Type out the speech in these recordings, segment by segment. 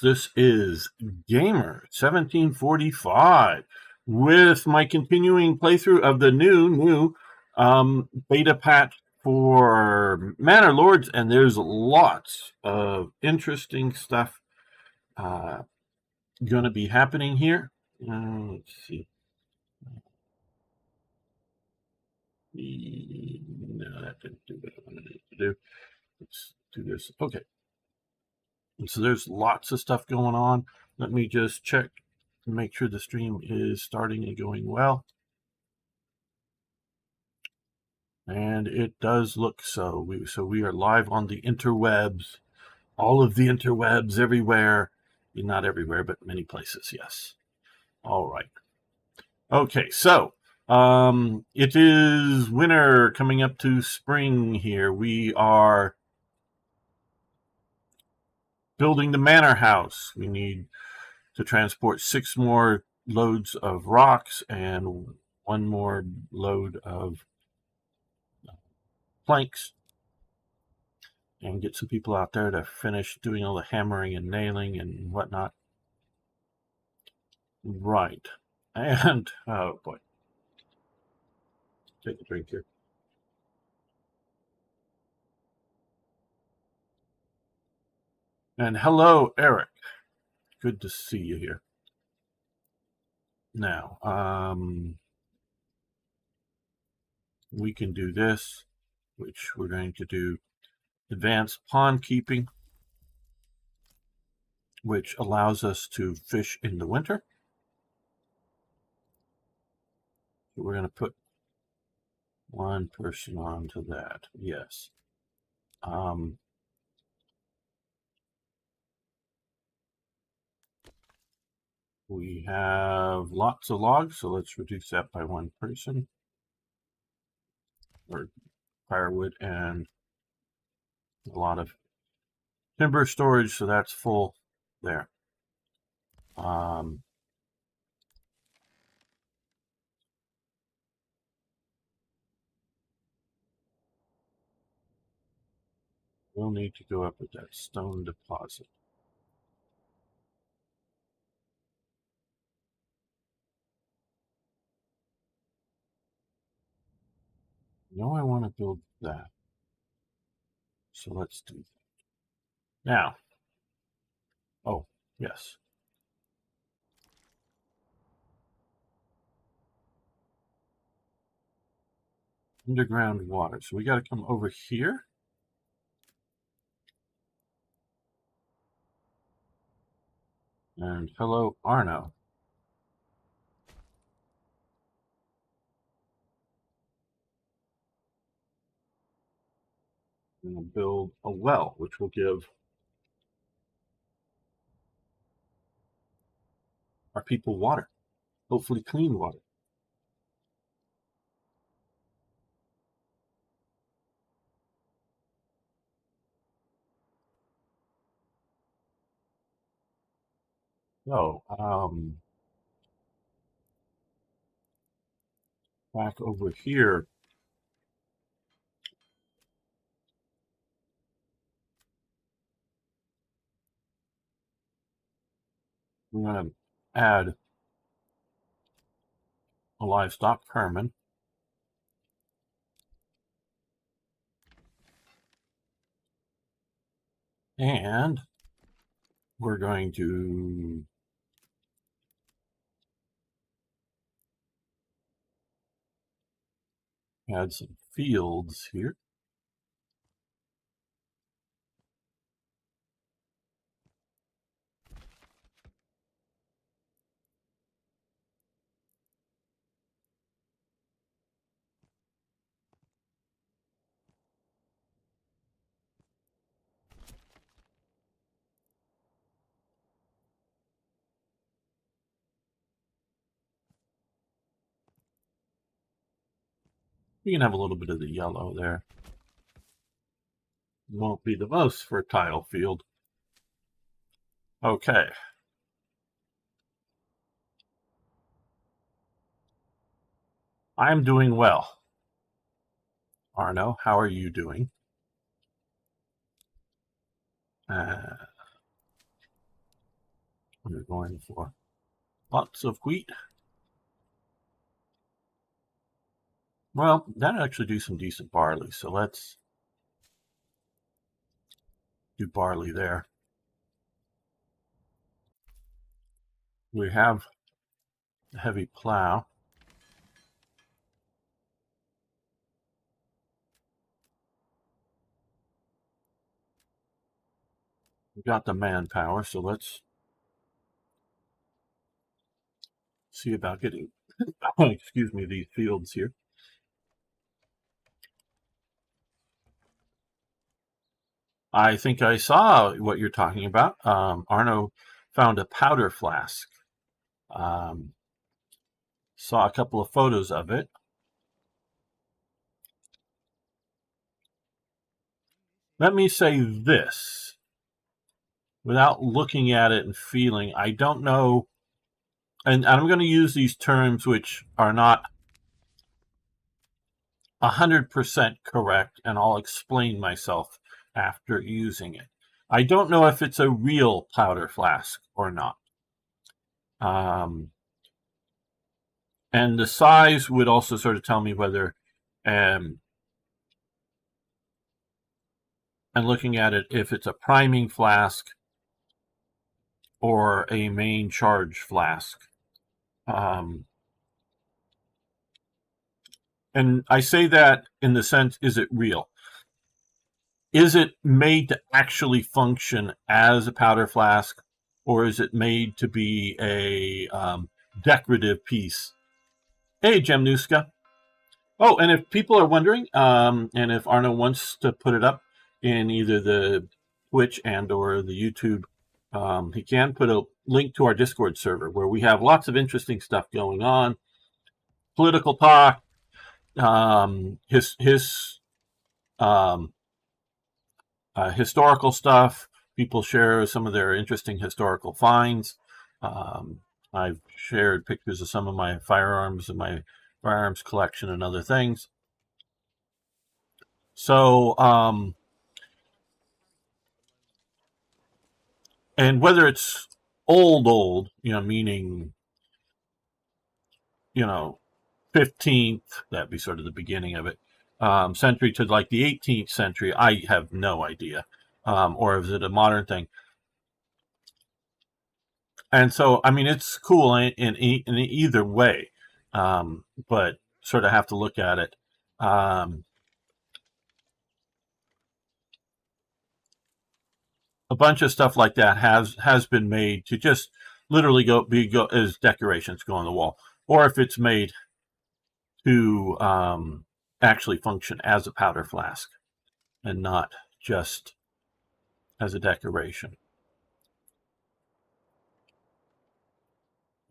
This is Gamer 1745 with my continuing playthrough of the new beta patch for Manor Lords, and there's lots of interesting stuff going to be happening here. Let's see. No, that didn't do what I wanted it to do. Let's do this. Okay. And so there's lots of stuff going on. Let me just check to make sure the stream is starting and going well. And it does look so. We are live on the interwebs, all of the interwebs, everywhere. Not everywhere, but many places, yes. All right. Okay, so it is winter coming up to spring here. We are building the manor house. We need to transport 6 more loads of rocks and 1 more load of planks, and get some people out there to finish doing all the hammering and nailing and whatnot. Right. And, oh boy. Take a drink here. And hello, Eric. Good to see you here. Now, we can do this, which we're going to do advanced pond keeping, which allows us to fish in the winter. So we're going to put 1 person onto that. Yes. We have lots of logs, so let's reduce that by 1 person. Or firewood and a lot of timber storage, so that's full there. We'll need to go up with that stone deposit. No, I want to build that. So let's do that. Now, oh, yes. Underground water. So we got to come over here. And hello, Arno. I'm going to build a well, which will give our people water. Hopefully clean water. So, back over here, we're going to add a livestock permit. And we're going to add some fields here. You can have a little bit of the yellow there. Won't be the most fertile field. Okay. I'm doing well. Arno, how are you doing? We're going for lots of wheat. Well, that'd actually do some decent barley, so let's do barley there. We have a heavy plow. We've got the manpower, so let's see about getting, excuse me, these fields here. I think I saw what you're talking about. Arno found a powder flask. Saw a couple of photos of it. Let me say this, without looking at it and feeling, I don't know, and I'm going to use these terms which are not 100% correct, and I'll explain myself after using it. I don't know if it's a real powder flask or not. And the size would also sort of tell me whether, and looking at it, if it's a priming flask or a main charge flask. And I say that in the sense, is it real? Is it made to actually function as a powder flask, or is it made to be a decorative piece? Hey, Jemnuska. Oh, and if people are wondering, and if Arno wants to put it up in either the Twitch and or the YouTube, he can put a link to our Discord server where we have lots of interesting stuff going on. Political talk, um, historical stuff. People share some of their interesting historical finds. I've shared pictures of some of my firearms and my firearms collection and other things. So, and whether it's old, meaning, 15th, that'd be sort of the beginning of it, century to like the 18th century, I have no idea. Or is it a modern thing? And so, I mean, it's cool in either way, but sort of have to look at it. A bunch of stuff like that has been made to just literally go as decorations go on the wall, or if it's made to actually function as a powder flask and not just as a decoration.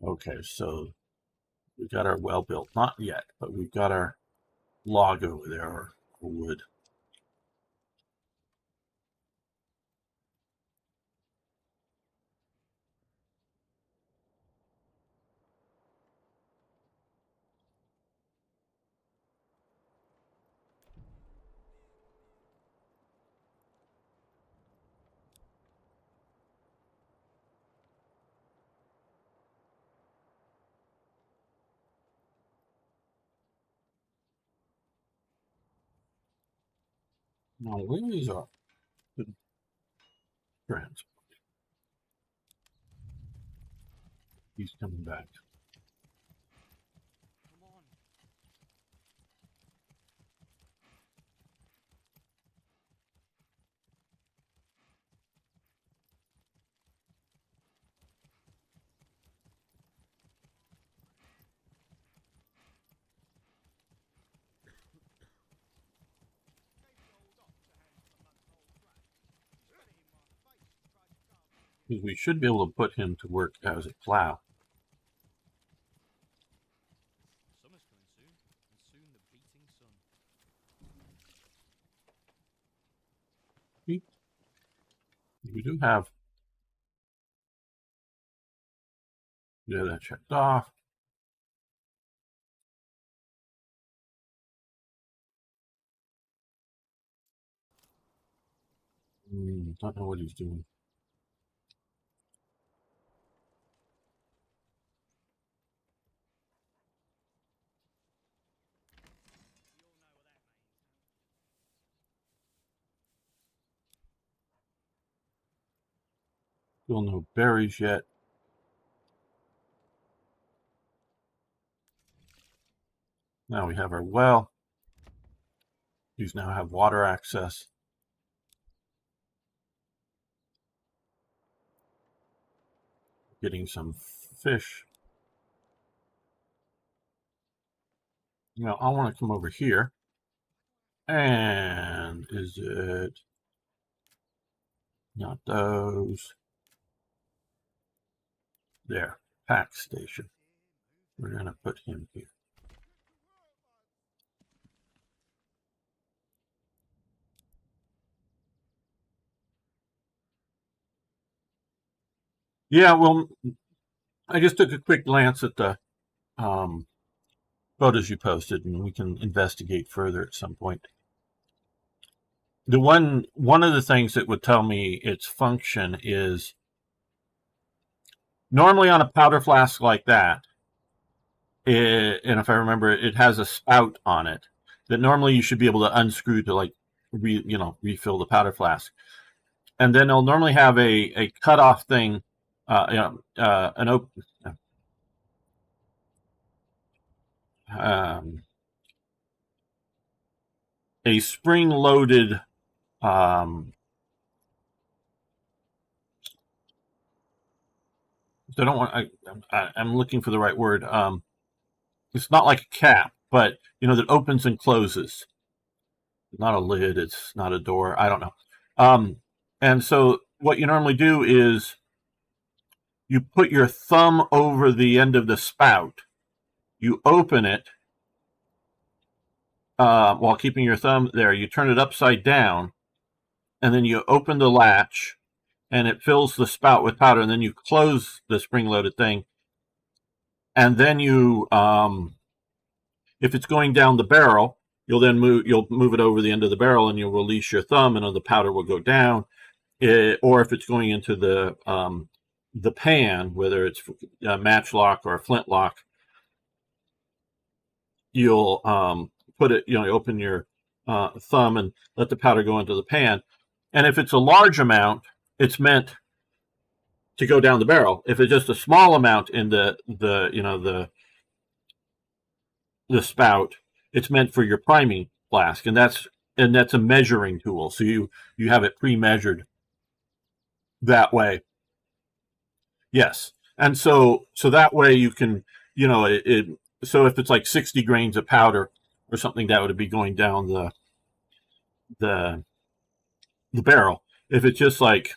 Okay, so we've got our well built, not yet, but we've got our log over there, or wood. Now, where is our friends? He's coming back. Because we should be able to put him to work as a plow. Summer's coming soon, and soon the beating sun. We do have, yeah, that checked off. Don't know what he's doing. Still no berries yet. Now we have our well. These now have water access. Getting some fish. Now I want to come over here. And is it not those? There, pack station. We're going to put him here. Yeah, well, I just took a quick glance at the photos you posted, and we can investigate further at some point. The one of the things that would tell me its function is normally on a powder flask like that, and if I remember, it has a spout on it that normally you should be able to unscrew to like refill the powder flask, and then they'll normally have a cutoff thing, an open. A spring-loaded I don't want. I'm looking for the right word. It's not like a cap, but that opens and closes. Not a lid. It's not a door. I don't know. And so what you normally do is you put your thumb over the end of the spout. You open it while keeping your thumb there. You turn it upside down, and then you open the latch, and it fills the spout with powder. And then you close the spring-loaded thing, and then you, if it's going down the barrel, you'll move it over the end of the barrel, and you'll release your thumb, and the powder will go down. Or if it's going into the pan, whether it's a matchlock or a flintlock, you'll put it, you open your thumb and let the powder go into the pan. And if it's a large amount, it's meant to go down the barrel. If it's just a small amount in the spout, it's meant for your priming flask, and that's a measuring tool. So you have it pre-measured that way. Yes, and so that way you can, so if it's like 60 grains of powder or something, that would be going down the barrel. If it's just like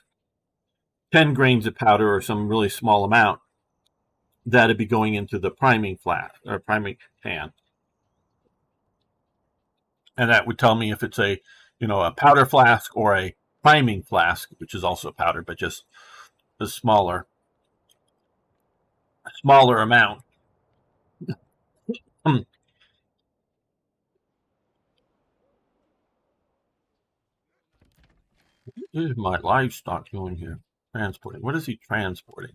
10 grains of powder or some really small amount, that'd be going into the priming flask or priming pan. And that would tell me if it's a powder flask or a priming flask, which is also powder, but just a smaller amount. What is my livestock doing here? Transporting. What is he transporting?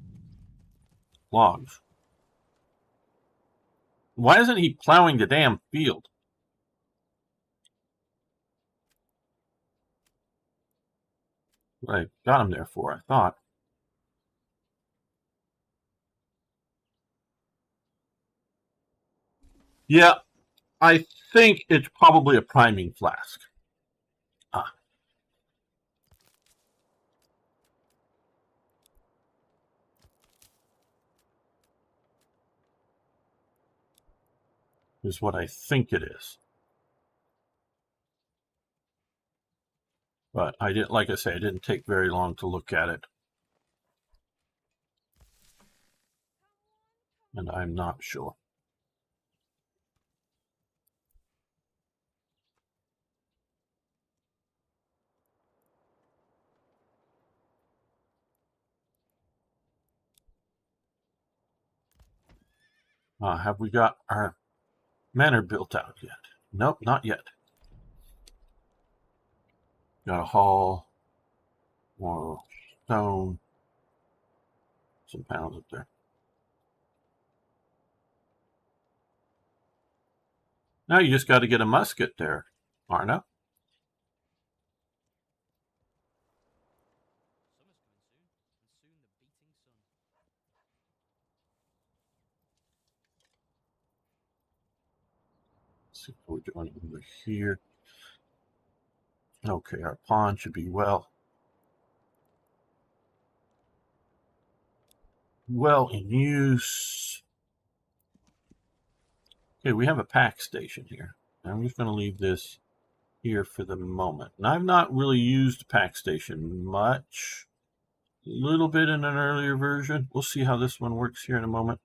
Logs. Why isn't he plowing the damn field? What I got him there for, I thought. Yeah, I think it's probably a priming flask. Is what I think it is. But I didn't, like I say, it didn't take very long to look at it. And I'm not sure. Have we got our manor built out yet? Nope, not yet. Got a hall, more stone, some panels up there. Now you just got to get a musket there, Arna. see what we're doing over here. Okay, our pawn should be well in use. Okay, we have a pack station here. I'm just going to leave this here for the moment. And I've not really used pack station much. A little bit in an earlier version. We'll see how this one works here in a moment.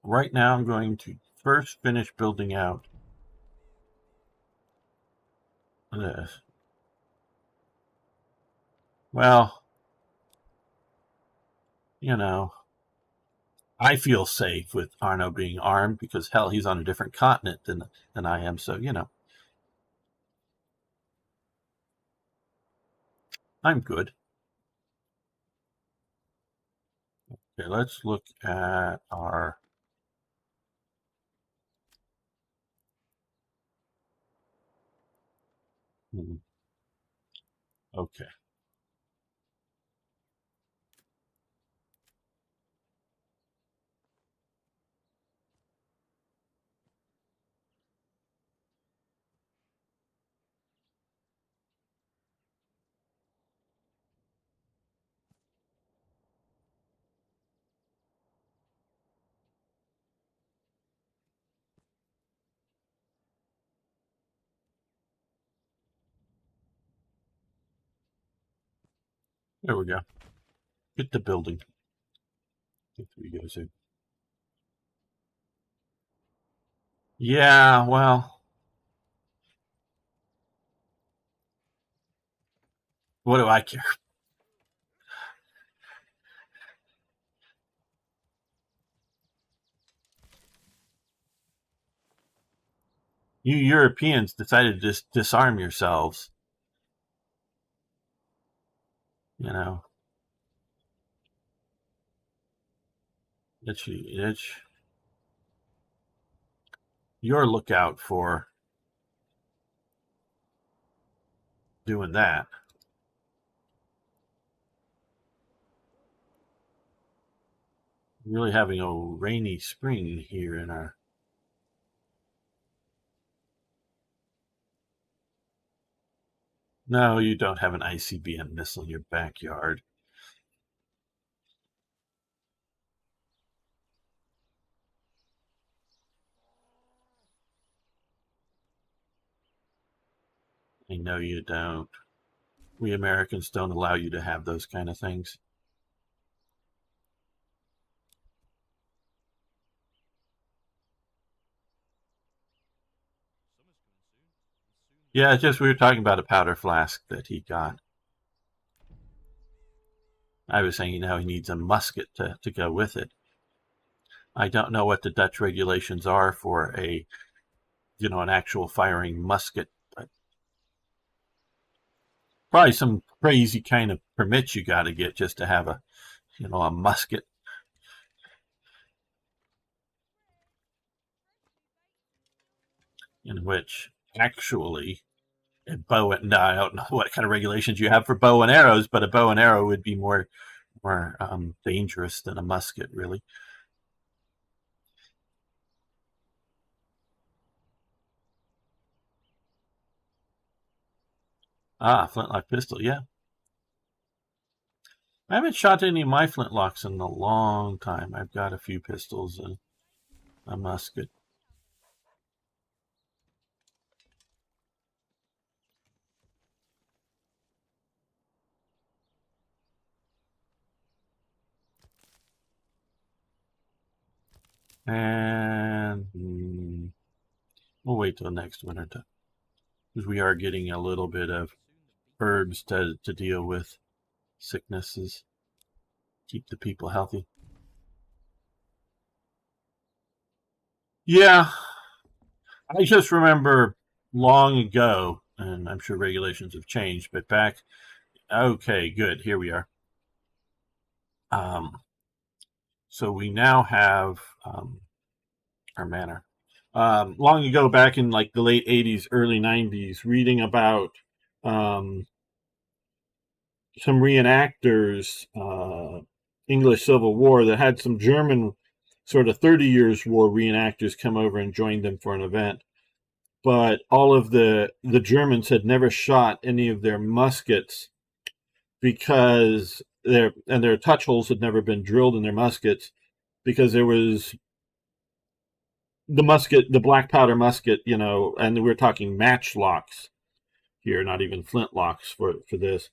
Right now I'm going to first finish building out this. Well, you know, I feel safe with Arno being armed because, hell, he's on a different continent than I am. So, I'm good. Okay, let's look at our... Okay. There we go. Get the building. Get 3 goes in. Yeah, well, what do I care? You Europeans decided to just disarm yourselves. It's your lookout for doing that. Really having a rainy spring here in our... No, you don't have an ICBM missile in your backyard. I know you don't. We Americans don't allow you to have those kind of things. Yeah, just we were talking about a powder flask that he got. I was saying, he needs a musket to go with it. I don't know what the Dutch regulations are for an actual firing musket, but probably some crazy kind of permits you got to get just to have a musket. In which actually a bow and no, I don't know what kind of regulations you have for bow and arrows, but a bow and arrow would be more dangerous than a musket, really. Flintlock pistol, yeah. I haven't shot any of my flintlocks in a long time. I've got a few pistols and a musket. And we'll wait till next winter because we are getting a little bit of herbs to deal with sicknesses, keep the people healthy. Yeah, I just remember long ago, and I'm sure regulations have changed, but back, okay, good, here we are. So we now have our manor. Long ago, back in like the late 80s, early 90s, reading about some reenactors, English Civil War, that had some German sort of 30 Years War reenactors come over and join them for an event. but all of the Germans had never shot any of their muskets because their touch holes had never been drilled in their muskets because there was the black powder musket, and we're talking matchlocks here, not even flintlocks for this,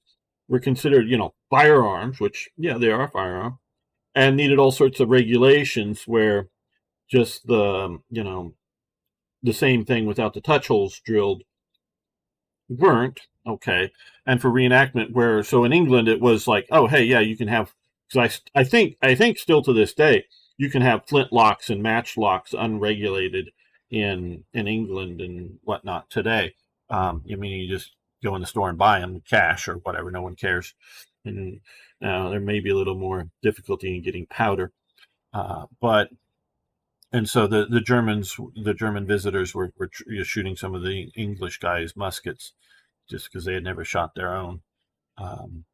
were considered, firearms, which, yeah, they are firearms, and needed all sorts of regulations where just the same thing without the touch holes drilled weren't okay. And for reenactment, where so in England it was like, oh hey, yeah, you can have, because I think still to this day you can have flintlocks and matchlocks unregulated in England and whatnot today. I mean, you just go in the store and buy them cash or whatever. No one cares, and there may be a little more difficulty in getting powder, but and so the German visitors were shooting some of the English guys' muskets just because they had never shot their own. Um,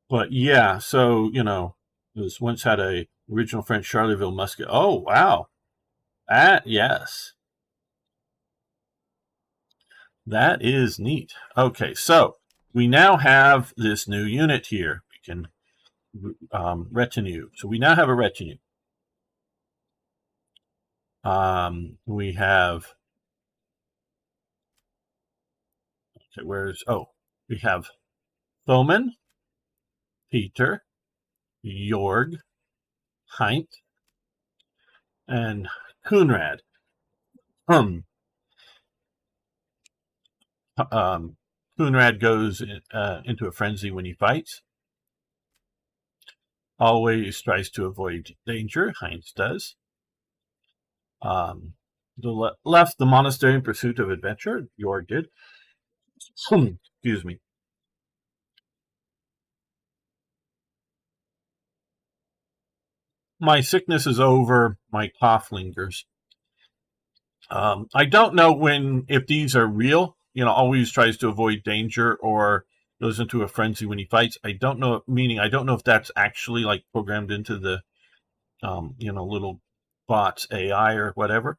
but yeah, so this once had a original French Charleville musket. Oh wow, that yes, that is neat. Okay, so we now have this new unit here. We can retinue. So we now have a retinue. We have okay, we have Thoman, Peter, Jorg, Heint, and Kunrad. Um, um, Kunrad goes into a frenzy when he fights. Always tries to avoid danger. Heinz does. Left the monastery in pursuit of adventure. Jorg did. Excuse me. My sickness is over. My cough lingers. I don't know if these are real. Always tries to avoid danger or goes into a frenzy when he fights. I don't know. Meaning, I don't know if that's actually like programmed into the little bots AI or whatever,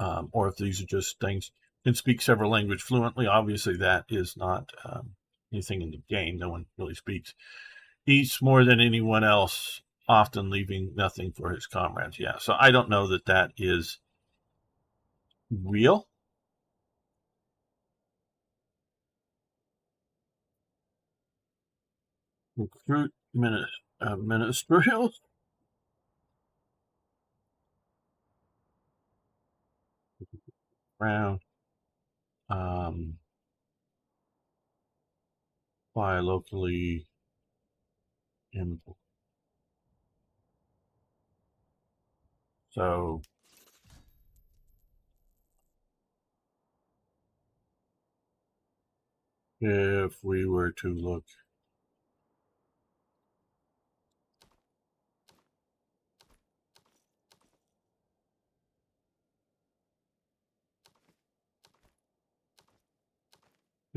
or if these are just things. Can speak several languages fluently. Obviously, that is not anything in the game. No one really speaks. Eats more than anyone else, often leaving nothing for his comrades. Yeah, so I don't know that that is real. Recruit ministerials. Around. Um, Buy locally. In, so if we were to look,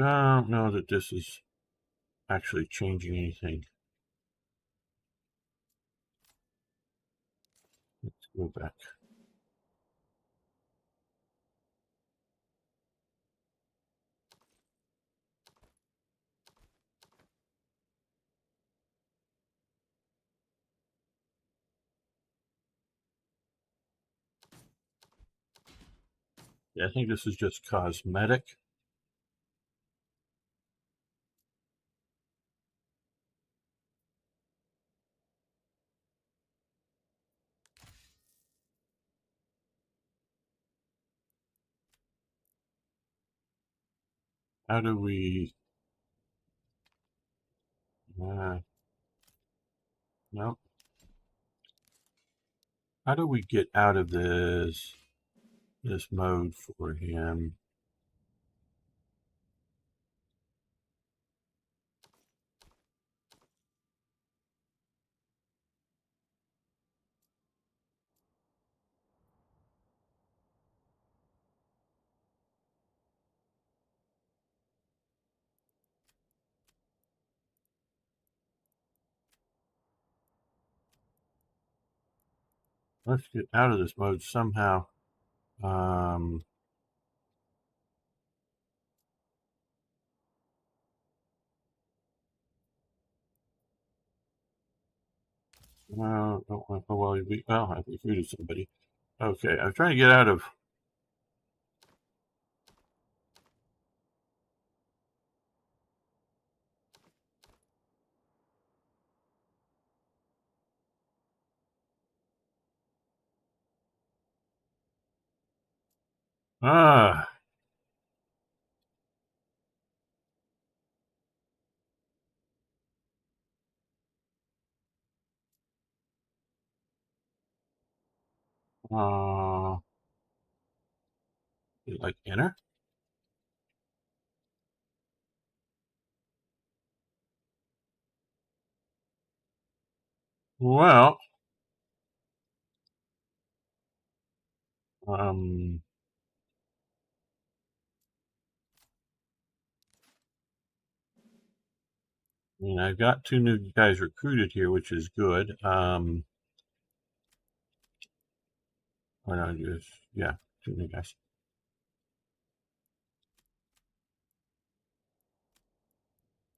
I don't know that this is actually changing anything. Let's go back. Yeah, I think this is just cosmetic. How do we? No. How do we get out of this mode for him? Let's get out of this mode somehow. Um, well, I've recruited somebody. Okay, I'm trying to get out of. Ah, uh, like enter. Well, um, I mean, I've got two new guys recruited here, which is good. Why not just yeah, two new guys.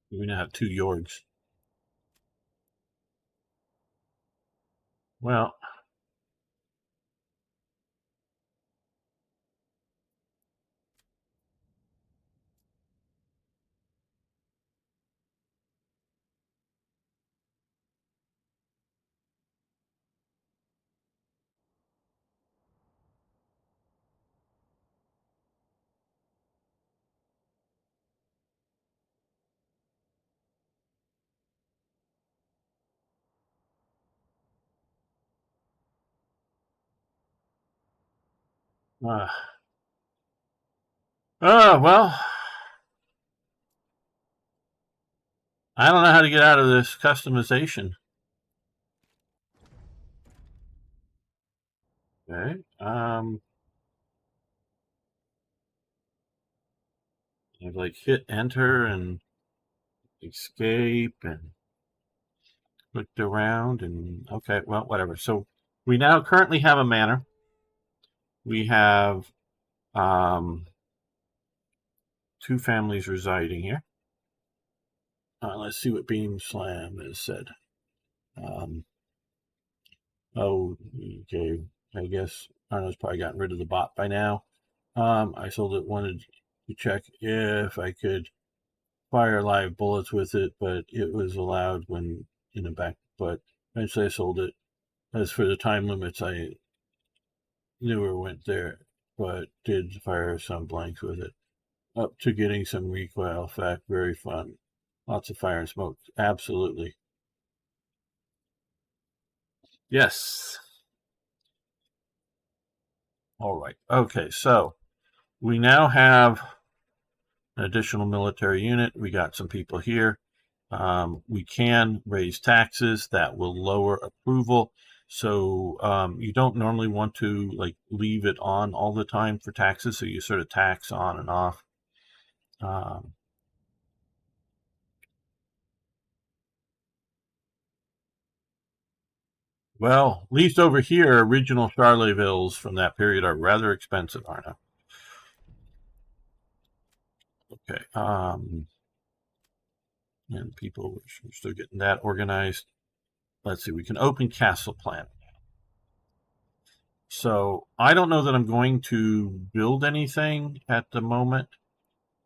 We now have two Yorgs. Well, uh, well, I don't know how to get out of this customization. Okay. I've like hit enter and escape and looked around and okay, well, whatever. So we now currently have a manor. We have two families residing here. Let's see what Beam Slam has said. Um, oh, okay. I guess Arno's probably gotten rid of the bot by now. I sold it, wanted to check if I could fire live bullets with it, but it was allowed when in the back. But eventually I sold it. As for the time limits, I never went there, but did fire some blanks with it. Up to getting some recoil effect. Very fun. Lots of fire and smoke. Absolutely. Yes. All right. Okay, so we now have an additional military unit. We got some people here. We can raise taxes that will lower approval. So you don't normally want to like leave it on all the time for taxes. So you sort of tax on and off. Um, well, at least over here, original Charleville's from that period are rather expensive, aren't they? Okay. And people, we're still getting that organized. Let's see. We can open castle plan. So I don't know that I'm going to build anything at the moment,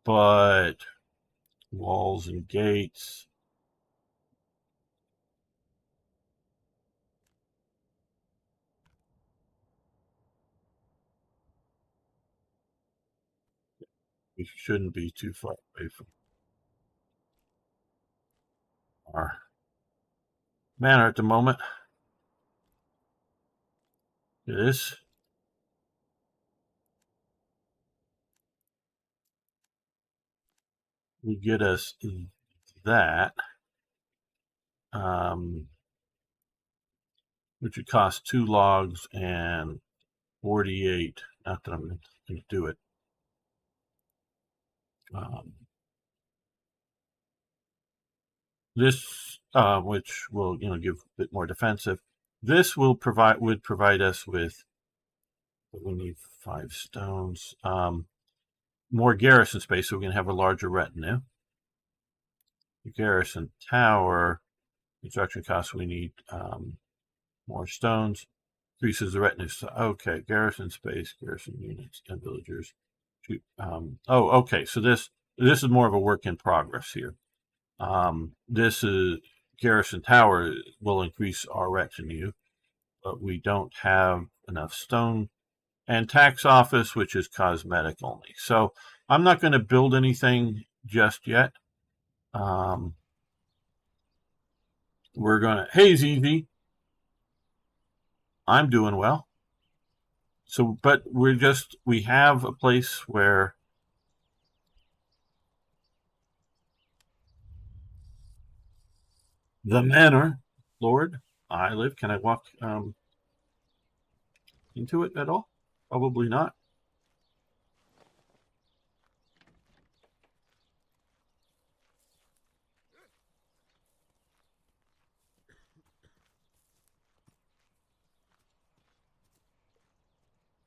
but walls and gates. We shouldn't be too far away from our manor at the moment. This would get us that, um, which would cost 2 logs and 48. Not that I'm going to do it. Um, this, which will give a bit more defensive. This would provide us with But we need 5 stones. More garrison space, so we can have a larger retinue. The garrison tower, construction costs, we need more stones. Increases the retinue. So, okay, garrison space, garrison units, and villagers. Okay, so this is more of a work in progress here. This is garrison tower will increase our retinue, but we don't have enough stone. And tax office, which is cosmetic only. So I'm not going to build anything just yet. We're going to, hey, ZZ, I'm doing well. So, but we have a place where the Manor Lord I live. Can I walk into it at all? Probably not.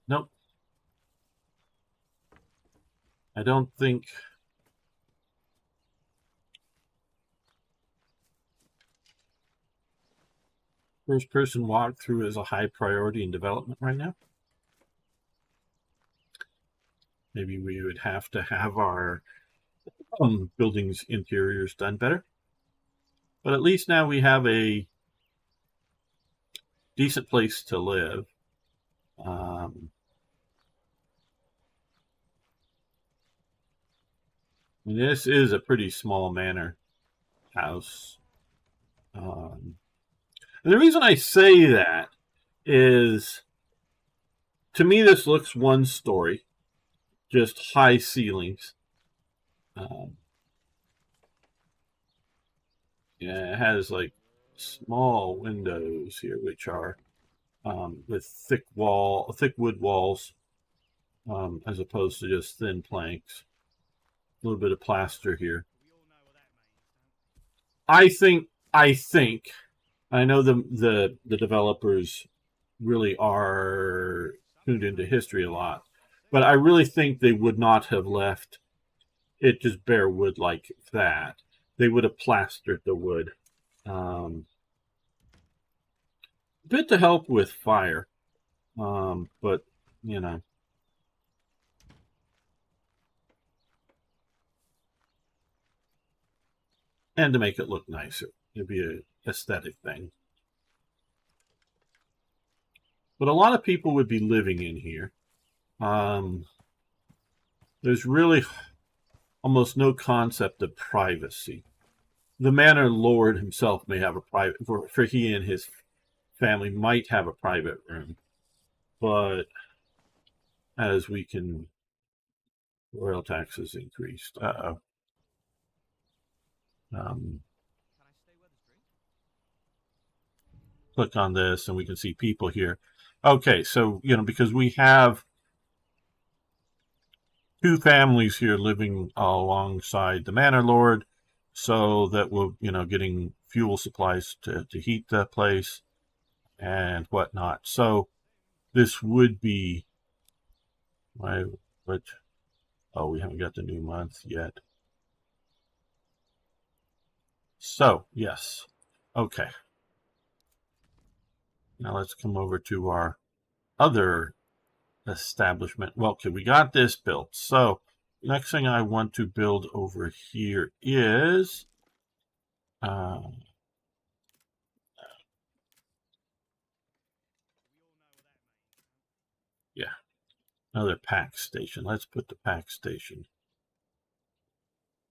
Nope. I don't think. First person walkthrough is a high priority in development right now. Maybe we would have to have our buildings interiors done better. But at least now we have a decent place to live. This is a pretty small manor house. And the reason I say that is, to me, this looks one story, just high ceilings. Yeah, it has like small windows here, which are with thick wood walls, as opposed to just thin planks. A little bit of plaster here. I think. I know the developers really are tuned into history a lot, but I really think they would not have left it just bare wood like that. They would have plastered the wood. A bit to help with fire, but you know. And to make it look nicer. It'd be an aesthetic thing. But a lot of people would be living in here. There's really almost no concept of privacy. The Manor Lord himself may have a private, for he and his family might have a private room. But as we can, royal taxes increased. Click on this and we can see people here. Okay, so, because we have 2 families here living alongside the Manor Lord, so that we're, getting fuel supplies to heat the place and whatnot. So this would be we haven't got the new month yet. So, yes. Okay. Now let's come over to our other establishment. Well, okay, we got this built. So next thing I want to build over here is yeah, another pack station. Let's put the pack station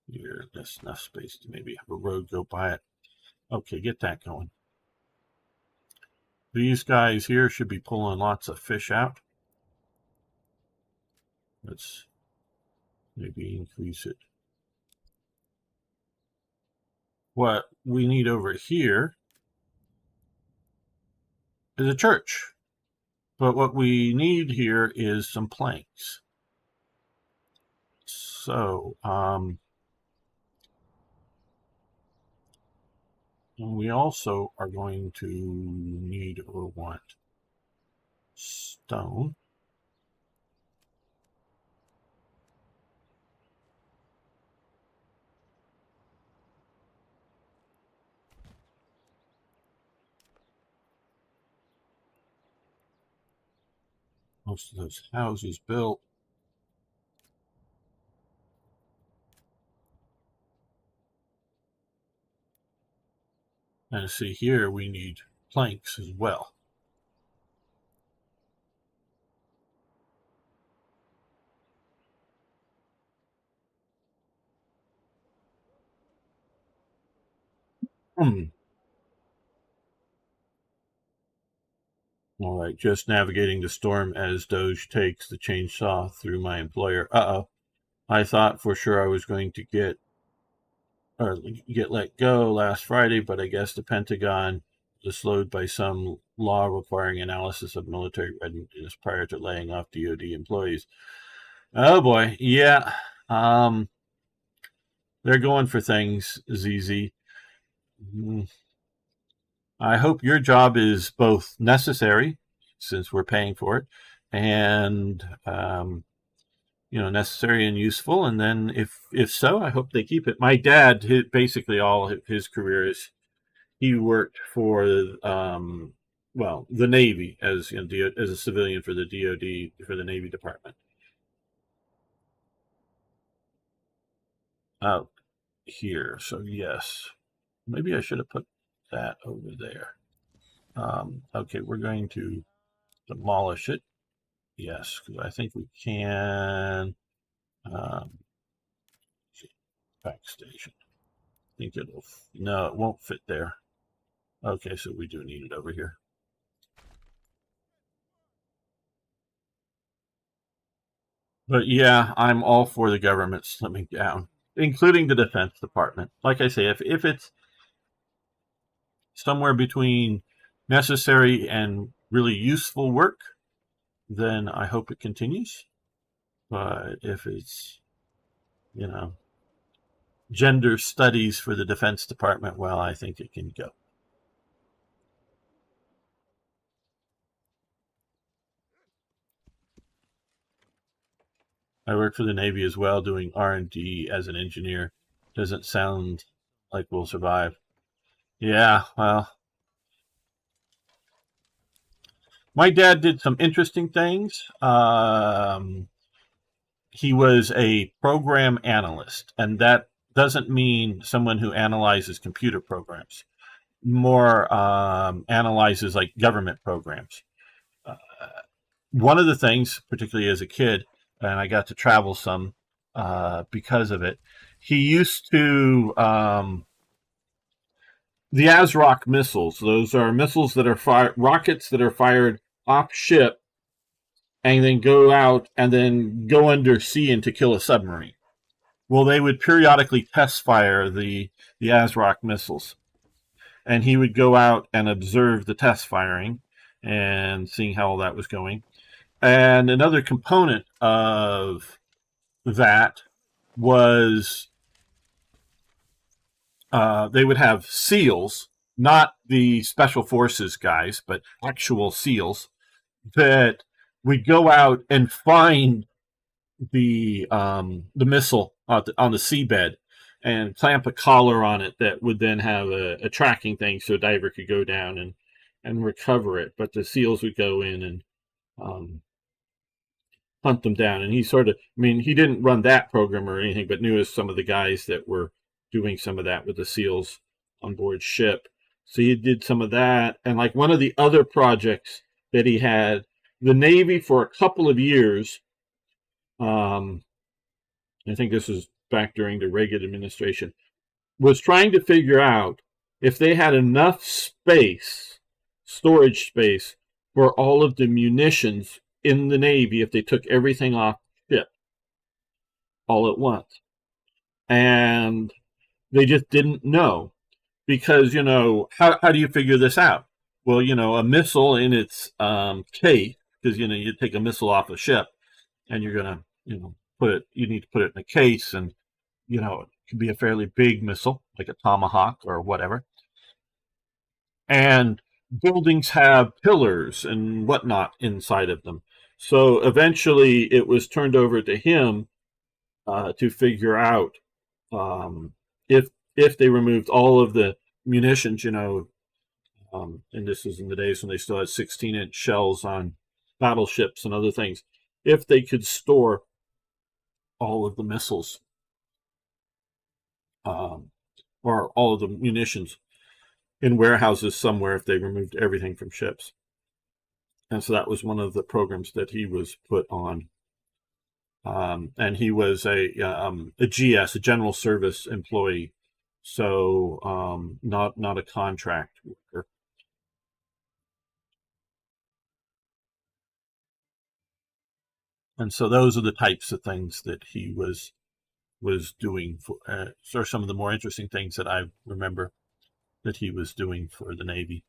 here. There's enough space to maybe have a road go by it. Okay, get that going. These guys here should be pulling lots of fish out. Let's maybe increase it. What we need over here is a church. But what we need here is some planks. So, we also are going to need or want stone. most of those houses built. And see here, we need planks as well. All right, just navigating the storm as Doge takes the chainsaw through my employer. Uh-oh. I thought for sure I was going to get let go last Friday, but I guess the Pentagon was slowed by some law requiring analysis of military readiness prior to laying off DoD employees. Oh boy, yeah. They're going for things, ZZ. I hope your job is both necessary, since we're paying for it, and necessary and useful. And then, if so, I hope they keep it. My dad, basically all his career is he worked for the Navy as as a civilian for the DoD for the Navy Department. Out here, so yes, maybe I should have put that over there. Okay, we're going to demolish it. Yes, because I think we can. Back station. I think it'll. No, it won't fit there. Okay, so we do need it over here. But yeah, I'm all for the government slimming down, including the Defense Department. Like I say, if it's somewhere between necessary and really useful work, then I hope it continues. But if it's, gender studies for the Defense Department, well, I think it can go. I work for the Navy as well, doing R&D as an engineer. Doesn't sound like we'll survive. Yeah, well, my dad did some interesting things. He was a program analyst, and that doesn't mean someone who analyzes computer programs. More analyzes like government programs. One of the things, particularly as a kid, and I got to travel some because of it, he used to the ASROC missiles. Those are missiles that are rockets that are fired off ship and then go out and then go under sea and to kill a submarine. Well, they would periodically test fire the ASROC missiles, and he would go out and observe the test firing and seeing how all that was going. And another component of that was they would have SEALs, not the special forces guys, but actual SEALs that would go out and find the missile on the seabed and clamp a collar on it that would then have a tracking thing so a diver could go down and recover it. But the SEALs would go in and hunt them down. And he he didn't run that program or anything, but knew some of the guys that were doing some of that with the SEALs on board ship. So he did some of that. And like one of the other projects that he had, the Navy for a couple of years, I think this was back during the Reagan administration, was trying to figure out if they had enough storage space, for all of the munitions in the Navy if they took everything off ship all at once. And they just didn't know because, how do you figure this out? Well, a missile in its case, because, you take a missile off a ship and you're going to, you need to put it in a case, and, it could be a fairly big missile, like a Tomahawk or whatever. And buildings have pillars and whatnot inside of them. So eventually it was turned over to him to figure out if they removed all of the munitions, and this was in the days when they still had 16-inch shells on battleships and other things, if they could store all of the missiles, um, or all of the munitions in warehouses somewhere, if they removed everything from ships. And so that was one of the programs that he was put on. And he was a GS, a general service employee, so not a contract worker. And so those are the types of things that he was doing for, are some of the more interesting things that I remember that he was doing for the Navy.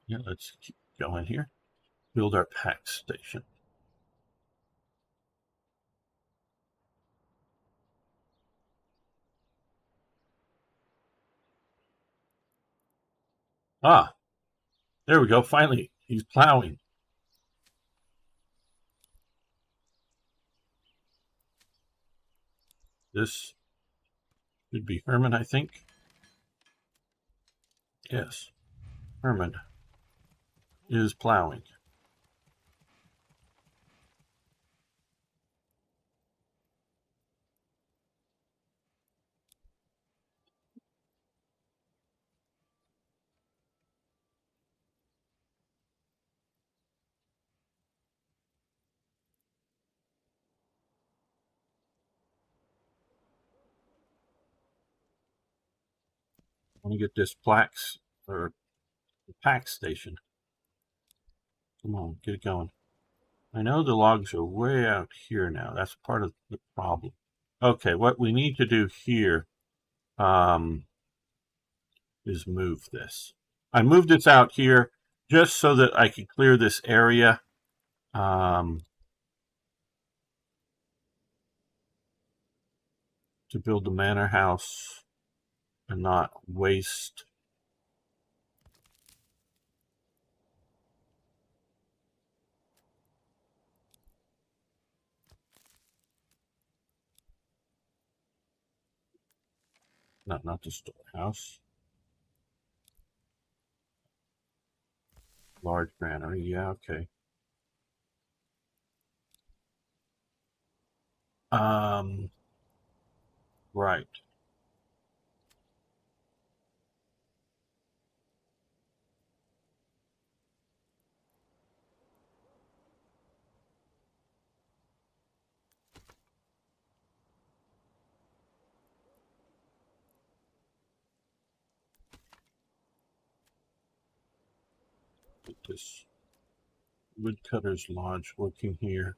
Yeah, let's keep going here. Build our pack station. Ah, there we go. Finally, he's plowing. This should be Herman, I think. Yes, Herman is plowing. I want to get this plaques or pack station. Come on, get it going. I know the logs are way out here now. That's part of the problem. Okay, what we need to do here is move this. I moved this out here just so that I could clear this area. To build the manor house and not waste not the storehouse. Large granary, yeah, okay. Right. Get this woodcutter's lodge working here.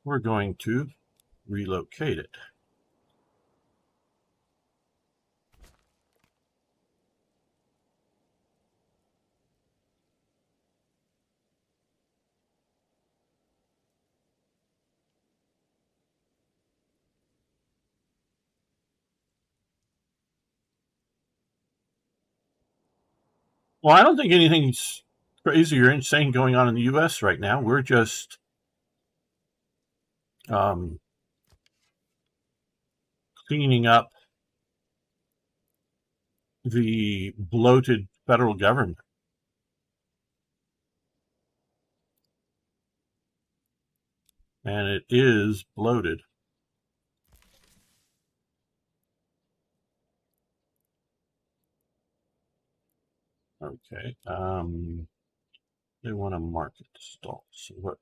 We're going to relocate it. Well, I don't think anything's crazy or insane going on in the U.S. right now. We're just cleaning up the bloated federal government. And it is bloated. Okay. They want to market stall. So what?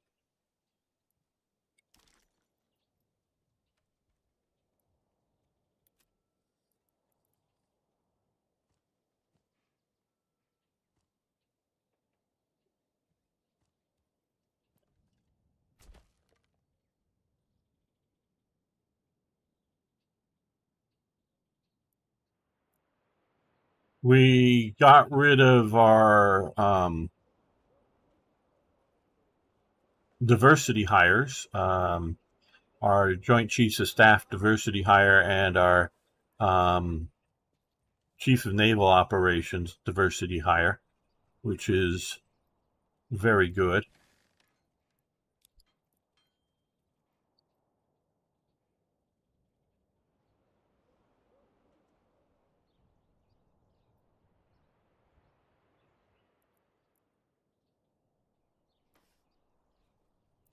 We got rid of our diversity hires, our Joint Chiefs of Staff diversity hire, and our Chief of Naval Operations diversity hire, which is very good.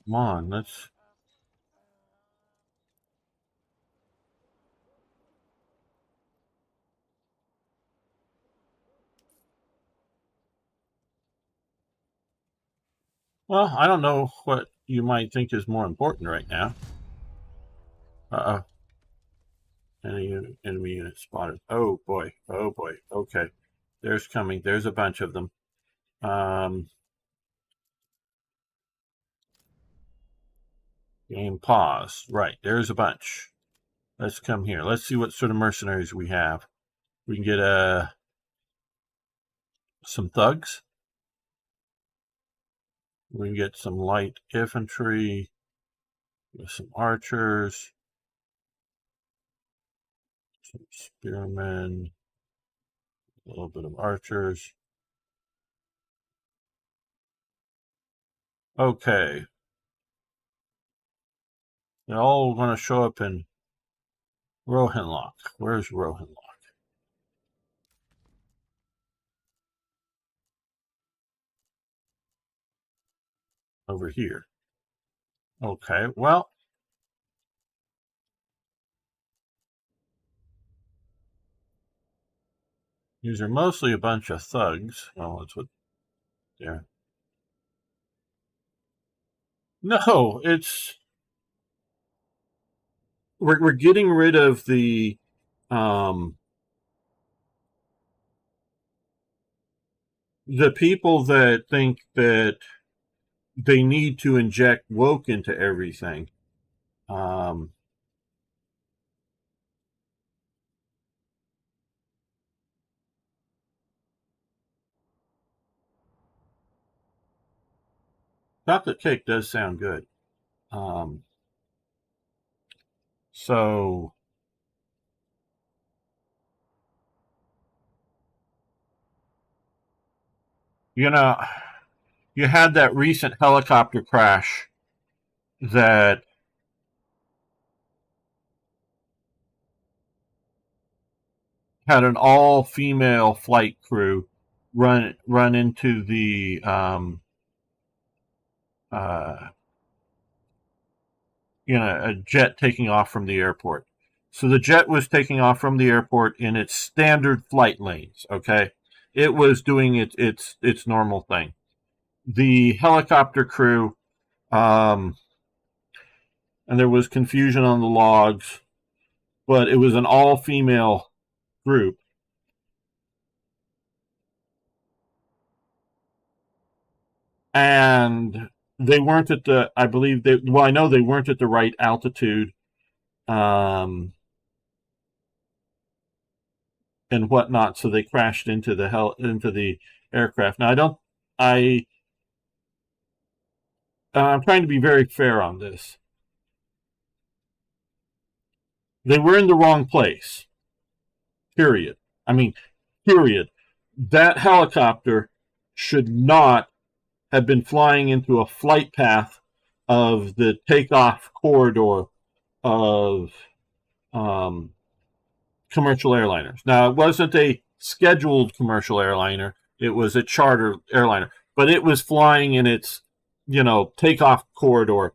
Come on, let's. Well, I don't know what you might think is more important right now. Enemy unit spotted. Oh boy. Oh boy. Okay. There's coming. There's a bunch of them. Game pause. Right. There's a bunch. Let's come here. Let's see what sort of mercenaries we have. We can get some thugs. We can get some light infantry. Some archers. Some spearmen. A little bit of archers. Okay. They're all going to show up in Rohinlock. Where's Rohinlock? Over here. Okay, well, these are mostly a bunch of thugs. Oh, that's what they're. No, it's we're getting rid of um the people that think that they need to inject woke into everything. Um, Chocolate cake does sound good. Um, so you know, you had that recent helicopter crash that had an all-female flight crew run into the uh, a jet taking off from the airport. So the jet was taking off from the airport in its standard flight lanes. Okay, it was doing its normal thing. The helicopter crew, and there was confusion on the logs, but it was an all-female group. And they weren't at the, I believe they, well, I know they weren't at the right altitude, um, and whatnot, so they crashed into into the aircraft. Now, I'm trying to be very fair on this. They were in the wrong place. Period. I mean, period. That helicopter should not have been flying into a flight path of the takeoff corridor of um, commercial airliners. Now, it wasn't a scheduled commercial airliner, it was a charter airliner, but it was flying in its, takeoff corridor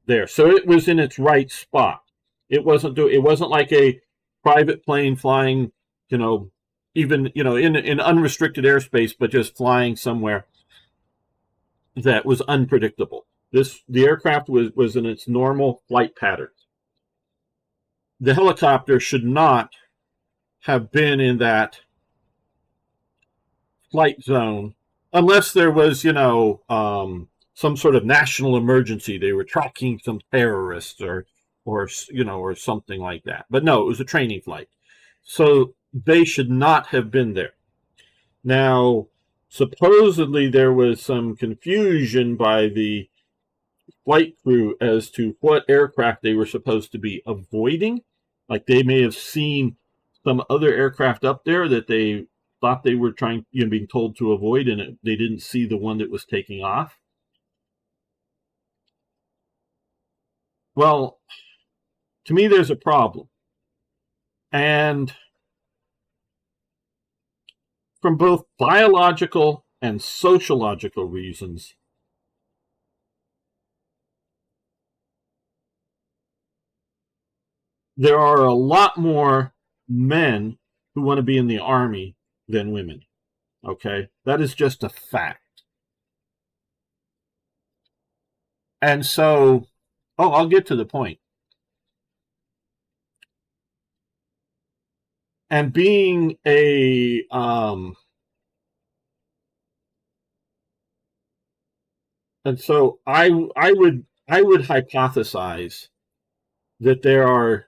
there. So it was in its right spot. It wasn't like a private plane flying, even, in unrestricted airspace, but just flying somewhere that was unpredictable. The aircraft was in its normal flight pattern. The helicopter should not have been in that flight zone unless there was, some sort of national emergency. They were tracking some terrorists or something like that. But no, it was a training flight. So they should not have been there. Now, supposedly there was some confusion by the flight crew as to what aircraft they were supposed to be avoiding. Like they may have seen some other aircraft up there that they thought they were being told to avoid, and they didn't see the one that was taking off. Well, to me, there's a problem. And from both biological and sociological reasons, there are a lot more men who want to be in the Army than women. Okay? That is just a fact. And so, I'll get to the point. And being and so I would hypothesize that there are,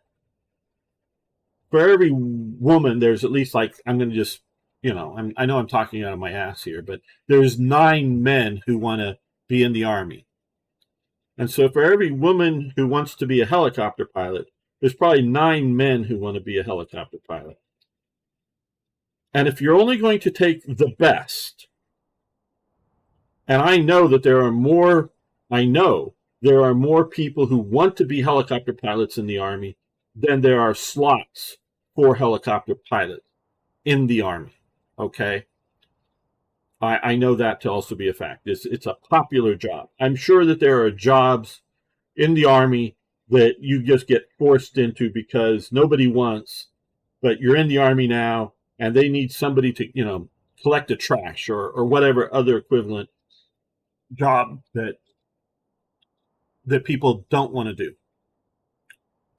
for every woman, there's at least, like, I'm going to just, I know I'm talking out of my ass here, but there's 9 men who want to be in the Army. And so for every woman who wants to be a helicopter pilot, there's probably 9 men who want to be a helicopter pilot. And if you're only going to take the best, and I know there are more people who want to be helicopter pilots in the Army than there are slots for helicopter pilots in the Army. Okay? I know that to also be a fact. It's a popular job. I'm sure that there are jobs in the Army that you just get forced into because nobody wants, but you're in the Army now, and they need somebody to, collect the trash or whatever other equivalent job that people don't want to do.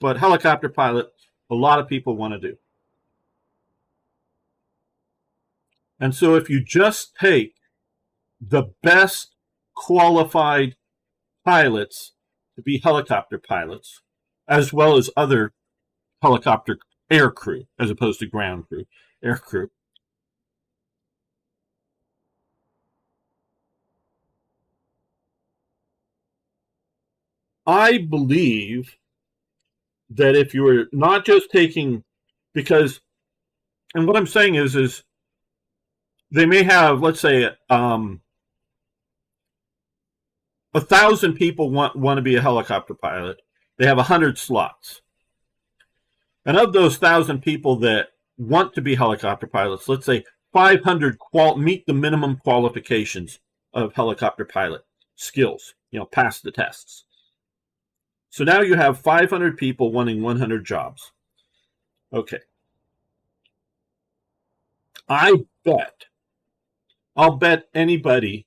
But helicopter pilot, a lot of people want to do. And so if you just take the best qualified pilots to be helicopter pilots, as well as other helicopter air crew, as opposed to ground crew, air crew, I believe that if you were not just taking, because, and what I'm saying is they may have, let's say, 1,000 people want to be a helicopter pilot. They have 100 slots. And of those 1,000 people that want to be helicopter pilots, let's say 500 meet the minimum qualifications of helicopter pilot skills, pass the tests. So now you have 500 people wanting 100 jobs. Okay. I'll bet anybody,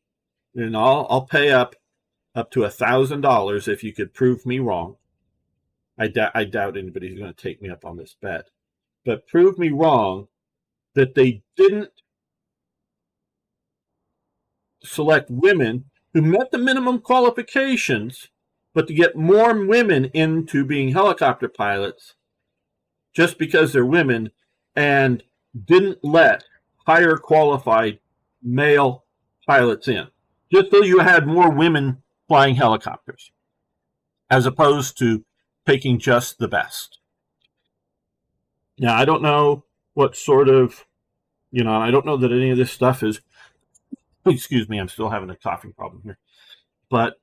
and I'll pay up to $1,000 if you could prove me wrong. I doubt anybody's going to take me up on this bet. But prove me wrong that they didn't select women who met the minimum qualifications, but to get more women into being helicopter pilots just because they're women, and didn't let higher qualified male pilots in, just so you had more women flying helicopters, as opposed to taking just the best. Now, I don't know what sort of, I don't know that any of this stuff is, excuse me, I'm still having a coughing problem here, but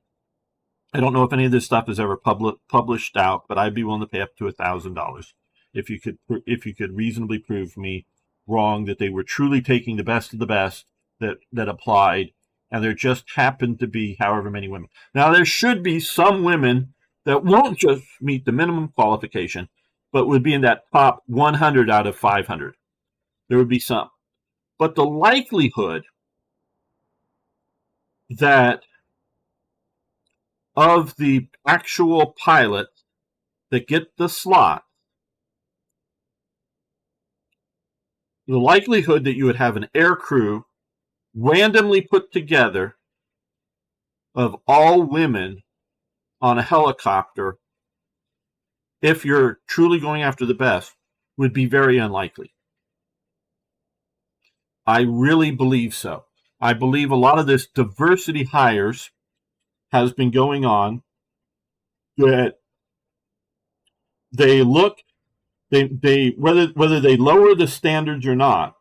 I don't know if any of this stuff is ever published out, but I'd be willing to pay up to $1,000 if you could reasonably prove me wrong, that they were truly taking the best of the best that applied, and there just happened to be however many women. Now, there should be some women that won't just meet the minimum qualification, but would be in that top 100 out of 500. There would be some. But the likelihood that of the actual pilots that get the slot, the likelihood that you would have an air crew randomly put together of all women on a helicopter, if you're truly going after the best, would be very unlikely. I really believe so. I believe a lot of this diversity hires has been going on, that they look, they whether they lower the standards or not,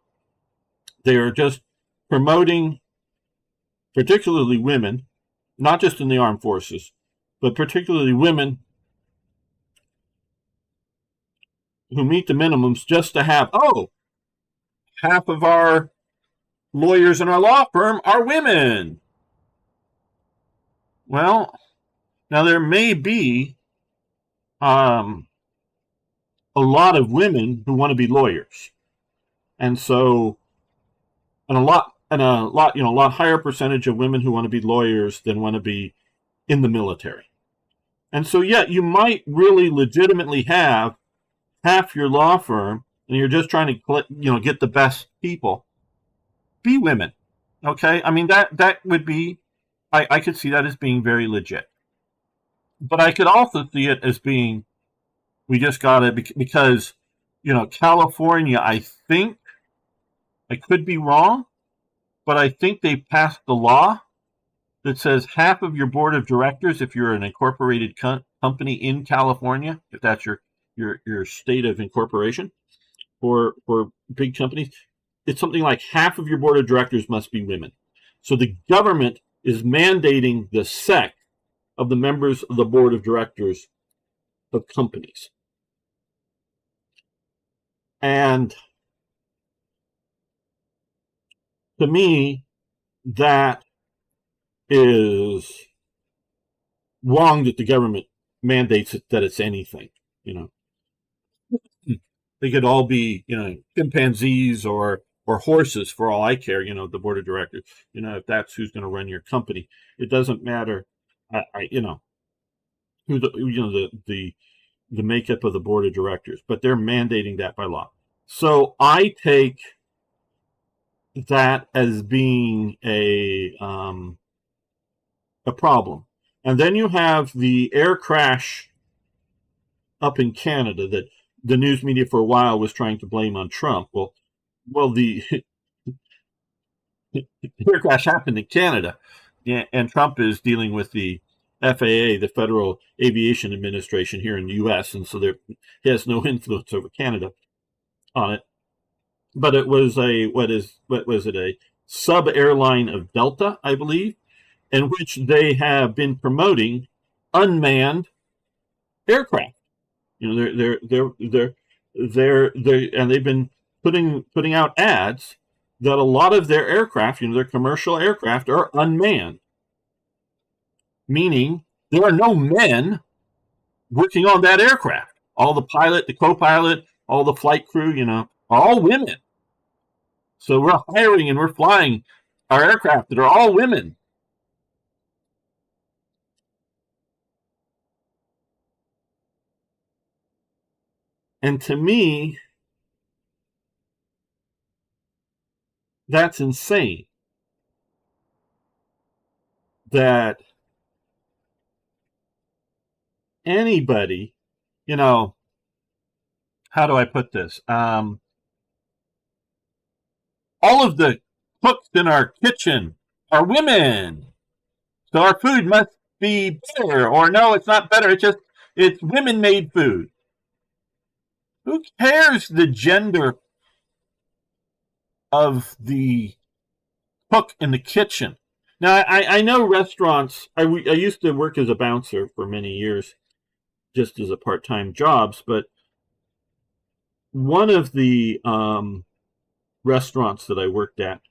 they are just promoting particularly women, not just in the armed forces, but particularly women who meet the minimums, just to have, half of our lawyers in our law firm are women. Well, now there may be a lot of women who want to be lawyers, and so a lot higher percentage of women who want to be lawyers than want to be in the military. And so, yeah, you might really legitimately have half your law firm, and you're just trying to get the best people, be women. Okay, I mean that would be, I could see that as being very legit, but I could also see it as being, we just got it because California, I think, I could be wrong, but I think they passed the law that says half of your board of directors, if you're an incorporated company in California, if that's your state of incorporation for big companies, it's something like half of your board of directors must be women. So the government is mandating the sex of the members of the board of directors of companies. And to me, that is wrong, that the government mandates that it's anything. They could all be, chimpanzees or horses for all I care. The board of directors. If that's who's going to run your company, it doesn't matter. Who the makeup of the board of directors, but they're mandating that by law. So I take that as being a problem. And then you have the air crash up in Canada that the news media for a while was trying to blame on Trump. Well, the air crash happened in Canada, and Trump is dealing with the FAA, the Federal Aviation Administration here in the U.S., and so he has no influence over Canada on it. But it was a sub airline of Delta, I believe, in which they have been promoting unmanned aircraft. They're and they've been putting out ads that a lot of their aircraft, their commercial aircraft, are unmanned, meaning there are no men working on that aircraft. All the pilot, the co-pilot, all the flight crew, are all women. So we're hiring and we're flying our aircraft that are all women. And to me, that's insane. That anybody, how do I put this? All of the cooks in our kitchen are women. So our food must be better. Or no, it's not better. It's women-made food. Who cares the gender of the cook in the kitchen? Now, I know restaurants. I used to work as a bouncer for many years, just as a part-time jobs. But one of the restaurants that I worked at,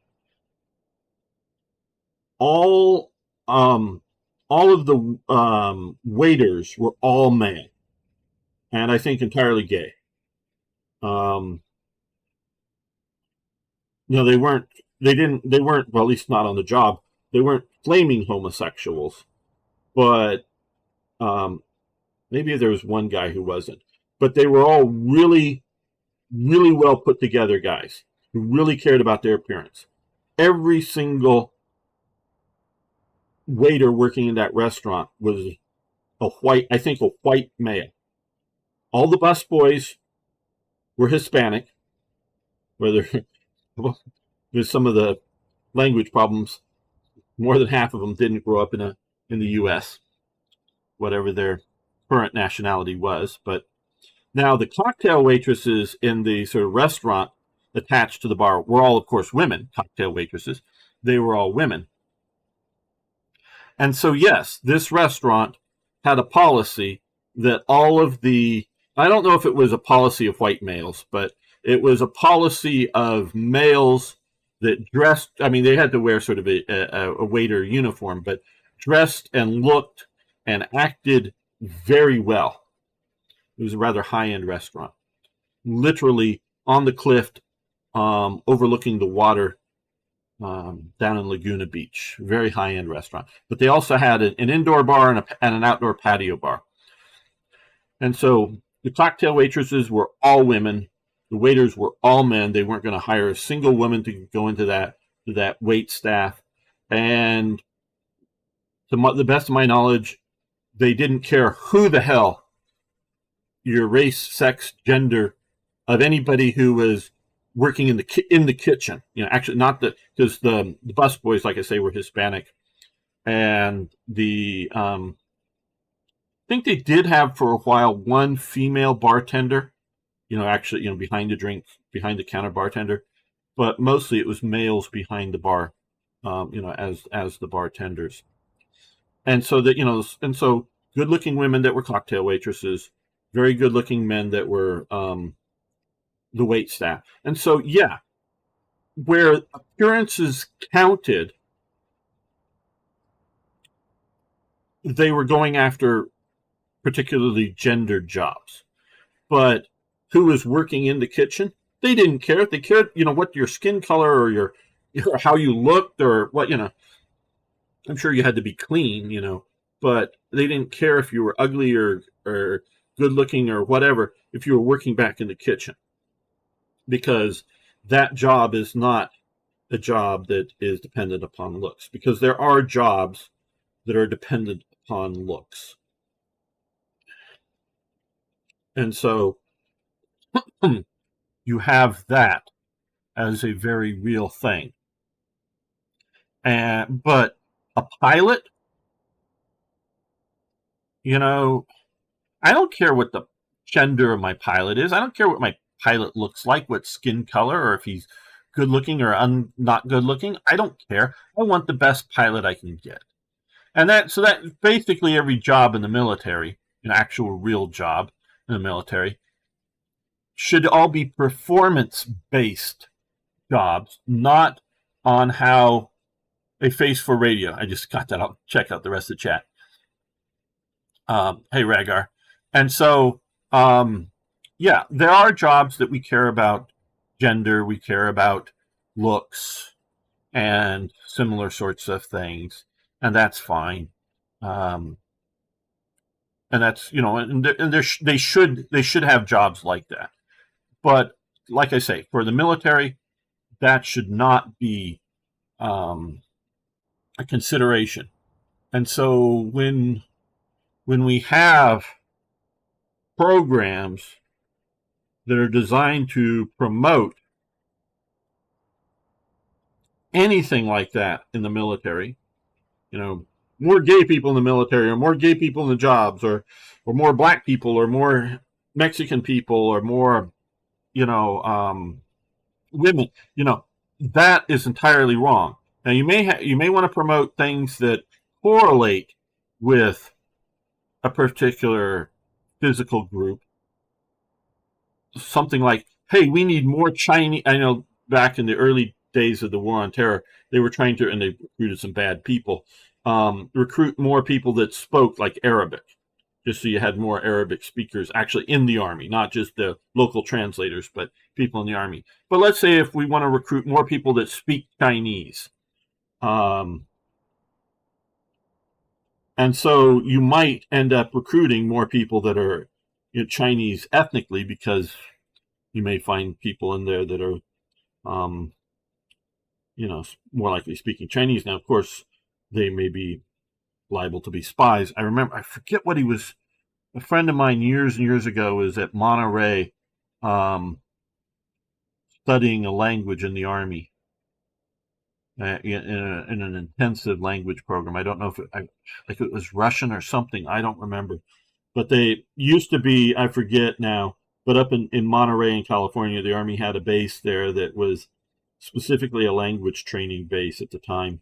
all of the waiters were all men, and I think entirely gay. They weren't. They weren't. Well, at least not on the job. They weren't flaming homosexuals, but maybe there was one guy who wasn't. But they were all really, really well put together guys who really cared about their appearance. Every single waiter working in that restaurant was a white male. All the busboys were Hispanic, whether there's some of the language problems. More than half of them didn't grow up in the U.S., whatever their current nationality was. But now the cocktail waitresses in the sort of restaurant attached to the bar were all, of course, women. Cocktail waitresses, they were all women. And so, yes, this restaurant had a policy that all of I don't know if it was a policy of white males, but it was a policy of males that dressed. I mean, they had to wear sort of a waiter uniform, but dressed and looked and acted very well. It was a rather high-end restaurant. literally on the cliff, overlooking the water, down in Laguna Beach. Very high-end restaurant. But they also had an indoor bar and an outdoor patio bar. And so the cocktail waitresses were all women. The waiters were all men. They weren't going to hire a single woman to go into that wait staff. And to the best of my knowledge, they didn't care who the hell your race, sex, gender of anybody who was working in the kitchen. Actually, not because the bus boys, like I say, were Hispanic, and I think they did have for a while one female bartender. Actually, behind the counter bartender, but mostly it was males behind the bar, as the bartenders. And so good looking women that were cocktail waitresses, very good looking men that were the wait staff. And so, yeah, where appearances counted, they were going after particularly gendered jobs. But who was working in the kitchen? They didn't care. They cared, what your skin color or your how you looked or what, I'm sure you had to be clean, but they didn't care if you were ugly or good looking or whatever if you were working back in the kitchen, because that job is not a job that is dependent upon looks, because there are jobs that are dependent upon looks. And so you have that as a very real thing. But a pilot, I don't care what the gender of my pilot is. I don't care what my pilot looks like, what skin color, or if he's good looking or not good looking. I don't care. I want the best pilot I can get. And that basically every job in the military, an actual real job in the military, should all be performance-based jobs, not on how a face for radio. I just got that. I'll check out the rest of the chat. Hey, Ragar. And so, yeah, there are jobs that we care about gender, we care about looks, and similar sorts of things, and that's fine. And that's they should have jobs like that. But like I say, for the military, that should not be a consideration. And so when we have programs that are designed to promote anything like that in the military, more gay people in the military, or more gay people in the jobs, or more black people, or more Mexican people, or more, women, that is entirely wrong. Now you may want to promote things that correlate with a particular physical group. Something like, hey, we need more Chinese. I know back in the early days of the War on Terror, they were trying to, and they recruited some bad people, recruit more people that spoke like Arabic, just so you had more Arabic speakers actually in the army, not just the local translators, but people in the army. But let's say if we want to recruit more people that speak Chinese, and so you might end up recruiting more people that are Chinese ethnically, because you may find people in there that are, more likely speaking Chinese. Now, of course, they may be liable to be spies. I forget what he was. A friend of mine years and years ago was at Monterey, studying a language in the army, in an intensive language program. I don't know if it was Russian or something. I don't remember. But they used to be, I forget now, but up in Monterey in California, the Army had a base there that was specifically a language training base at the time,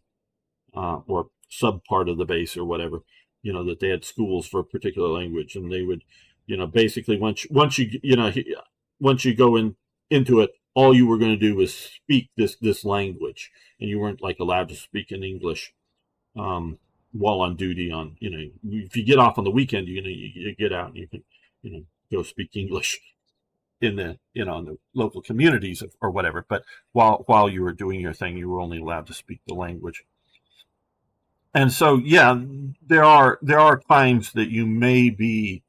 or sub part of the base or whatever, that they had schools for a particular language. And they would, basically once you go into it, all you were going to do was speak this language, and you weren't like allowed to speak in English while on duty. If you get off on the weekend, you get out and you can go speak English. in the in the local communities or whatever. But while you were doing your thing, you were only allowed to speak the language. And so, yeah, there are times that you may be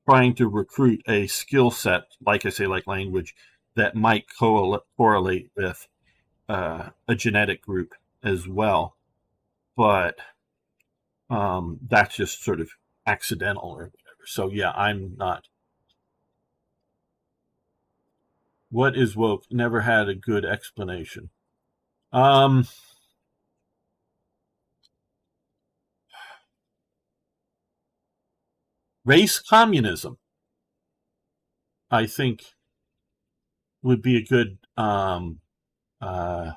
trying to recruit a skill set, like I say, like language, that might correlate with a genetic group as well. But that's just sort of accidental or whatever. So yeah, I'm not. What is woke? Never had a good explanation. Um, Race communism, I think, would be a good, or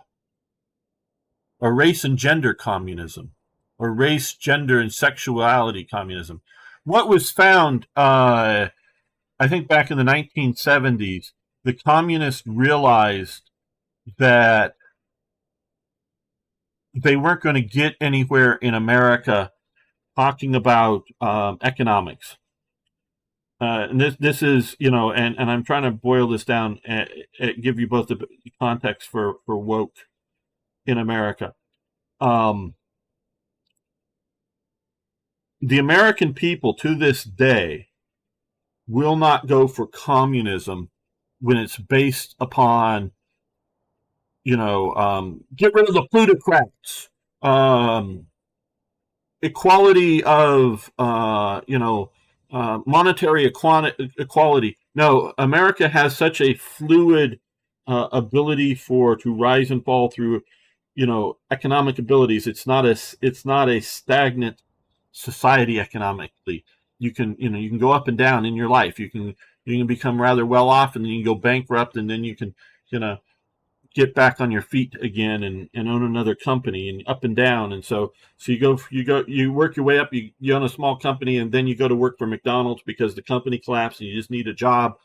race and gender communism, or race, gender, and sexuality communism. What was found, I think, back in the 1970s, the communists realized that they weren't going to get anywhere in America talking about economics. And this is, and I'm trying to boil this down and give you both the context for woke in America. The American people to this day will not go for communism when it's based upon, get rid of the plutocrats, equality of, monetary equality. No, America has such a fluid ability to rise and fall through, economic abilities. It's not a stagnant society economically. You can go up and down in your life. You can become rather well off, and then you can go bankrupt, and then you can, get back on your feet again and own another company, and up and down. And so you work your way up, you own a small company, and then you go to work for McDonald's because the company collapsed and you just need a job.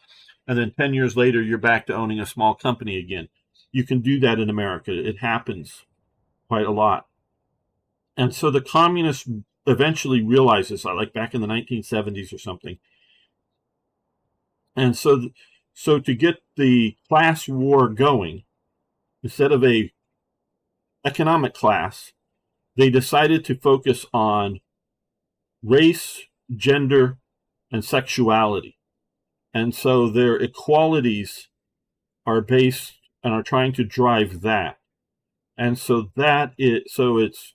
And then 10 years later, you're back to owning a small company again. You can do that in America. It happens quite a lot. And so the communists eventually realized this, like back in the 1970s or something. And so to get the class war going, instead of a economic class, they decided to focus on race, gender, and sexuality. And so their equalities are based and are trying to drive that. And so it's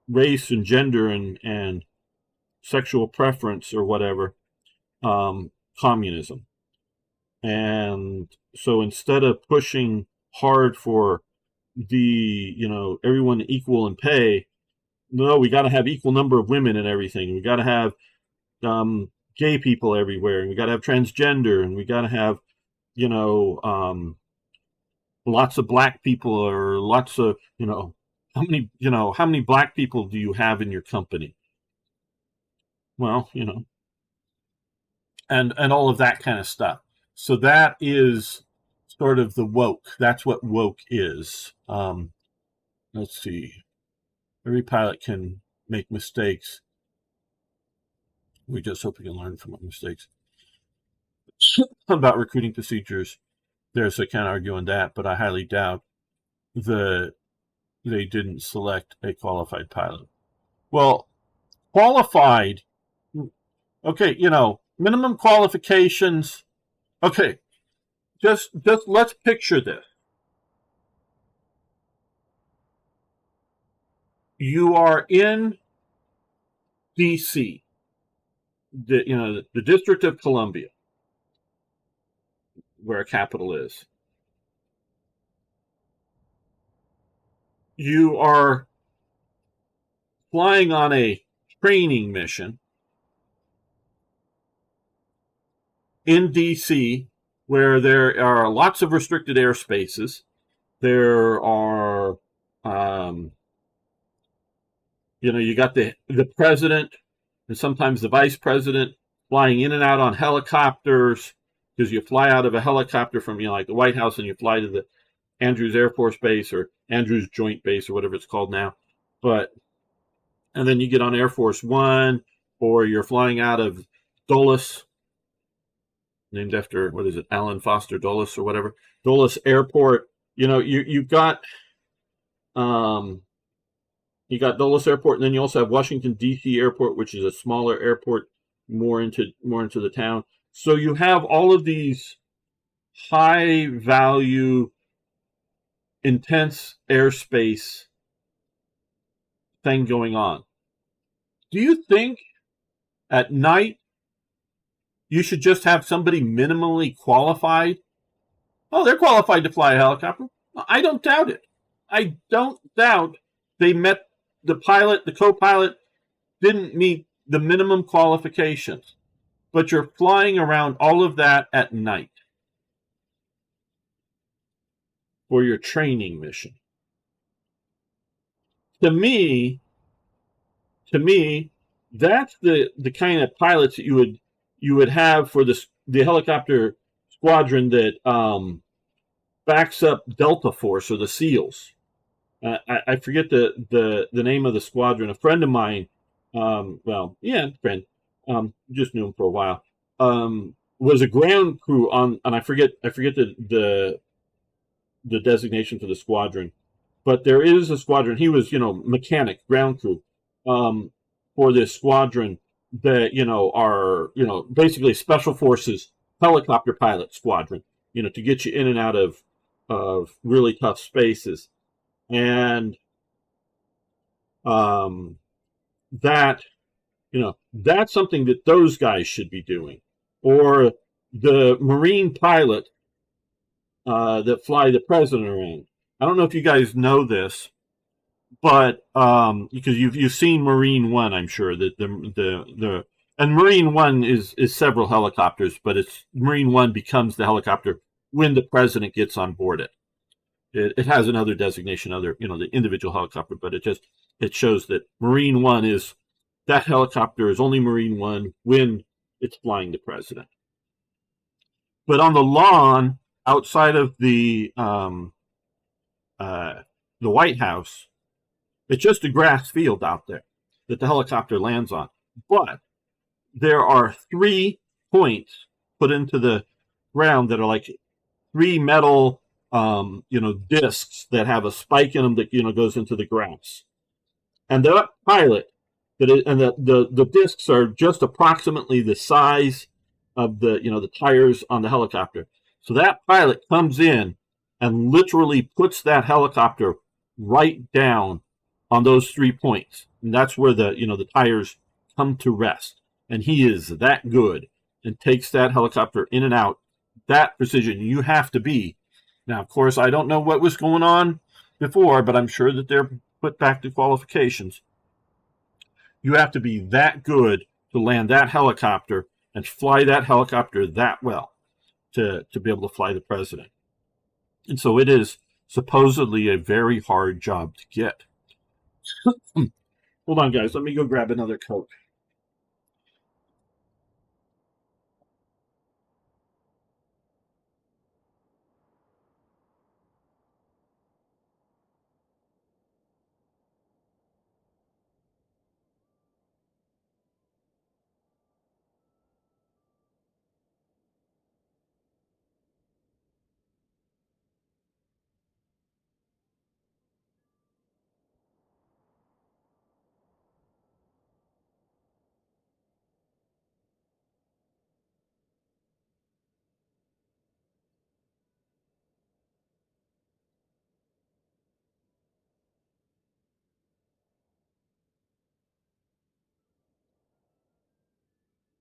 race and gender and sexual preference or whatever, communism. And so instead of pushing hard for everyone equal in pay, no, we got to have equal number of women and everything. We got to have gay people everywhere, and we got to have transgender, and we got to have lots of black people, or lots of how many black people do you have in your company? Well, and all of that kind of stuff. So that is sort of the woke. That's what woke is. Let's see. Every pilot can make mistakes. We just hope we can learn from our mistakes. About recruiting procedures, there's a kind of argue on that, but I highly doubt that they didn't select a qualified pilot. Well, qualified, okay, minimum qualifications. Okay, just let's picture this. You are in D.C., the District of Columbia, where a capital is. You are flying on a training mission in D.C., where there are lots of restricted airspaces. There are, you got the president and sometimes the vice president flying in and out on helicopters, because you fly out of a helicopter from, like the White House, and you fly to the Andrews Air Force Base, or Andrews Joint Base, or whatever it's called now. And then you get on Air Force One, or you're flying out of Dulles, named after, what is it, Alan Foster Dulles or whatever. Dulles Airport. You've got you got Dulles Airport, and then you also have Washington D.C. Airport, which is a smaller airport, more into the town. So you have all of these high value, intense airspace thing going on. Do you think at night you should just have somebody minimally qualified? Oh, they're qualified to fly a helicopter. I don't doubt it. I don't doubt they met the pilot, the co-pilot didn't meet the minimum qualifications. But you're flying around all of that at night for your training mission. To me, that's the kind of pilots that you would have for the helicopter squadron that backs up Delta Force or the SEALs. I forget the name of the squadron. A friend of mine, friend, just knew him for a while, was a ground crew on, and I forget the designation for the squadron, but there is a squadron. He was, mechanic, ground crew, for this squadron that, are, basically special forces helicopter pilot squadron, to get you in and out of really tough spaces. And that, that's something that those guys should be doing. Or the Marine pilot that fly the president around. I don't know if you guys know this, but because you've seen Marine One, I'm sure that the and Marine One is several helicopters, but it's Marine One becomes the helicopter when the president gets on board it. It has another designation, the individual helicopter, but it shows that Marine One is that helicopter is only Marine One when it's flying the president. But on the lawn outside of the White House, it's just a grass field out there that the helicopter lands on. But there are 3 points put into the ground that are like 3 metal, discs that have a spike in them that, goes into the grass. And that pilot, and the discs are just approximately the size of the tires on the helicopter. So that pilot comes in and literally puts that helicopter right down on those 3 points. And that's where the tires come to rest. And he is that good and takes that helicopter in and out. That precision you have to be. Now, of course, I don't know what was going on before, but I'm sure that they're put back to qualifications. You have to be that good to land that helicopter and fly that helicopter that well to be able to fly the president. And so it is supposedly a very hard job to get. Hold on, guys. Let me go grab another Coke.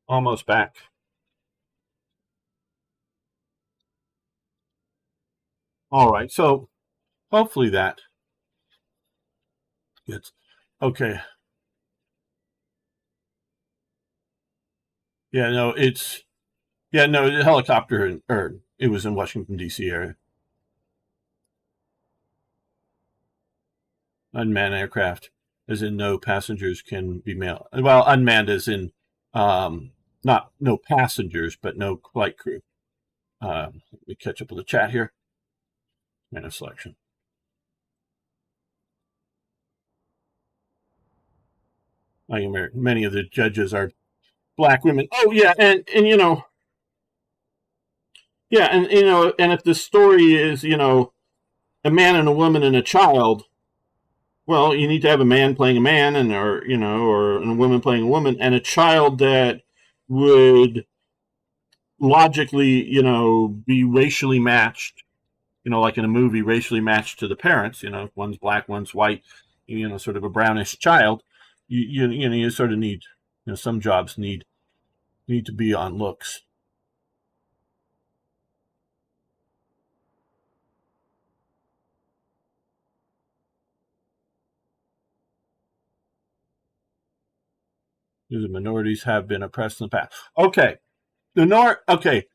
Almost back. All right. So hopefully that gets okay. Yeah, no, the helicopter, or it was in Washington D.C. area. Unmanned aircraft, as in no passengers can be manned. Well, unmanned as in not no passengers, but no flight crew. Let me catch up with the chat here. Menu selection. Many of the judges are black women. Oh yeah, and Yeah, and and if the story is, a man and a woman and a child, well, you need to have a man playing a man, and or a woman playing a woman, and a child that would logically, be racially matched, like in a movie, racially matched to the parents. One's black, one's white, sort of a brownish child. You sort of need, some jobs need to be on looks. The minorities have been oppressed in the past. Okay, Okay,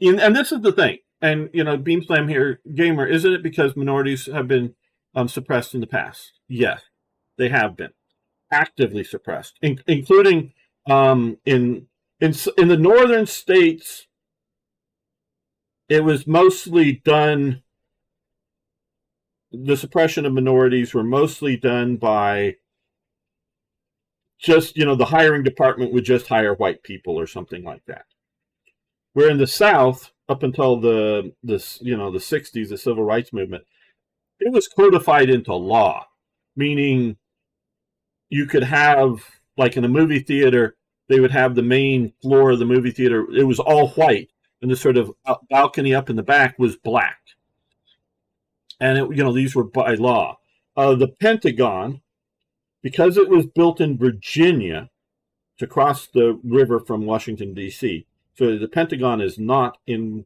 and this is the thing. And Beam Slam here, gamer, isn't it because minorities have been suppressed in the past? Yes, they have been actively suppressed, including in the northern states. It was mostly done. The suppression of minorities were mostly done by just the hiring department would just hire white people or something like that. Where in the South, up until the 60s, the civil rights movement, it was codified into law, meaning you could have, like in a movie theater, they would have the main floor of the movie theater. It was all white, and the sort of balcony up in the back was black. And these were by law. The Pentagon, because it was built in Virginia to cross the river from Washington D.C., so the Pentagon is not in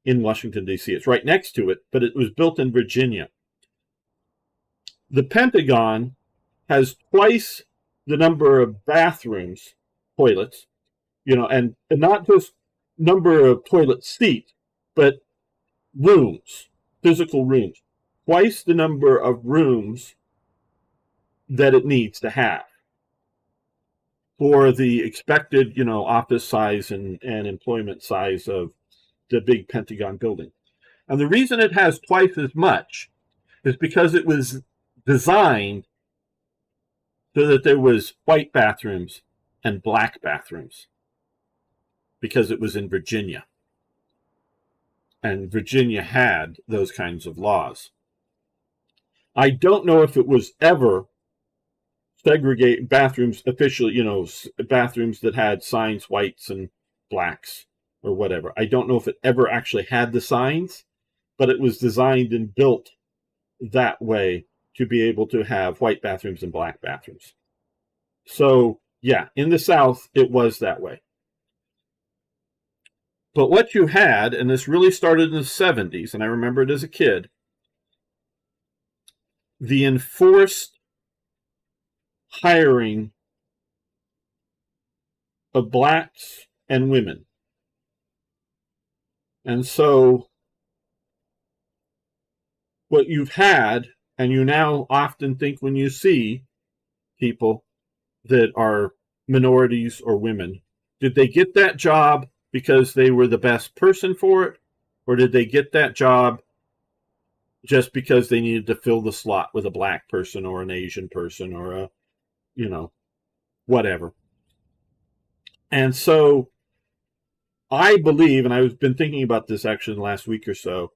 Washington D.C. It's right next to it, but it was built in Virginia. The Pentagon has twice the number of bathrooms, toilets, and not just number of toilet seats, but rooms, physical rooms. Twice the number of rooms that it needs to have for the expected, office size and employment size of the big Pentagon building. And the reason it has twice as much is because it was designed so that there was white bathrooms and black bathrooms, because it was in Virginia. And Virginia had those kinds of laws. I don't know if it was ever segregate bathrooms officially, bathrooms that had signs whites and blacks or whatever. I don't know if it ever actually had the signs, but it was designed and built that way to be able to have white bathrooms and black bathrooms. So, yeah, in the South, it was that way. But what you had, and this really started in the 70s, and I remember it as a kid, the enforced hiring of blacks and women. And so what you've had, and you now often think when you see people that are minorities or women, did they get that job because they were the best person for it? Or did they get that job just because they needed to fill the slot with a black person or an Asian person or a, whatever? And so I believe, and I've been thinking about this actually in the last week or so,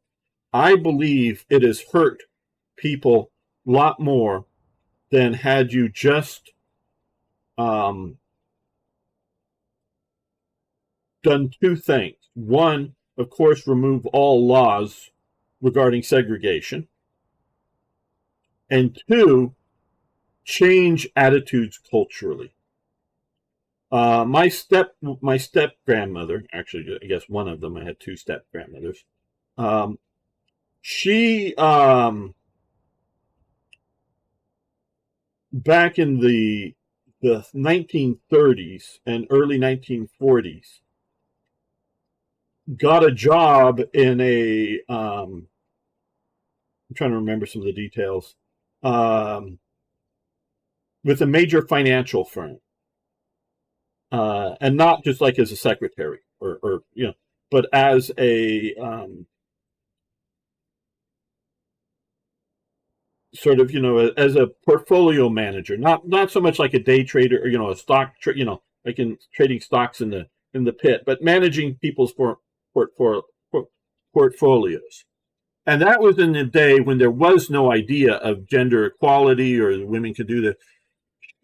I believe it has hurt people a lot more than had you just done two things. One, of course, remove all laws regarding segregation. And two, change attitudes culturally. My step grandmother, actually, I guess one of them, I had two step grandmothers. She back in the 1930s and early 1940s got a job in a I'm trying to remember some of the details, with a major financial firm, and not just like as a secretary or but as a sort of as a portfolio manager, not so much like a day trader or a stock like in trading stocks in the in the pit, but managing people's portfolios. And that was in the day when there was no idea of gender equality or women could do this.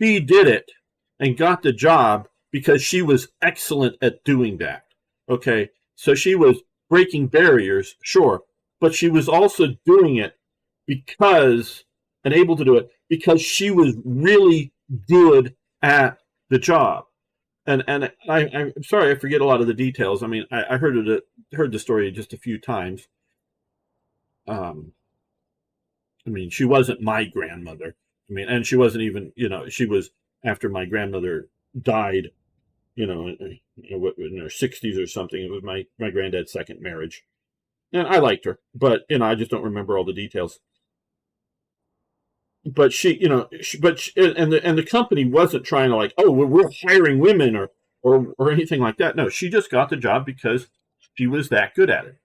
She did it and got the job because she was excellent at doing that. Okay, so she was breaking barriers, sure, but she was also doing it because, and able to do it because she was really good at the job. And I'm sorry, I forget a lot of the details. I mean, I heard the story just a few times. I mean, she wasn't my grandmother. I mean, and she wasn't even, she was after my grandmother died, in her 60s or something. It was my granddad's second marriage. And I liked her, but, I just don't remember all the details. But and the company wasn't trying to like, oh, we're hiring women or anything like that. No, she just got the job because she was that good at it.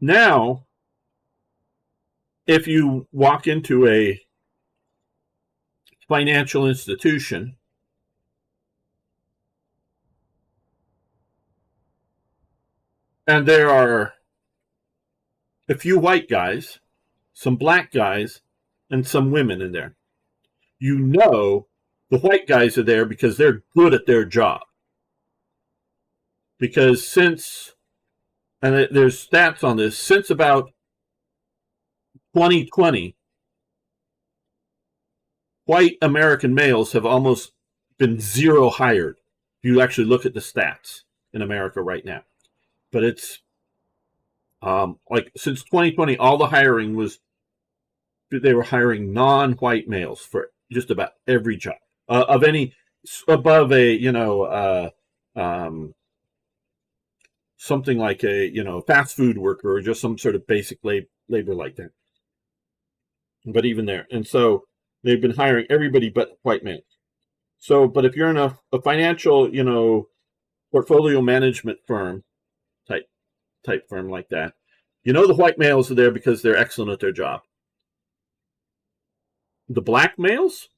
Now, if you walk into a financial institution, and there are a few white guys, some black guys, and some women in there, you know the white guys are there because they're good at their job. Because there's stats on this, since about 2020, white American males have almost been zero hired. If you actually look at the stats in America right now. But it's like since 2020, all the hiring they were hiring non-white males for just about every job of any above a something like a fast food worker or just some sort of basic labor like that. But even there, and so they've been hiring everybody but white males. So, but if you're in a financial portfolio management firm type firm like that, the white males are there because they're excellent at their job. The black males,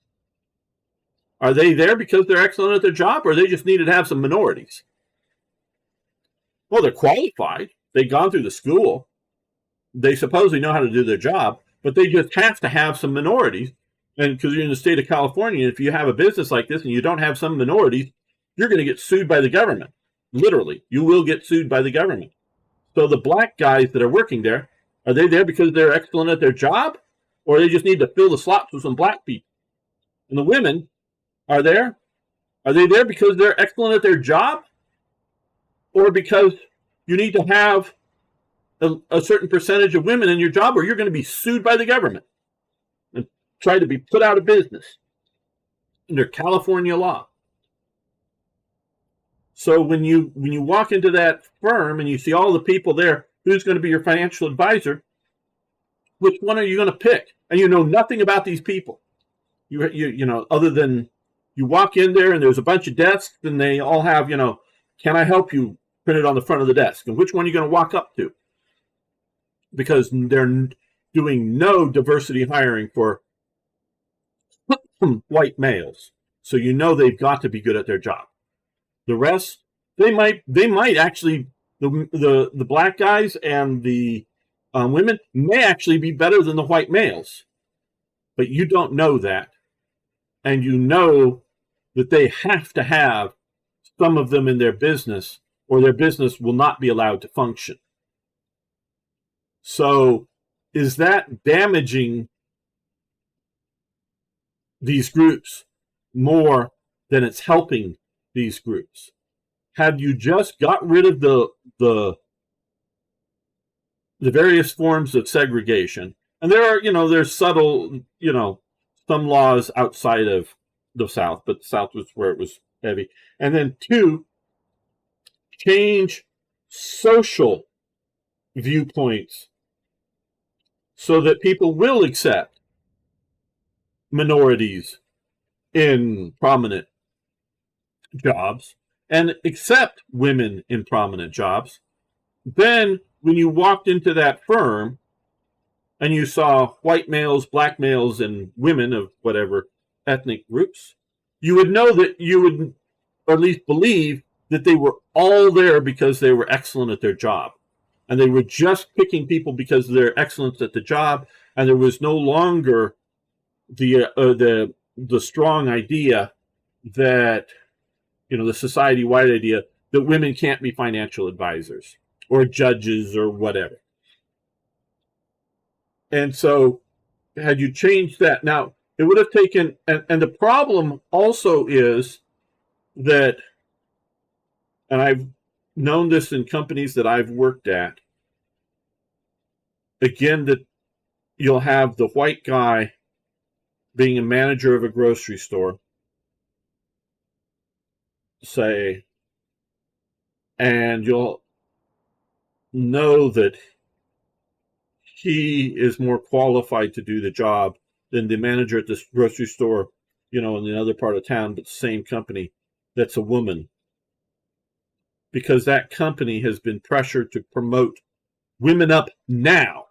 are they there because they're excellent at their job, or they just needed to have some minorities? Well, they're qualified. They've gone through the school. They supposedly know how to do their job, but they just have to have some minorities. And because you're in the state of California, if you have a business like this and you don't have some minorities, you're going to get sued by the government. Literally, you will get sued by the government. So the black guys that are working there, are they there because they're excellent at their job, or they just need to fill the slots with some black people? And the women are they there because they're excellent at their job, or because you need to have a certain percentage of women in your job, or you're going to be sued by the government and try to be put out of business under California law? So when you walk into that firm and you see all the people there, who's going to be your financial advisor? Which one are you going to pick? And you know nothing about these people. Other than you walk in there and there's a bunch of desks and they all have, can I help you printed on the front of the desk? And which one are you going to walk up to? Because they're doing no diversity hiring for white males. So they've got to be good at their job. The rest, they might actually, the black guys and the women may actually be better than the white males. But you don't know that. And you know that they have to have some of them in their business, or their business will not be allowed to function. So is that damaging these groups more than it's helping these groups? Had you just got rid of the various forms of segregation, and there are, there's subtle, some laws outside of the South, but the South was where it was heavy. And then 2, change social viewpoints so that people will accept minorities in prominent jobs and accept women in prominent jobs. Then when you walked into that firm, and you saw white males, black males, and women of whatever ethnic groups, you would know that you would, or at least believe, that they were all there because they were excellent at their job. And they were just picking people because of their excellence at the job, and there was no longer the strong idea that, the society-wide idea that women can't be financial advisors or judges or whatever. And so had you changed that, now it would have taken, and the problem also is that, and I've known this in companies that I've worked at, again, that you'll have the white guy being a manager of a grocery store, say, and you'll know that he is more qualified to do the job than the manager at this grocery store, in another part of town, but the same company, that's a woman. Because that company has been pressured to promote women up now.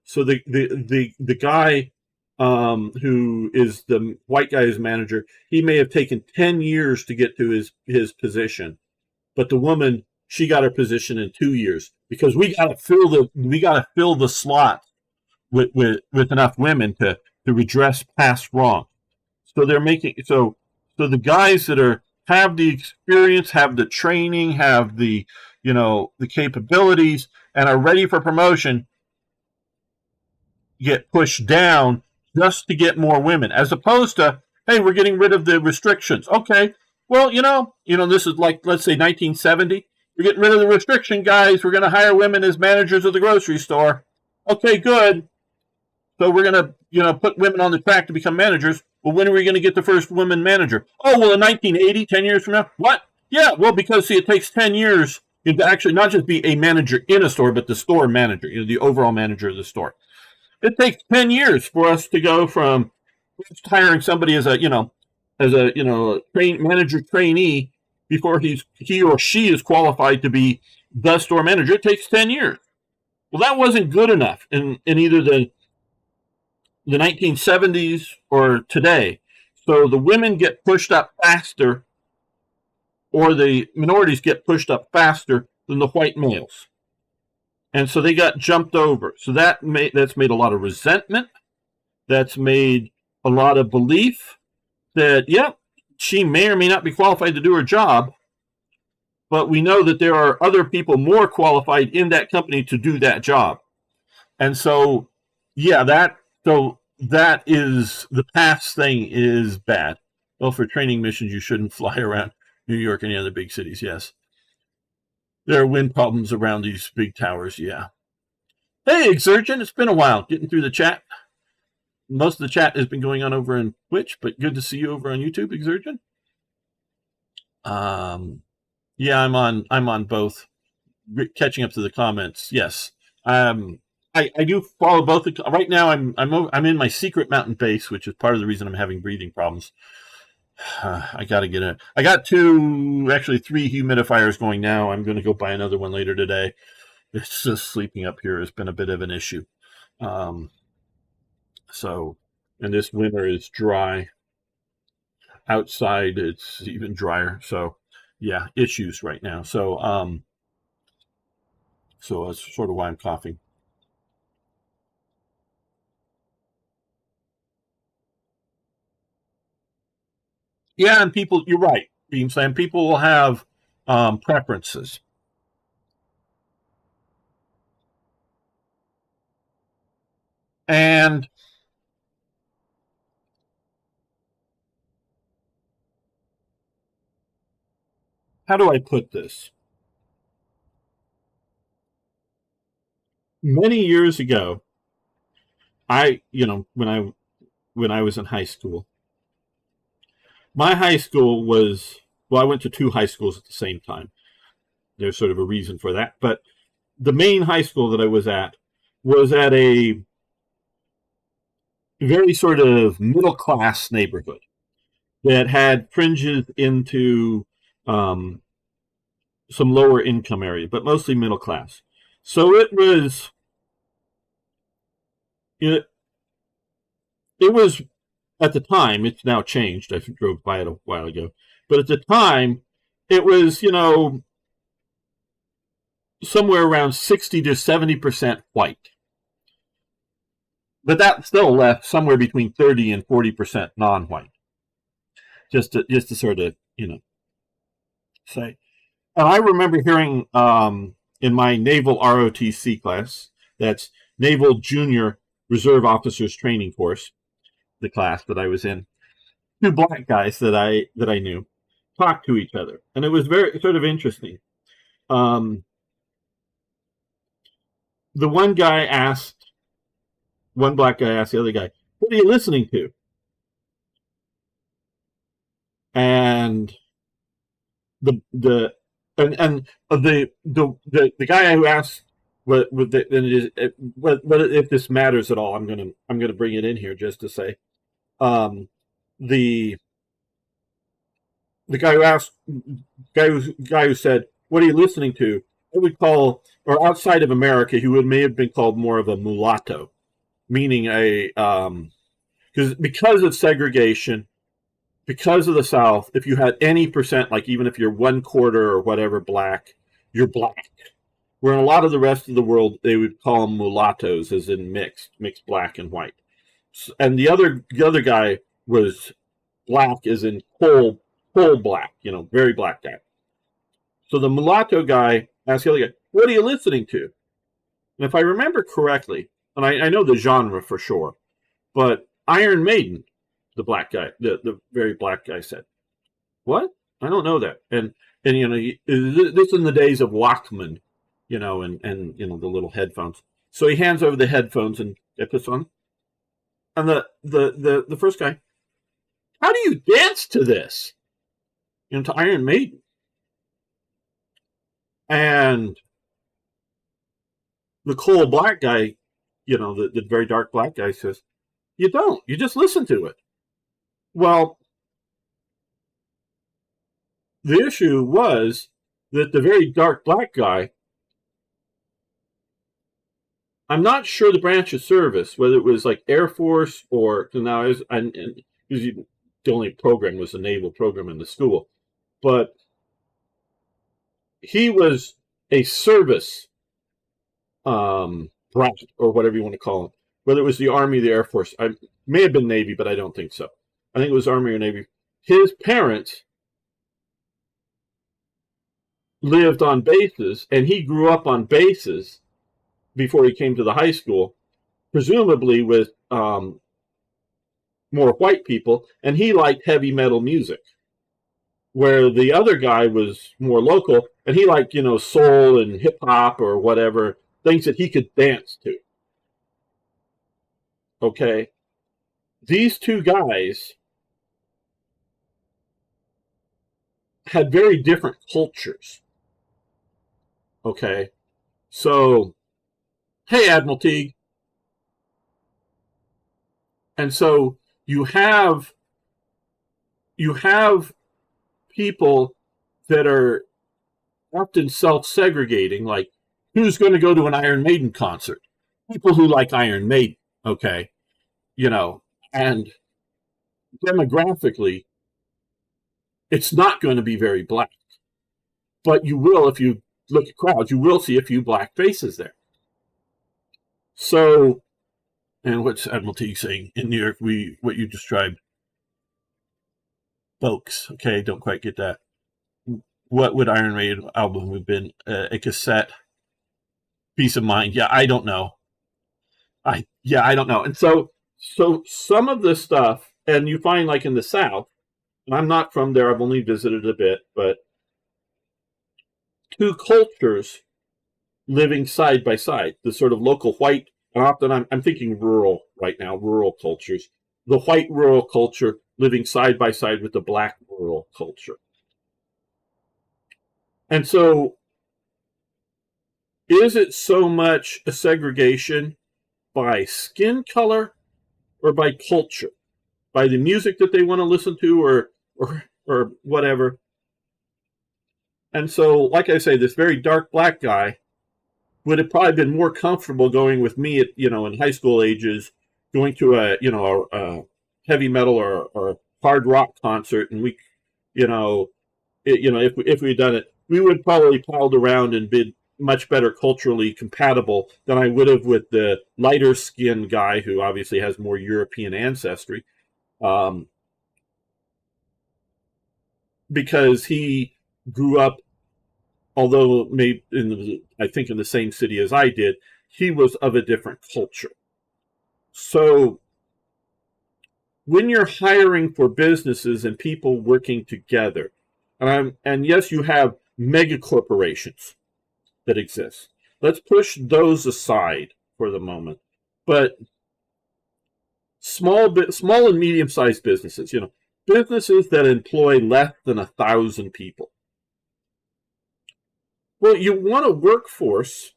So the guy who is the white guy's manager, he may have taken 10 years to get to his position, but the woman, she got her position in 2 years, because we got to fill the slot with enough women to redress past wrong. So they're making so the guys that have the experience, have the training, have the the capabilities, and are ready for promotion, get pushed down just to get more women, as opposed to, hey, we're getting rid of the restrictions. Okay, well, this is like, let's say 1970. We're getting rid of the restriction, guys. We're going to hire women as managers of the grocery store. Okay, good. So we're going to, put women on the track to become managers. Well, when are we going to get the first woman manager? Oh, well, in 1980, 10 years from now. What? Yeah, well, because, see, it takes 10 years to actually not just be a manager in a store, but the store manager, the overall manager of the store. It takes 10 years for us to go from hiring somebody as a manager trainee before he or she is qualified to be the store manager. It takes 10 years. Well, that wasn't good enough in either the 1970s or today. So the women get pushed up faster, or the minorities get pushed up faster than the white males. And so they got jumped over. So that's made a lot of resentment. That's made a lot of belief that, she may or may not be qualified to do her job, but we know that there are other people more qualified in that company to do that job. And so, that is, the past thing is bad. Well, for training missions, you shouldn't fly around New York and any other big cities, yes. There are wind problems around these big towers, yeah. Hey, Exurgent, it's been a while getting through the chat. Most of the chat has been going on over in Twitch, but good to see you over on YouTube, Exurgent. I'm on both. Catching up to the comments, yes. I do follow both. Right now, I'm in my secret mountain base, which is part of the reason I'm having breathing problems. I got to get it. I got 3 humidifiers going now. I'm going to go buy another one later today. It's just sleeping up here has been a bit of an issue. And this winter is dry. Outside, it's even drier. So, yeah, issues right now. So that's sort of why I'm coughing. Yeah, and people, you're right, Beam Slam. People will have preferences. And how do I put this? Many years ago, when I was in high school, my high school was, I went to 2 high schools at the same time. There's sort of a reason for that. But the main high school that I was at a very sort of middle-class neighborhood that had fringes into some lower income area, but mostly middle class. So it was it, it was, at the time, it's now changed. I drove by it a while ago. But at the time, it was, somewhere around 60 to 70% white. But that still left somewhere between 30 and 40% non-white. Just to sort of, say. And I remember hearing in my Naval ROTC class, that's Naval Junior Reserve Officers Training Course, the class that I was in, two black guys that I knew talk to each other, and it was very sort of interesting. The one black guy asked the other guy, "What are you listening to?" And the guy who asked what if this matters at all, I'm gonna bring it in here just to say, the guy who said, "What are you listening to?" I would call, or outside of America, he may have been called more of a mulatto, meaning because of segregation, because of the South, if you had any percent, like even if you're 1/4 or whatever black, you're black. Where in a lot of the rest of the world, they would call them mulattoes, as in mixed black and white. And the other guy was black, as in coal black, very black guy. So the mulatto guy asked the other guy, "What are you listening to?" And if I remember correctly, and I know the genre for sure, but Iron Maiden, the black guy, the very black guy said, "What? I don't know that." And this in the days of Walkman, and the little headphones. So he hands over the headphones and get this on. And the first guy, "How do you dance to this?" To Iron Maiden. And the coal black guy, the very dark black guy says, "You don't. You just listen to it." Well, the issue was that the very dark black guy, I'm not sure the branch of service, whether it was like Air Force or now, the only program was the naval program in the school, but he was a service branch, or whatever you want to call it, whether it was the Army, the Air Force. I may have been Navy, but I don't think so. I think it was Army or Navy. His parents lived on bases, and he grew up on bases before he came to the high school, presumably with more white people, and he liked heavy metal music, where the other guy was more local, and he liked, soul and hip hop or whatever, things that he could dance to. Okay? These two guys had very different cultures. Okay? So, hey, Admiral Teague. And so you have people that are often self-segregating, like, who's going to go to an Iron Maiden concert? People who like Iron Maiden, okay? And demographically, it's not going to be very black. But you will, if you look at crowds, you will see a few black faces there. So, and what's Admiral Teague saying? In New York, what you described, folks, okay, don't quite get that. What would Iron Maiden album have been? A cassette? Peace of Mind? Yeah, I don't know. I don't know. And so some of this stuff, and you find like in the South, and I'm not from there, I've only visited a bit, but two cultures living side by side, the sort of local white, and often I'm thinking rural right now, rural cultures, the white rural culture living side by side with the black rural culture. And so, is it so much a segregation by skin color or by culture? By the music that they want to listen to or whatever? And so, like I say, this very dark black guy would have probably been more comfortable going with me at, in high school ages, going to a heavy metal or hard rock concert, and we, you know, if we'd done it, we would probably palled around and been much better culturally compatible than I would have with the lighter skinned guy who obviously has more European ancestry, um, because he grew up, although maybe I think in the same city as I did, he was of a different culture. So when you're hiring for businesses and people working together, and yes, you have mega corporations that exist. Let's push those aside for the moment. But small and medium sized businesses, businesses that employ less than 1,000 people. Well, you want a workforce,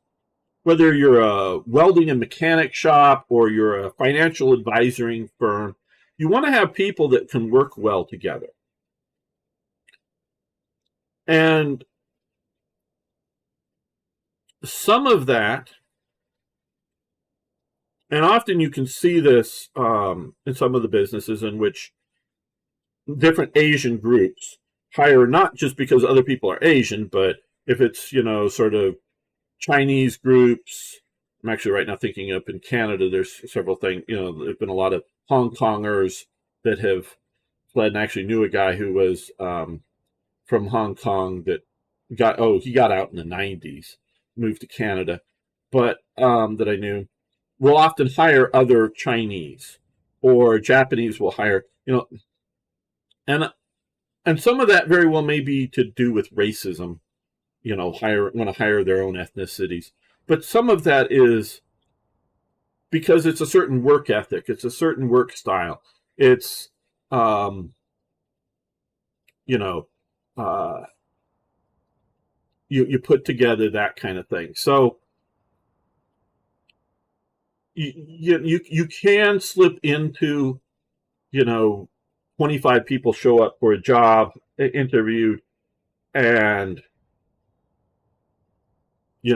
whether you're a welding and mechanic shop or you're a financial advisory firm, you want to have people that can work well together. And some of that, and often you can see this in some of the businesses in which different Asian groups hire not just because other people are Asian, but if it's, sort of Chinese groups. I'm actually right now thinking up in Canada, there's several things, there's been a lot of Hong Kongers that have fled, and I actually knew a guy who was from Hong Kong that he got out in the 90s, moved to Canada, but that I knew will often hire other Chinese, or Japanese will hire, and some of that very well may be to do with racism, want to hire their own ethnicities. But some of that is because it's a certain work ethic, it's a certain work style. It's, you put together that kind of thing. So you can slip into, 25 people show up for a job interviewed, and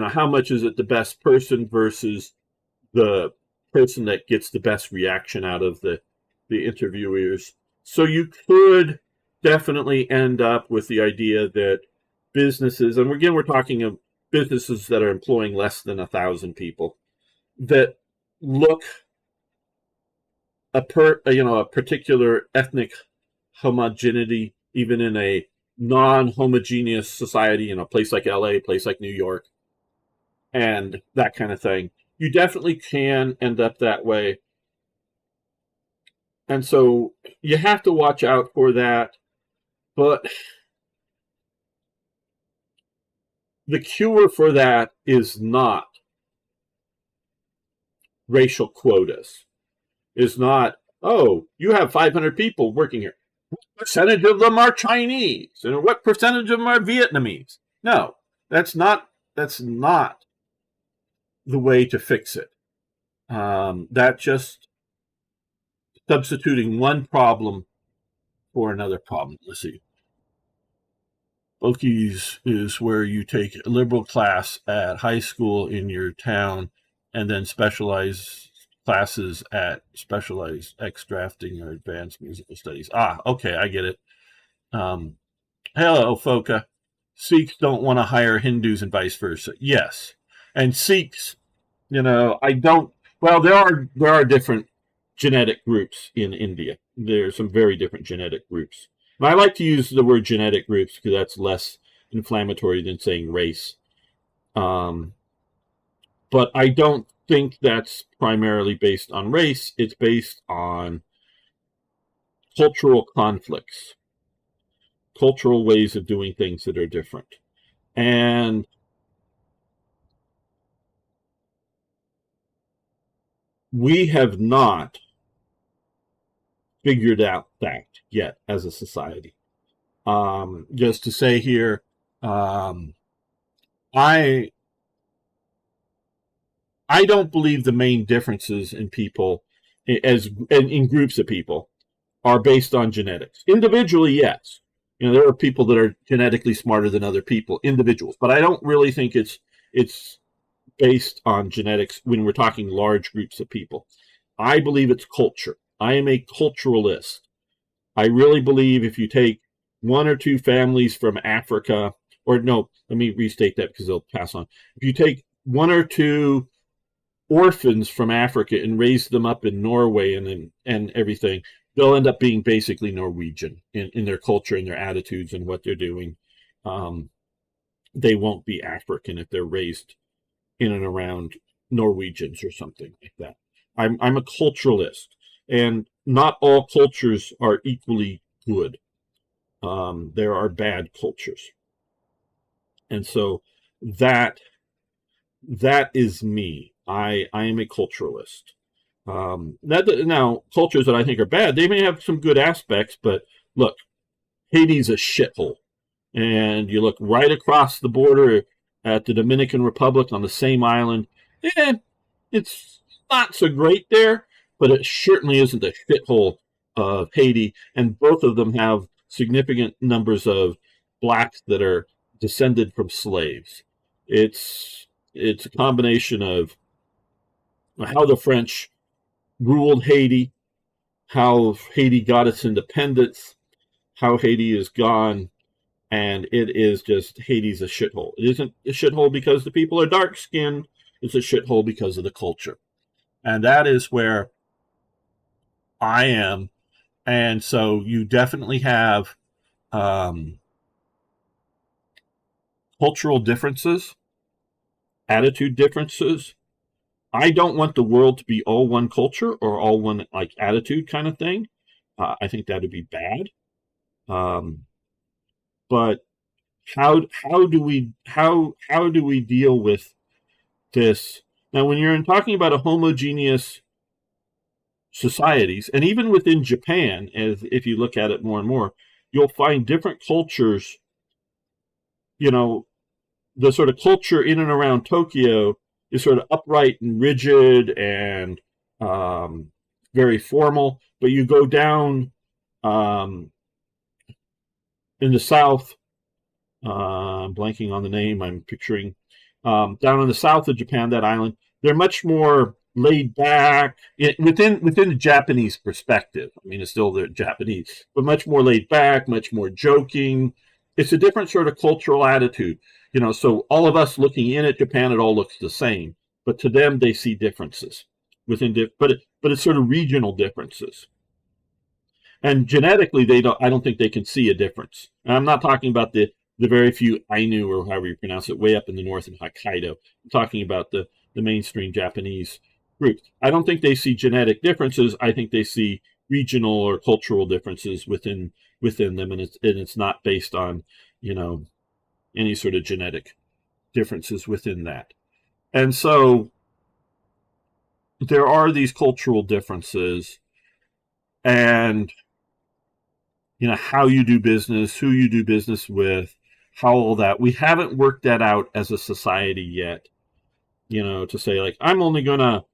how much is it the best person versus the person that gets the best reaction out of the interviewers. So you could definitely end up with the idea that businesses, and again, we're talking of businesses that are employing less than 1,000 people, that look a particular ethnic homogeneity, even in a non-homogeneous society, in a place like LA, place like New York, and that kind of thing. You definitely can end up that way. And so you have to watch out for that. But the cure for that is not racial quotas. Is not, oh, you have 500 people working here. What percentage of them are Chinese? And what percentage of them are Vietnamese? No, that's not the way to fix it. That just substituting one problem for another problem. Let's see. Okies is where you take a liberal class at high school in your town and then specialize classes at specialized X drafting or advanced musical studies. Okay, I get it. Hello, Foka. Sikhs don't want to hire Hindus and vice versa. Yes. And Sikhs, I don't. Well, there are different genetic groups in India. There are some very different genetic groups. And I like to use the word genetic groups because that's less inflammatory than saying race. But I don't think that's primarily based on race. It's based on cultural conflicts, cultural ways of doing things that are different. And we have not figured out that yet as a society. Just to say here, I don't believe the main differences in people, as in groups of people, are based on genetics. Individually, yes. There are people that are genetically smarter than other people, individuals. But I don't really think it's based on genetics when we're talking large groups of people. I believe it's culture. I am a culturalist. I really believe if you take one or two families from Africa, or no, let me restate that because they'll pass on. If you take one or two orphans from Africa and raise them up in Norway and everything, they'll end up being basically Norwegian in their culture and their attitudes and what they're doing. They won't be African if they're raised in and around Norwegians or something like that. I'm a culturalist, and not all cultures are equally good. There are bad cultures, and so that is me. I am a culturalist. Now, cultures that I think are bad, they may have some good aspects, but look, Haiti's a shithole. And you look right across the border at the Dominican Republic on the same island, it's not so great there, but it certainly isn't the shithole of Haiti. And both of them have significant numbers of blacks that are descended from slaves. It's a combination of how the French ruled Haiti, how Haiti got its independence, how Haiti is gone, and it is just Haiti's a shithole. It isn't a shithole because the people are dark skinned. It's a shithole because of the culture, and that is where I am. And so you definitely have cultural differences, attitude differences. I don't want the world to be all one culture or all one like attitude kind of thing. I think that would be bad. But how do we deal with this now? When you're talking about a homogeneous societies, and even within Japan, as if you look at it more and more, you'll find different cultures. You know, the sort of culture in and around Tokyo is sort of upright and rigid and very formal. But you go down in the south, I'm blanking on the name. I'm picturing down in the south of Japan, that island. They're much more laid back within the Japanese perspective. I mean, it's still the Japanese, but much more laid back, much more joking. It's a different sort of cultural attitude. So all of us looking in at Japan, it all looks the same, but to them they see differences within. But it's sort of regional differences. And genetically, I don't think they can see a difference. And I'm not talking about the very few Ainu, or however you pronounce it, way up in the north in Hokkaido. I'm talking about the mainstream Japanese group. I don't think they see genetic differences. I think they see regional or cultural differences within them, and it's not based on any sort of genetic differences within that. And so there are these cultural differences, and how you do business, who you do business with, how all that. We haven't worked that out as a society yet. To say like, I'm only gonna,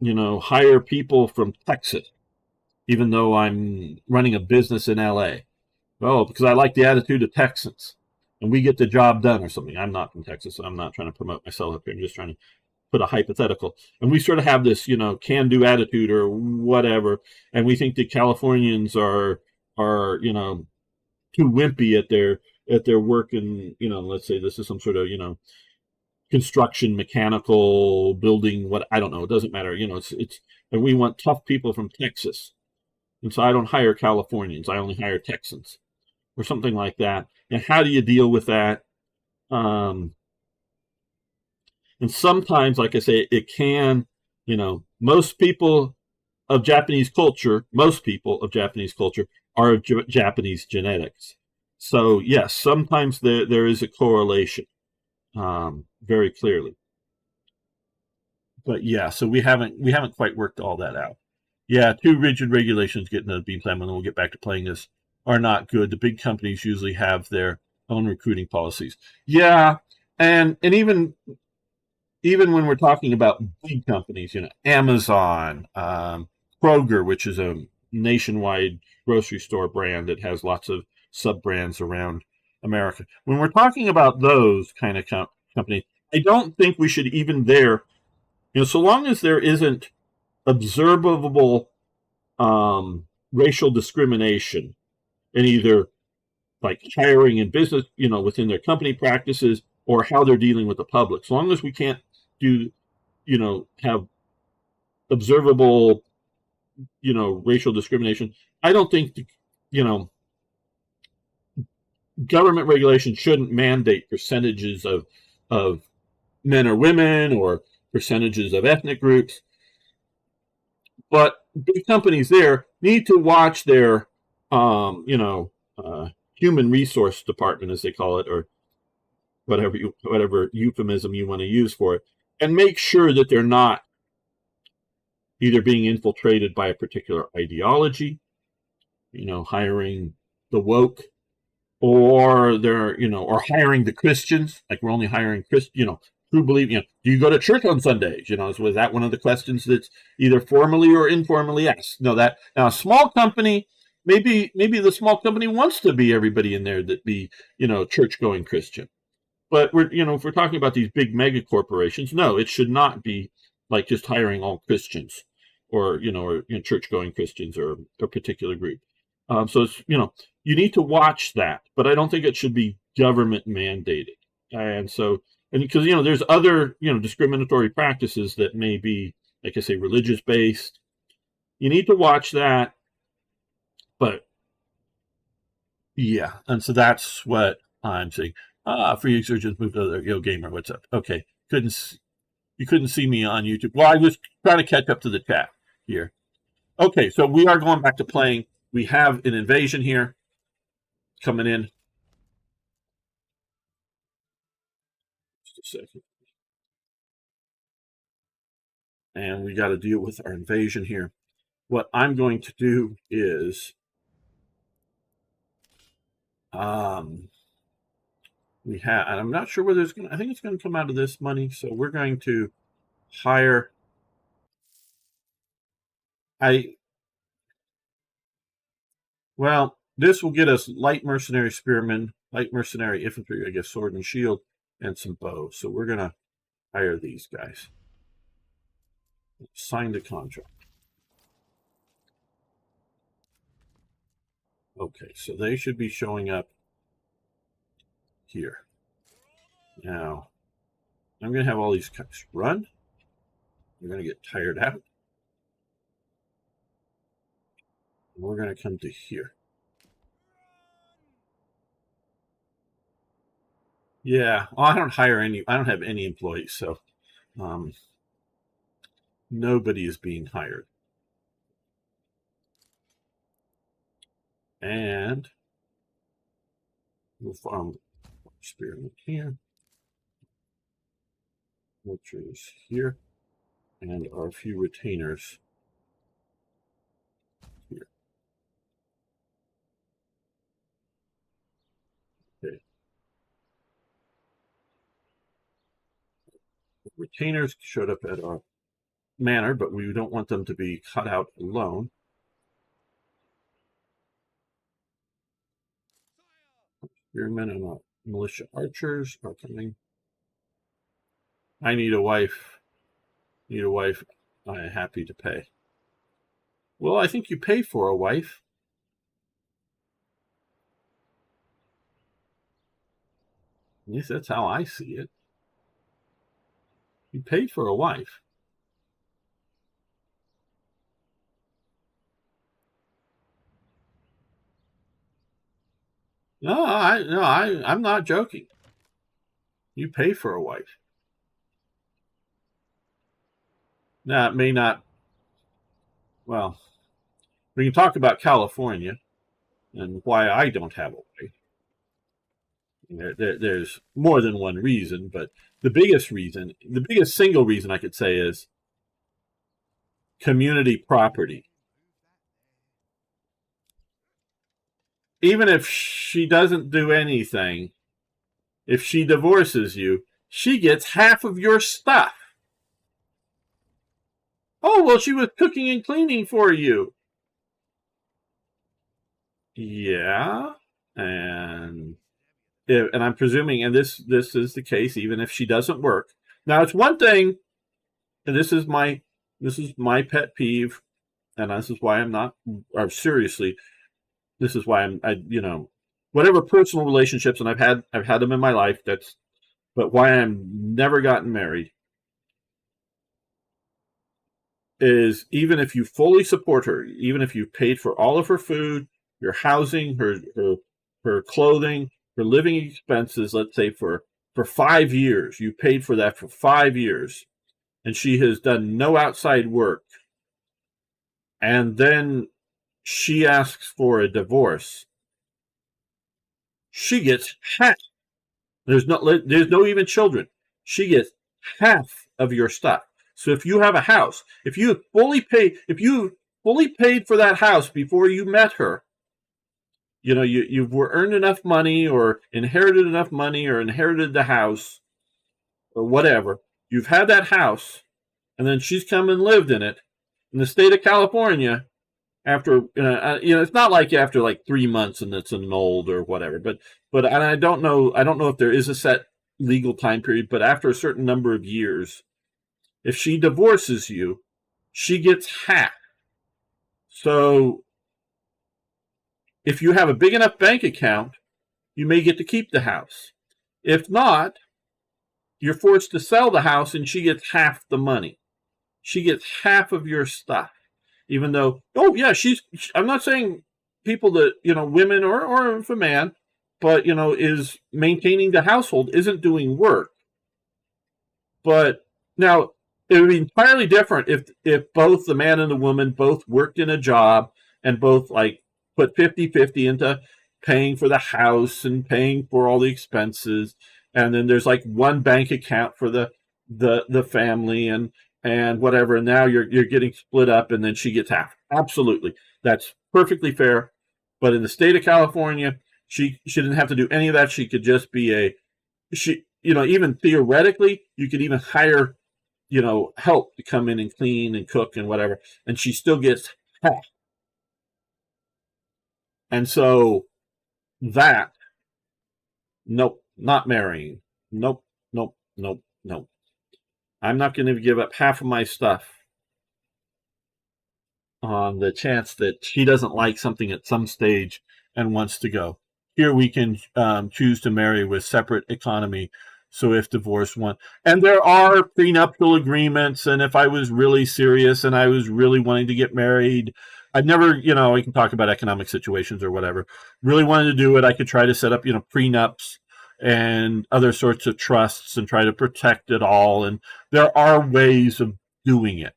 hire people from Texas, even though I'm running a business in LA. Well, because I like the attitude of Texans and we get the job done or something. I'm not from Texas, so I'm not trying to promote myself up here. I'm just trying to put a hypothetical. And we sort of have this, can-do attitude or whatever, and we think the Californians are too wimpy at their work, and let's say this is some sort of construction, mechanical, building, what, I don't know, it doesn't matter. It's and we want tough people from Texas, and so I don't hire Californians, I only hire Texans or something like that. And how do you deal with that? And sometimes, like I say, it can, most people of Japanese culture are of Japanese genetics. So yes, sometimes there is a correlation, very clearly. But yeah, so we haven't quite worked all that out. Yeah, too rigid regulations getting the beam plan, and we'll get back to playing this, are not good. The big companies usually have their own recruiting policies. Yeah, and even when we're talking about big companies, Amazon, Kroger, which is a nationwide grocery store brand that has lots of sub brands around America. When we're talking about those kind of companies, I don't think we should even there, so long as there isn't observable racial discrimination in either like hiring in business, within their company practices or how they're dealing with the public. As long as we can't do, have observable, racial discrimination, I don't think, you know, government regulation shouldn't mandate percentages of men or women or percentages of ethnic groups. But big companies there need to watch their, human resource department, as they call it, or whatever euphemism you want to use for it, and make sure that they're not either being infiltrated by a particular ideology, hiring the woke, or they're, or hiring the Christians, like we're only hiring who believe, do you go to church on Sundays? Was that one of the questions that's either formally or informally asked? No, that now a small company, maybe the small company wants to be everybody in there that be, church going Christian. But if we're talking about these big mega corporations, no, it should not be like just hiring all Christians or, church going Christians or a particular group. So it's, you need to watch that, but I don't think it should be government mandated. And so, and because, there's other, discriminatory practices that may be, like I say, religious based. You need to watch that. But yeah, and so that's what I'm saying. Free surgeons moved to other Yo Gamer. What's up? Okay, you couldn't see me on YouTube. Well, I was trying to catch up to the chat here. Okay, so we are going back to playing. We have an invasion here coming in. Just a second. And we got to deal with our invasion here. What I'm going to do is we have, and I'm not sure whether it's going to, I think it's going to come out of this money. So we're going to hire, well, this will get us light mercenary spearmen, light mercenary infantry, I guess sword and shield, and some bows. So we're going to hire these guys. Sign the contract. Okay, so they should be showing up here. Now, I'm going to have all these guys run. They're going to get tired out. And we're going to come to here. Yeah, well, I don't have any employees, so nobody is being hired. And we'll farm experiment here, butchers here, and our few retainers here. Okay. The retainers showed up at our manor, but we don't want them to be cut out alone. Spearmen and militia archers are coming. I need a wife. I'm happy to pay. Well, I think you pay for a wife. At least that's how I see it. You pay for a wife. No, I'm not joking. You pay for a wife. Now, it may not. Well, we can talk about California and why I don't have a wife. There's more than one reason, but the biggest single reason I could say is community property. Even if she doesn't do anything, if she divorces you, she gets half of your stuff. Oh, well, she was cooking and cleaning for you. Yeah, and and I'm presuming, and this is the case, even if she doesn't work. Now, it's one thing, and this is my pet peeve, and this is why I'm not, or seriously, this is why whatever personal relationships, and I've had them in my life. But why I'm never gotten married is, even if you fully support her, even if you've paid for all of her food, your housing, her clothing, her living expenses, let's say for 5 years, you paid for that for 5 years, and she has done no outside work, and then she asks for a divorce, she gets half. There's no even children. She gets half of your stuff. So if you have a house, if you fully paid for that house before you met her, you were earned enough money or inherited enough money or inherited the house or whatever. You've had that house, and then she's come and lived in it. In the state of California, after it's not like after like 3 months and it's annulled or whatever. But and I don't know if there is a set legal time period. But after a certain number of years, if she divorces you, she gets half. So if you have a big enough bank account, you may get to keep the house. If not, you're forced to sell the house, and she gets half the money. She gets half of your stuff. Even though, I'm not saying people that, women or if a man, but, is maintaining the household, isn't doing work. But now, it would be entirely different if both the man and the woman both worked in a job and both like put 50-50 into paying for the house and paying for all the expenses. And then there's like one bank account for the family and whatever. And now you're getting split up, and then she gets half. Absolutely. That's perfectly fair. But in the state of California, she didn't have to do any of that. She could just be even theoretically, you could even hire, help to come in and clean and cook and whatever, and she still gets half. And so that, nope, not marrying. Nope, nope, nope, nope. I'm not going to give up half of my stuff on the chance that she doesn't like something at some stage and wants to go. Here we can choose to marry with separate economy. So if divorce won, and there are prenuptial agreements, and if I was really serious and I was really wanting to get married, I'd never, I can talk about economic situations or whatever, really wanted to do it, I could try to set up, prenups and other sorts of trusts and try to protect it all. And there are ways of doing it.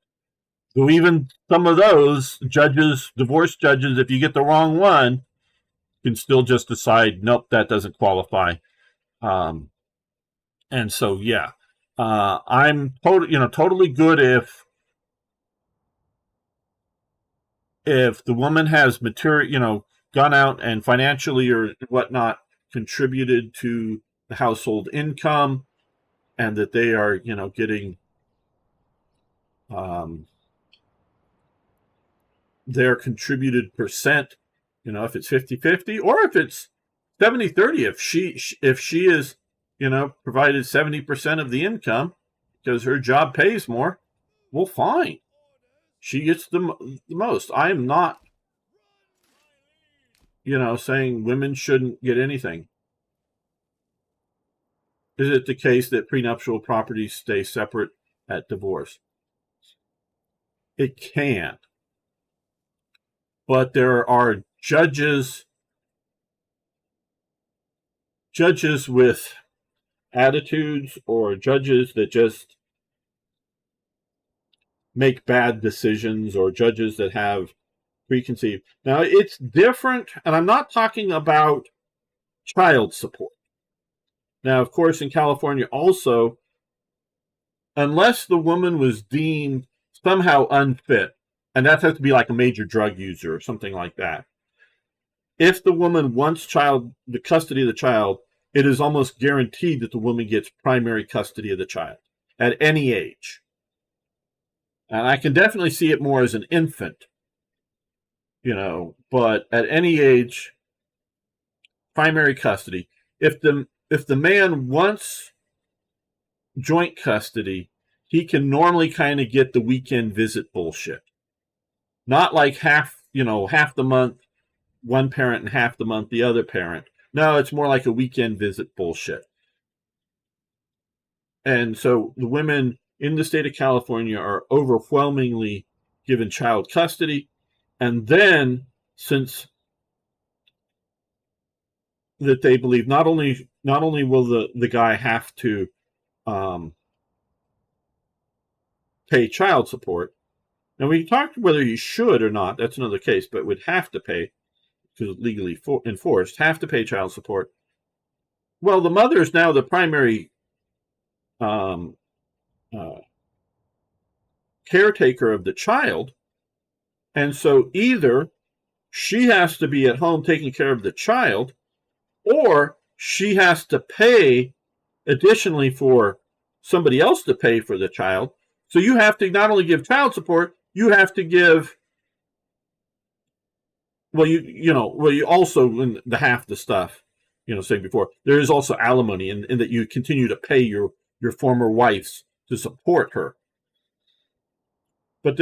So even some of those judges, divorce judges, if you get the wrong one, can still just decide, nope, that doesn't qualify. And so, yeah, I'm totally good if the woman has material, gone out and financially or whatnot contributed to the household income, and that they are, getting their contributed percent, if it's 50-50 or if it's 70-30, if she is, provided 70% of the income because her job pays more, well, fine. She gets the most. I am not, saying women shouldn't get anything. Is it the case that prenuptial properties stay separate at divorce? It can. But there are judges with attitudes, or judges that just make bad decisions, or judges that have preconceived. Now, it's different, and I'm not talking about child support. Now, of course, in California also, unless the woman was deemed somehow unfit, and that has to be like a major drug user or something like that, if the woman wants the custody of the child, it is almost guaranteed that the woman gets primary custody of the child at any age. And I can definitely see it more as an infant, but at any age, primary custody. if the man wants joint custody, he can normally kind of get the weekend visit bullshit. Not like half the month one parent and half the month the other parent. No, it's more like a weekend visit bullshit. And so the women in the state of California are overwhelmingly given child custody. And then, since that they believe not only will the guy have to pay child support, and we talked whether he should or not, that's another case, but would have to pay, because it's legally enforced, have to pay child support. Well, the mother is now the primary caretaker of the child, and so either she has to be at home taking care of the child, or she has to pay additionally for somebody else to pay for the child. So you have to not only give child support, you have to give, you also, in the half the stuff, saying before, there is also alimony in that you continue to pay your former wives to support her. But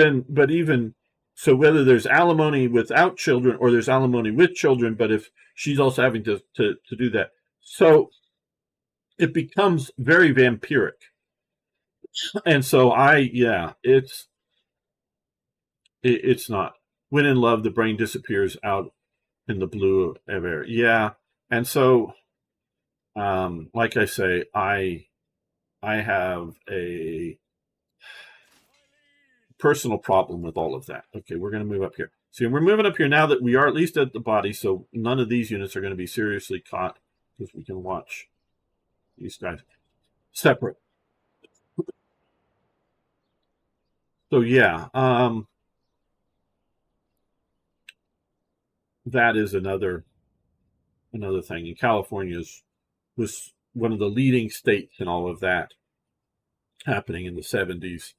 even so, whether there's alimony without children or there's alimony with children, but if she's also having to do that, so it becomes very vampiric. And so it's not. When in love, the brain disappears out in the blue of air. Yeah, and so, like I say, I have a personal problem with all of that. Okay, we're going to move up here. See, we're moving up here now that we are at least at the body, so none of these units are going to be seriously caught, because we can watch these guys separate. So yeah, that is another thing. And California was one of the leading states in all of that, happening in the 70s.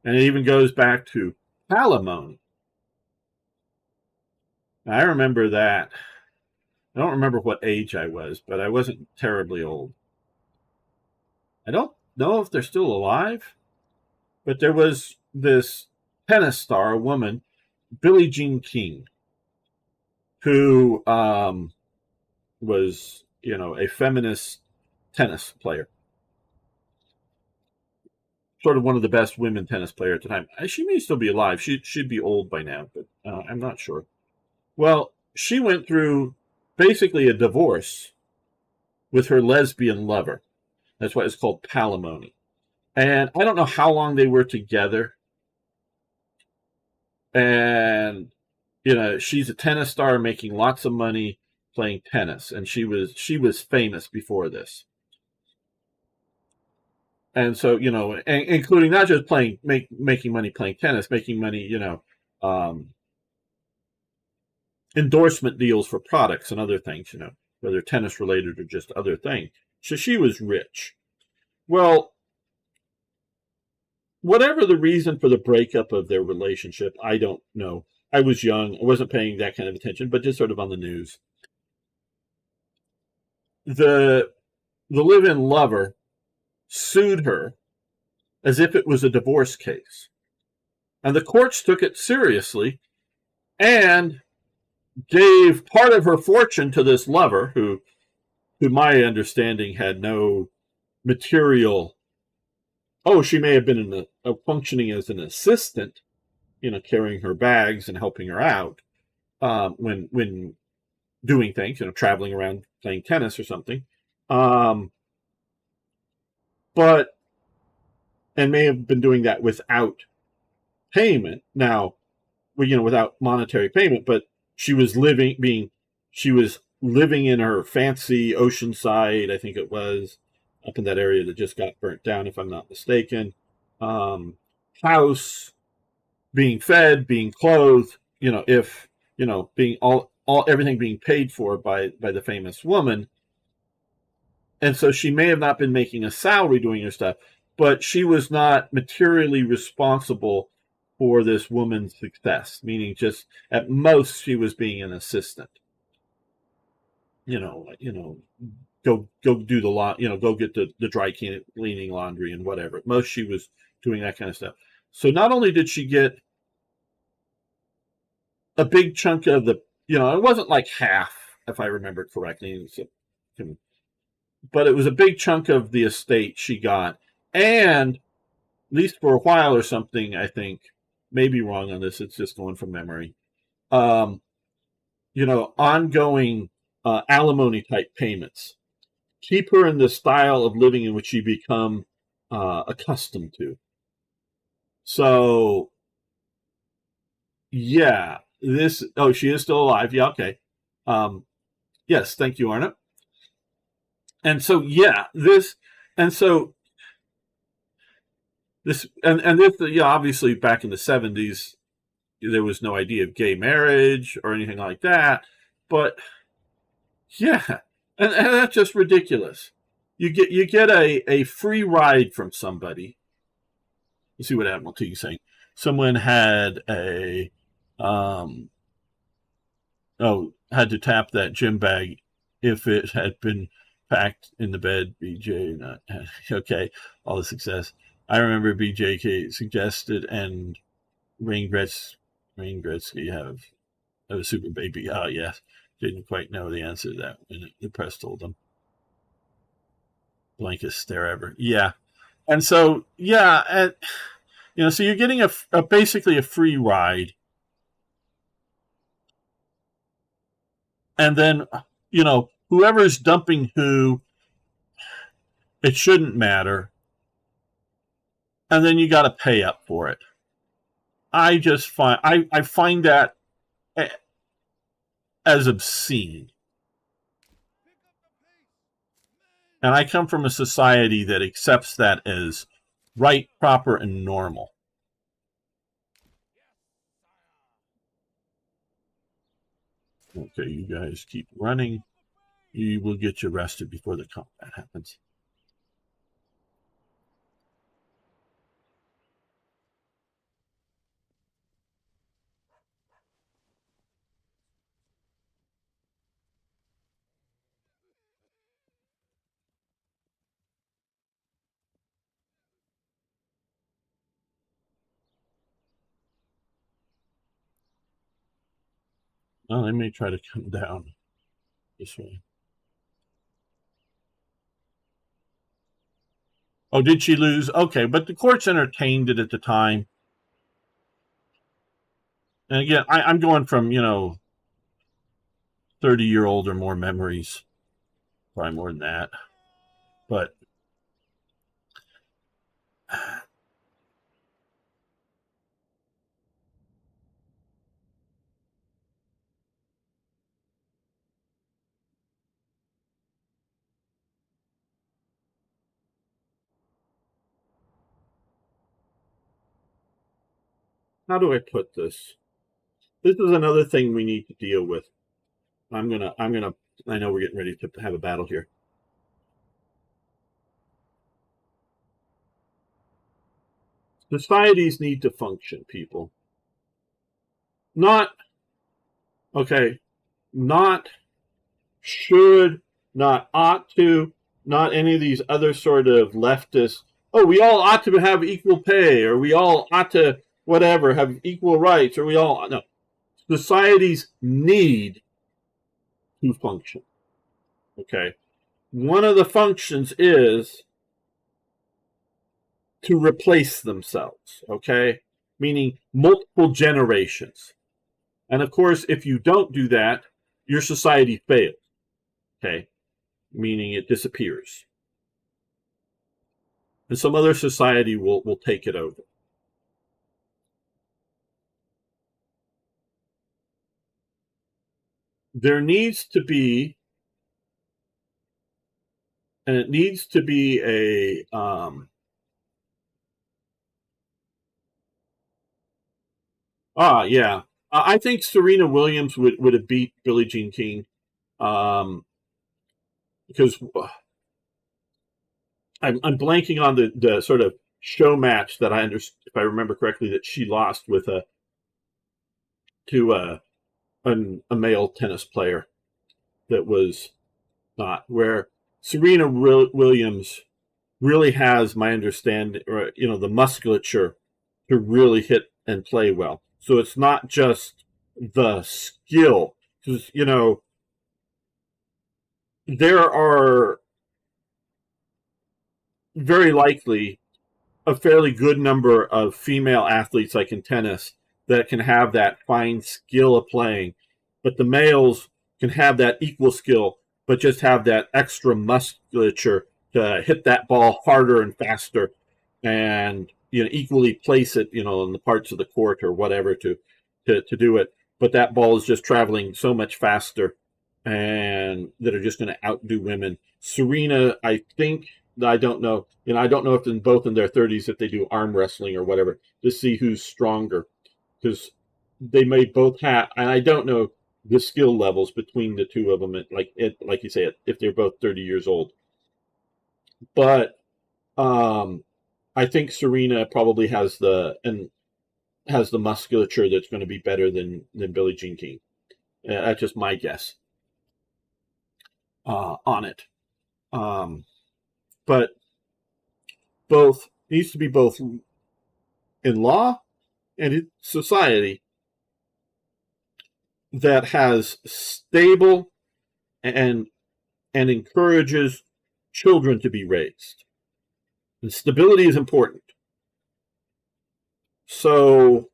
And it even goes back to alimony. I remember that. I don't remember what age I was, but I wasn't terribly old. I don't know if they're still alive, but there was this tennis star, a woman, Billie Jean King, who was, a feminist tennis player. Sort of one of the best women tennis players at the time. She may still be alive. She'd be old by now, but I'm not sure. Well, she went through basically a divorce with her lesbian lover. That's why it's called palimony. And I don't know how long they were together. And, she's a tennis star making lots of money playing tennis. And she was famous before this. And so, including not just making money playing tennis, making money, endorsement deals for products and other things, whether tennis related or just other things. So she was rich. Well, whatever the reason for the breakup of their relationship, I don't know. I was young. I wasn't paying that kind of attention, but just sort of on the news. The live-in lover sued her as if it was a divorce case. And the courts took it seriously and gave part of her fortune to this lover who my understanding had no material. Oh, she may have been functioning as an assistant, carrying her bags and helping her out when doing things, traveling around playing tennis or something. And may have been doing that without payment. Now, without monetary payment, but she was living in her fancy Oceanside, I think it was, up in that area that just got burnt down, if I'm not mistaken. House, being fed, being clothed, being everything being paid for by the famous woman. And so she may have not been making a salary doing her stuff, but she was not materially responsible for this woman's success, meaning just at most she was being an assistant. Go do the lot, go get the dry cleaning, laundry, and whatever. At most she was doing that kind of stuff. So not only did she get a big chunk of the, it wasn't like half, if I remember correctly, but it was a big chunk of the estate she got, and at least for a while or something, I think, maybe wrong on this, it's just going from memory, ongoing alimony type payments. Keep her in the style of living in which she become accustomed to. So, yeah, she is still alive. Yeah, okay. Yes, thank you, Arna. And so, yeah, and obviously back in the 70s, there was no idea of gay marriage or anything like that. But yeah, and that's just ridiculous. You get a free ride from somebody. You see what Admiralty is saying. Someone had had to tap that gym bag if it had been packed in the bed. BJ, not okay. All the success. I remember BJ suggested and Wayne Gretzky have a super baby. Oh yes, didn't quite know the answer to that when the press told them. Blankest stare ever. Yeah, and so and so you're getting a basically a free ride, and then whoever's dumping who, it shouldn't matter, and then you got to pay up for it. I just find that as obscene. And I come from a society that accepts that as right, proper, and normal. Okay, you guys keep running. You will get you arrested before the combat happens. Well, they may try to come down this way. Oh, did she lose? Okay, but the courts entertained it at the time. And again, I'm going from, 30-year-old or more memories. Probably more than that. But how do I put this? This is another thing we need to deal with. I know we're getting ready to have a battle here. Societies need to function, people. Not, okay, not should, not ought to, not any of these other sort of leftist, we all ought to have equal pay, or we all ought to, whatever, have equal rights, or no. Societies need to function. Okay. One of the functions is to replace themselves. Okay. Meaning multiple generations. And of course, if you don't do that, your society fails. Okay. Meaning it disappears. And some other society will take it over. There needs to be, and it needs to be a yeah. I think Serena Williams would have beat Billie Jean King, because I'm blanking on the sort of show match that if I remember correctly, that she lost with a male tennis player that was not, where Serena Williams really has, my understanding, or, the musculature to really hit and play well. So it's not just the skill, because there are very likely a fairly good number of female athletes, like in tennis, that can have that fine skill of playing, but the males can have that equal skill, but just have that extra musculature to hit that ball harder and faster, and equally place it in the parts of the court or whatever to do it. But that ball is just traveling so much faster, and that are just going to outdo women. Serena, I think, I don't know. I don't know if both in their 30s, if they do arm wrestling or whatever, to see who's stronger, because they may both have, and I don't know the skill levels between the two of them. Like you say, if they're both 30 years old, but I think Serena probably has the musculature that's going to be better than Billie Jean King. That's just my guess on it. But both needs to be both in law and in society that has stable and encourages children to be raised. And stability is important. So,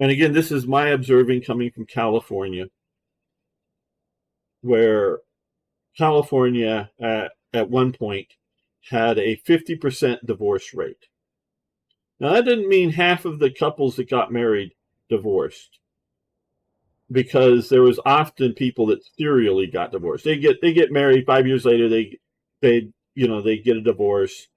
and again, this is my observing coming from California, where California at one point had a 50% divorce rate. Now, that didn't mean half of the couples that got married divorced, because there was often people that serially got divorced. They get married, 5 years later they get a divorce,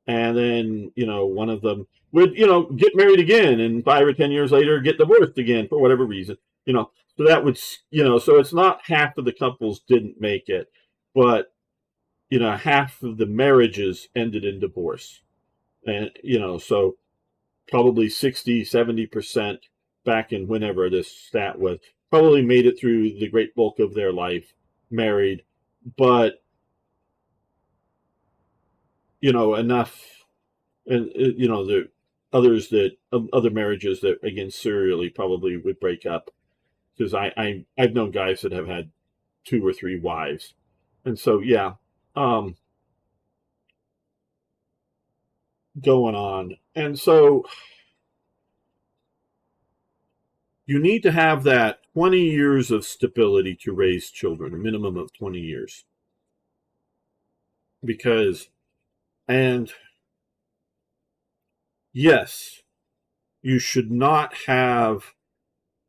and then one of them would get married again, and 5 or 10 years later get divorced again for whatever reason. So that would so it's not half of the couples didn't make it, but half of the marriages ended in divorce. And so probably 60-70% back in whenever this stat was, probably made it through the great bulk of their life married, but enough, and the others that other marriages that again serially probably would break up, because I've known guys that have had 2 or 3 wives, and so going on. And so you need to have that 20 years of stability to raise children, a minimum of 20 years. And yes, you should not have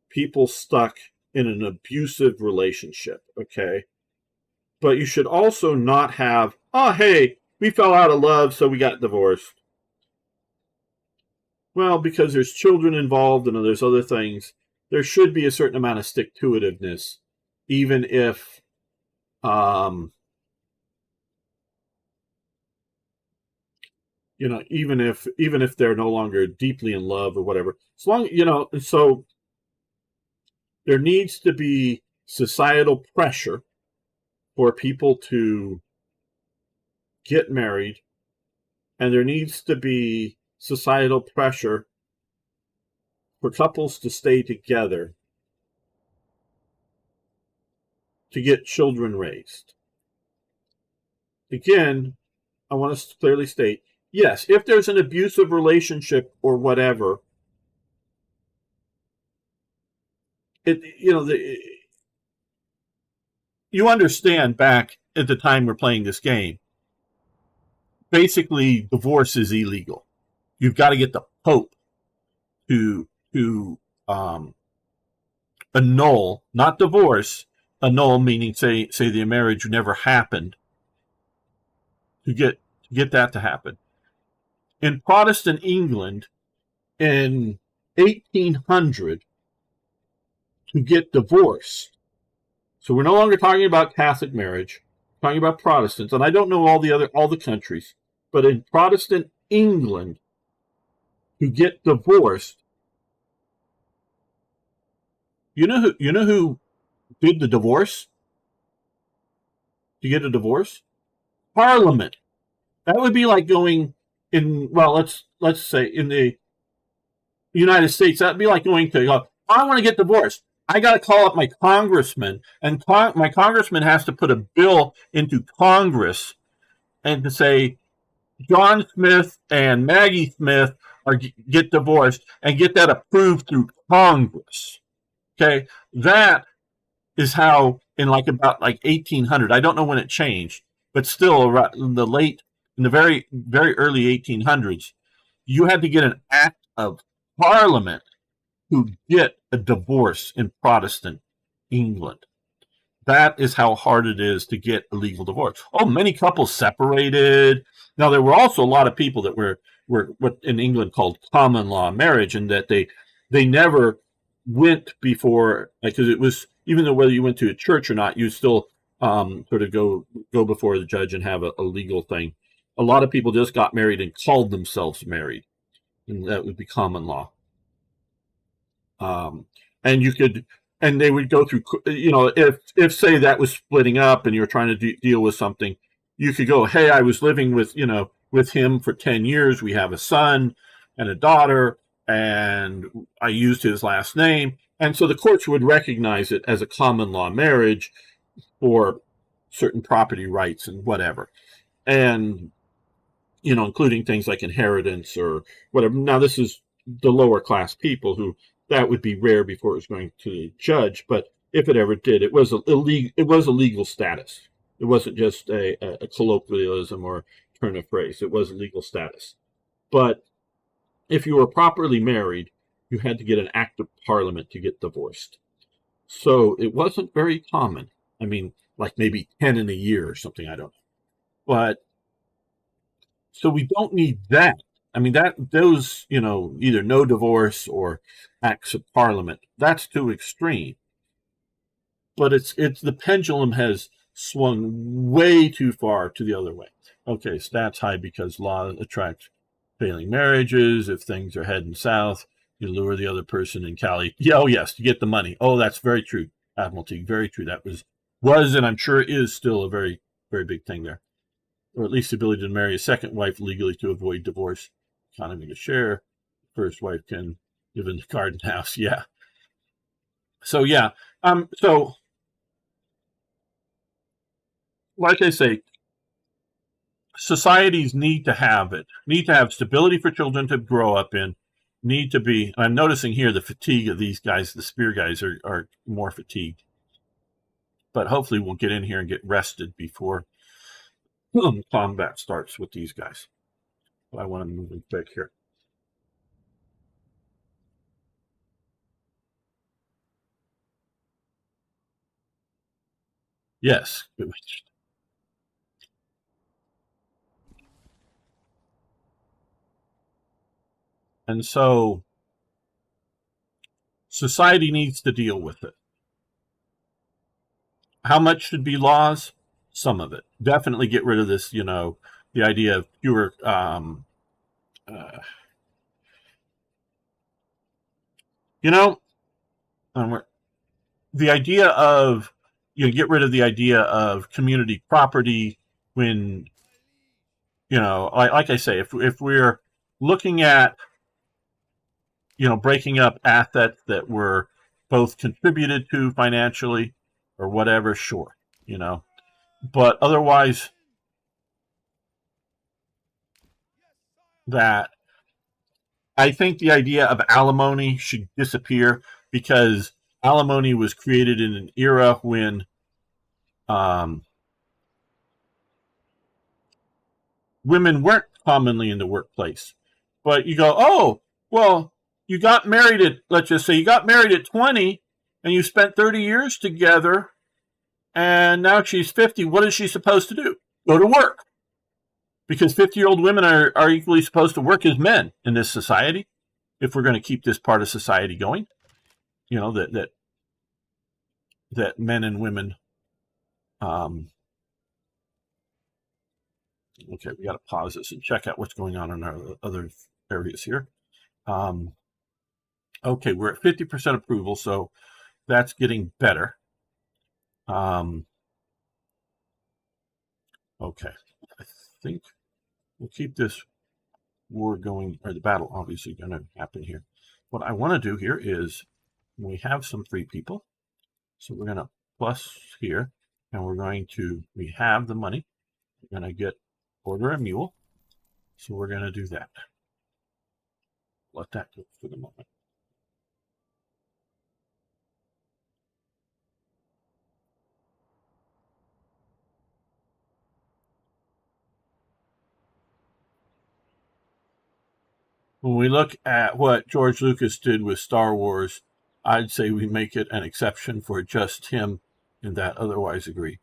people stuck in an abusive relationship, okay? But you should also not have, oh, hey, we fell out of love, so we got divorced. Well, because there's children involved and there's other things, there should be a certain amount of stick-to-itiveness, even if even if they're no longer deeply in love or whatever. As long so there needs to be societal pressure for people to get married, and there needs to be societal pressure for couples to stay together to get children raised. Again, I want to clearly state, yes, if there's an abusive relationship or whatever, you understand back at the time we're playing this game, basically divorce is illegal. You've got to get the Pope to annul, not divorce, annul meaning say the marriage never happened, to get that to happen. In Protestant England in 1800, to get divorced, so we're no longer talking about Catholic marriage, talking about Protestants, and I don't know all the countries, but in Protestant England, who get divorced, you know who did the divorce to get a divorce? Parliament. That would be like going in. Well, let's say in the United States, that'd be like going to. I want to get divorced. I got to call up my congressman, and my congressman has to put a bill into Congress and to say John Smith and Maggie Smith are get divorced and get that approved through Congress. Okay, that is how in about 1800. I don't know when it changed, but still in the very early 1800s, you had to get an act of Parliament to get a divorce in Protestant England. That is how hard it is to get a legal divorce. Oh, many couples separated. Now, there were also a lot of people that were what in England called common law marriage, and that they never went before, because it was, even though whether you went to a church or not, you still sort of go before the judge and have a legal thing. A lot of people just got married and called themselves married, and that would be common law. And you could, and they would go through, if say that was splitting up and you're trying to deal with something, you could go, hey, I was living with him for 10 years. We have a son and a daughter, and I used his last name. And so the courts would recognize it as a common law marriage for certain property rights and whatever. And, including things like inheritance or whatever. Now, this is the lower class people who, that would be rare before it was going to the judge. But if it ever did, it was a legal status. It wasn't just a colloquialism or turn of phrase. It was a legal status. But if you were properly married, you had to get an act of Parliament to get divorced. So it wasn't very common. I mean, like maybe 10 in a year or something, I don't know. But so we don't need that. I mean, those, either no divorce or acts of Parliament, that's too extreme. But it's the pendulum has swung way too far to the other way. Okay, stats high because law attracts failing marriages. If things are heading south, you lure the other person in Cali. Yeah, oh yes, to get the money. Oh, that's very true, Admiralty. Very true. That was, and I'm sure is still a very, very big thing there. Or at least the ability to marry a second wife legally to avoid divorce. Economy to share. First wife can live in the garden house. Yeah. So yeah. So like I say, societies need to have it. Need to have stability for children to grow up in. Need to be. I'm noticing here the fatigue of these guys. The spear guys are more fatigued. But hopefully we'll get in here and get rested before combat starts with these guys. But I want to move it back here. Yes. And so society needs to deal with it. How much should be laws? Some of it. Definitely get rid of this, the idea of pure the idea of get rid of the idea of community property when like I say, if we're looking at breaking up assets that were both contributed to financially or whatever, sure, but otherwise that I think the idea of alimony should disappear, because alimony was created in an era when women weren't commonly in the workplace. But you go, oh, well, you got married let's just say you got married at 20 and you spent 30 years together, and now she's 50. What is she supposed to do? Go to work. Because 50-year-old women are equally supposed to work as men in this society, if we're going to keep this part of society going. That men and women Okay, we got to pause this and check out what's going on in our other areas here. Okay, we're at 50% approval, so that's getting better. Okay, I think we'll keep this war going, or the battle obviously going to happen here. What I want to do here is we have some free people, so we're going to plus here, and we're going to, we have the money, we're going to get order a mule, so we're going to do that. Let that go for the moment. When we look at what George Lucas did with Star Wars, I'd say we make it an exception for just him in that, otherwise agree.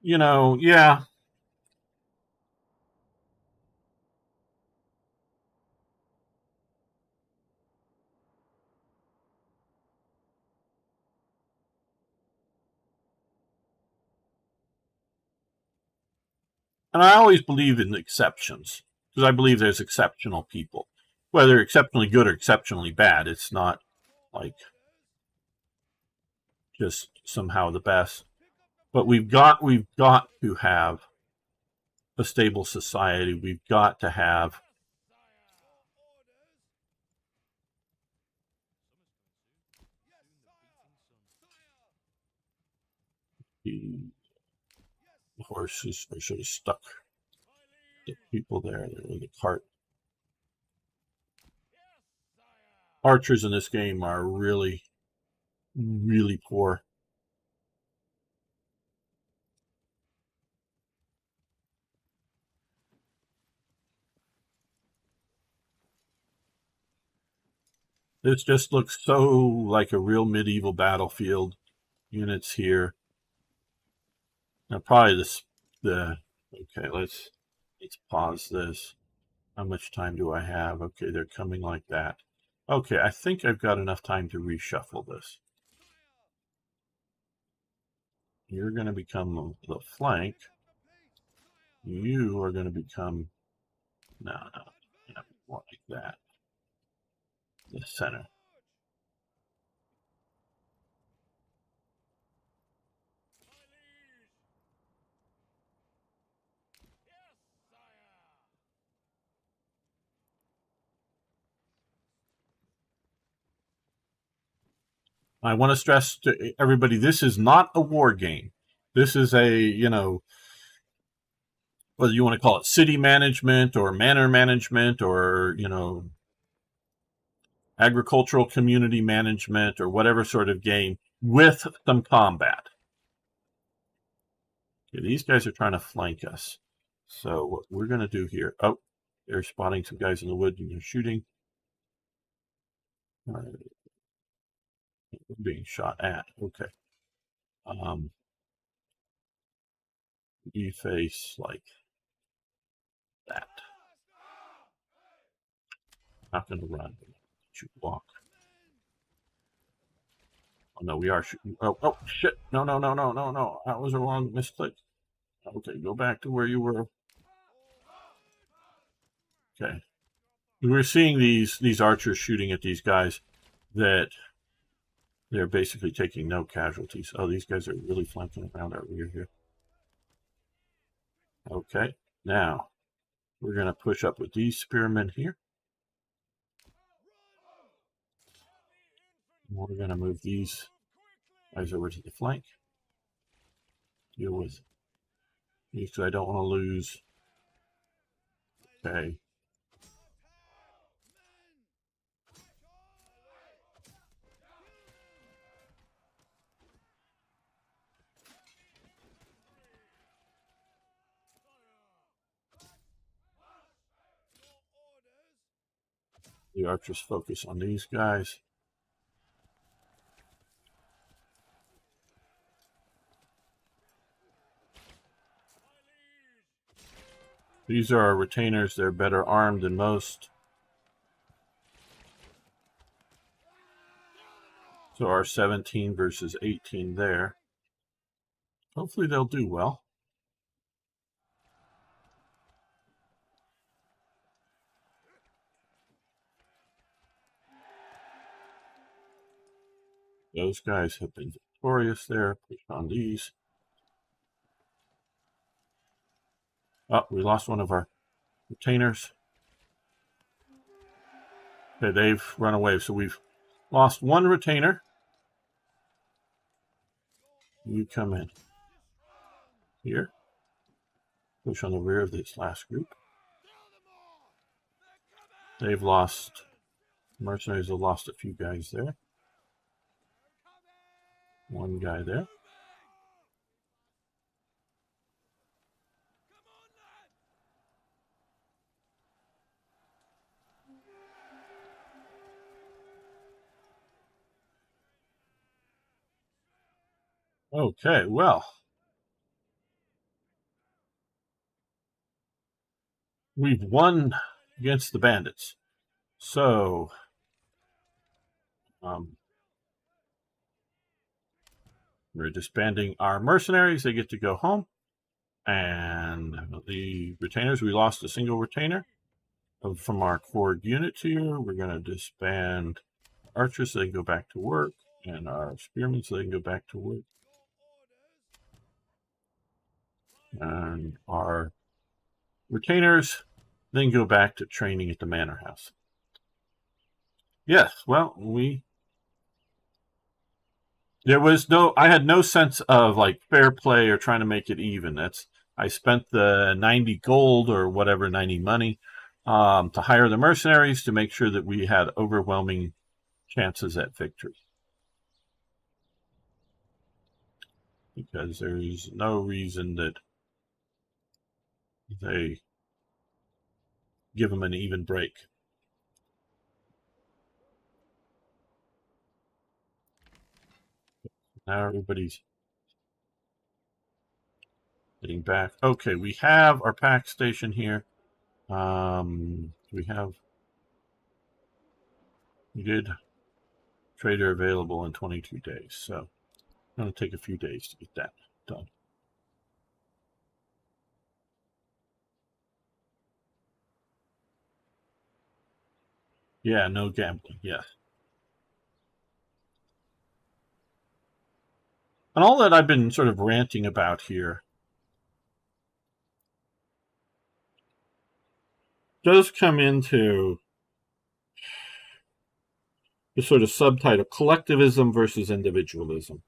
You know, yeah. And I always believe in exceptions because I believe there's exceptional people, whether exceptionally good or exceptionally bad. It's not like just somehow the best. But we've got to have a stable society. We've got to have the horses are sort of stuck. The people there, in the cart. Archers in this game are really, really poor. This just looks so like a real medieval battlefield. Units here. Now probably okay, let's pause this. How much time do I have? Okay, they're coming like that. Okay, I think I've got enough time to reshuffle this. You're going to become the flank. You are going to become, no, more like that. The center. I want to stress to everybody, this is not a war game. This is a, whether you want to call it city management or manor management or, agricultural community management or whatever sort of game with some combat. Okay, these guys are trying to flank us. So what we're going to do here, oh, they're spotting some guys in the wood and they're shooting. Being shot at. Okay. You face like that. Not going to run. Shoot, walk. Oh no, we are shooting. Oh shit! No! That was a wrong misclick. Okay, go back to where you were. Okay, we're seeing these archers shooting at these guys that they're basically taking no casualties. Oh, these guys are really flanking around our rear here. Okay, now we're going to push up with these spearmen here. We're going to move these guys over to the flank. Deal with these because I don't want to lose. Okay. The archers focus on these guys. These are our retainers. They're better armed than most. So our 17 versus 18 there. Hopefully they'll do well. Those guys have been victorious there. Push on these. Oh, we lost one of our retainers. Okay, they've run away, so we've lost one retainer. You come in here. Push on the rear of this last group. They've lost, mercenaries have lost a few guys there. One guy there. Okay, well, we've won against the bandits. So, we're disbanding our mercenaries. They get to go home. And the retainers, we lost a single retainer from our core units here. We're going to disband archers so they can go back to work, and our spearmen so they can go back to work. And our retainers then go back to training at the manor house. Yes, well, I had no sense of like fair play or trying to make it even. I spent the 90 gold or whatever, 90 money, to hire the mercenaries to make sure that we had overwhelming chances at victory. Because there's no reason that they give them an even break. Now everybody's getting back. Okay, we have our pack station here. We did trader available in 22 days, so it's going to take a few days to get that done. Yeah, no gambling, yes. And all that I've been sort of ranting about here does come into the sort of subtitle, Collectivism versus Individualism.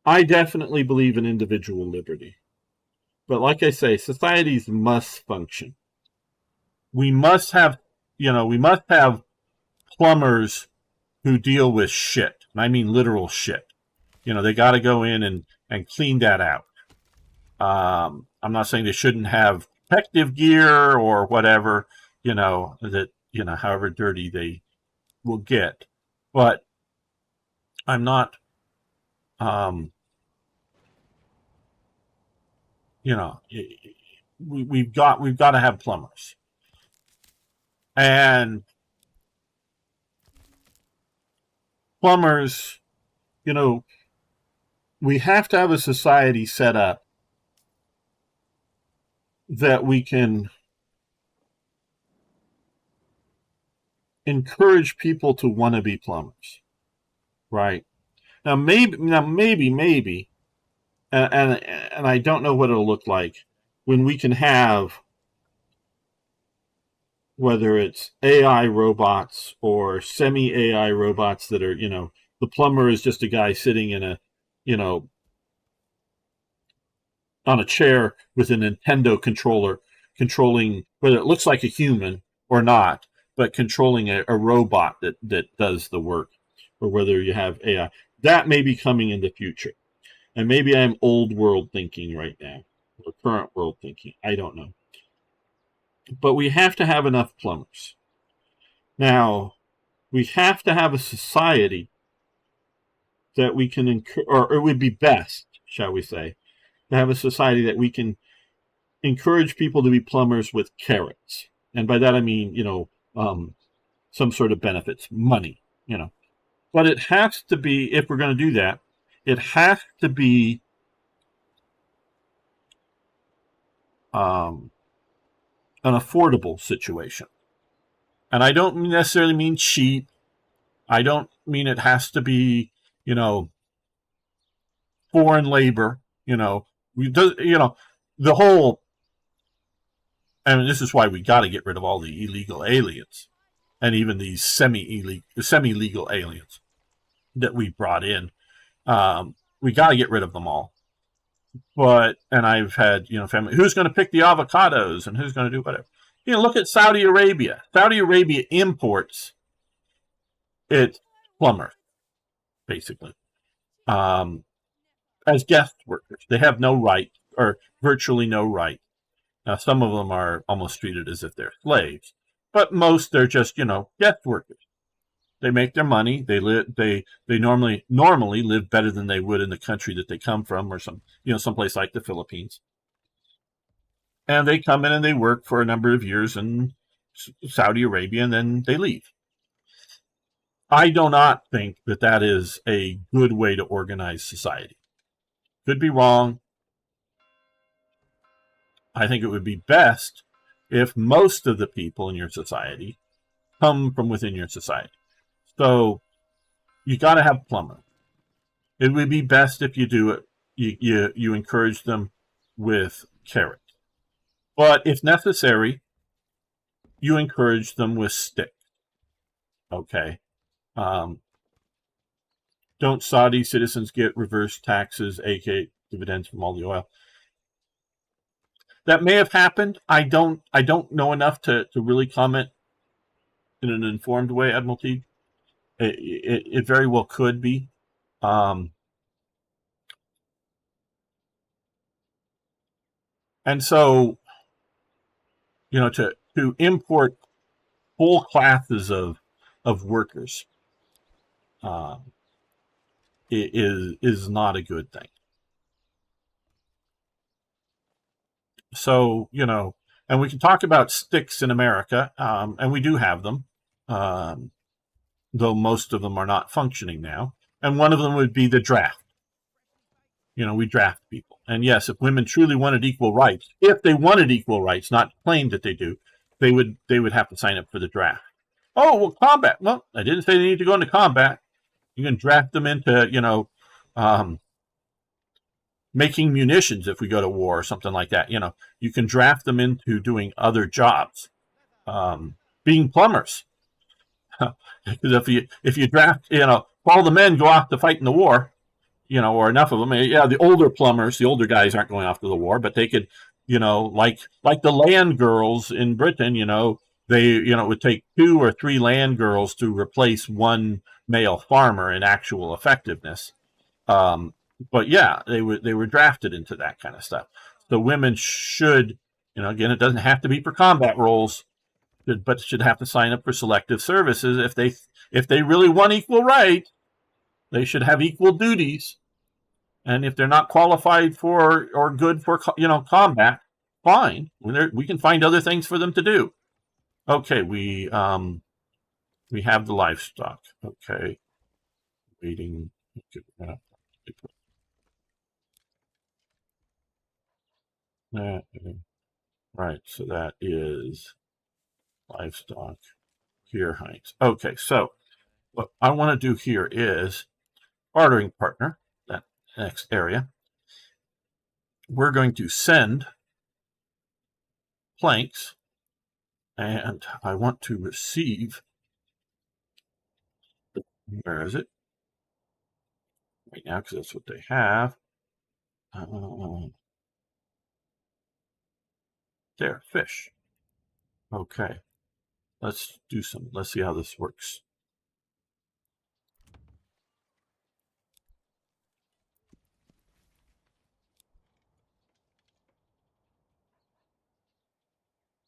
I definitely believe in individual liberty. But like I say, societies must function. We must have plumbers who deal with shit. And I mean literal shit. They got to go in and clean that out. I'm not saying they shouldn't have protective gear or whatever, however dirty they will get. But I'm not, we've got to have plumbers. And plumbers, we have to have a society set up that we can encourage people to want to be plumbers, right? Now, maybe, and I don't know what it'll look like when we can have, whether it's AI robots or semi-AI robots that are, the plumber is just a guy sitting in a, on a chair with a Nintendo controller, controlling whether it looks like a human or not, but controlling a robot that does the work, or whether you have AI. That may be coming in the future. And maybe I'm old world thinking right now, or current world thinking. I don't know. But we have to have enough plumbers. Now, we have to have a society that we can, or it would be best, shall we say, to have a society that we can encourage people to be plumbers with carrots. And by that I mean, some sort of benefits, money, But it has to be, if we're going to do that, it has to be an affordable situation. And I don't necessarily mean cheap. I don't mean it has to be, foreign labor. The whole, and this is why we got to get rid of all the illegal aliens and even these semi-legal aliens that we brought in. We got to get rid of them all. And I've had, family, who's going to pick the avocados and who's going to do whatever. Look at Saudi Arabia. Saudi Arabia imports its plumbers, basically, as guest workers. They have no right, or virtually no right. Now, some of them are almost treated as if they're slaves, but most they're just, guest workers. They make their money. They live. They normally live better than they would in the country that they come from, or someplace like the Philippines. And they come in and they work for a number of years in Saudi Arabia, and then they leave. I do not think that is a good way to organize society. Could be wrong. I think it would be best if most of the people in your society come from within your society. So you got to have plumbers. It would be best if you do it. You encourage them with carrots. But if necessary, you encourage them with sticks. Okay. Don't Saudi citizens get reverse taxes, aka dividends from all the oil? That may have happened. I don't know enough to really comment in an informed way, Admiralty. It very well could be. And so, to import whole classes of workers is not a good thing. So, and we can talk about sticks in America, and we do have them, though most of them are not functioning now. And one of them would be the draft. We draft people. And yes, if women truly wanted equal rights, not claimed that they do, they would have to sign up for the draft. Oh, well, combat. Well, I didn't say they need to go into combat. You can draft them into, making munitions if we go to war or something like that. You can draft them into doing other jobs, being plumbers. Because if you draft, all the men go off to fight in the war, or enough of them. Yeah, the older plumbers, the older guys aren't going off to the war, but they could, like the land girls in Britain, it would take 2 or 3 land girls to replace one male farmer in actual effectiveness. But yeah, they were drafted into that kind of stuff. So women should, again, it doesn't have to be for combat roles, but should have to sign up for selective services. If they really want equal rights, they should have equal duties. And if they're not qualified for or good for, combat, fine. We can find other things for them to do. Okay, we have the livestock. Okay, waiting. Right, so that is livestock here, Heinz. Okay, so what I want to do here is bartering partner, that next area. We're going to send planks, and I want to receive, where is it? Right now, because that's what they have. There, fish. Okay, let's see how this works.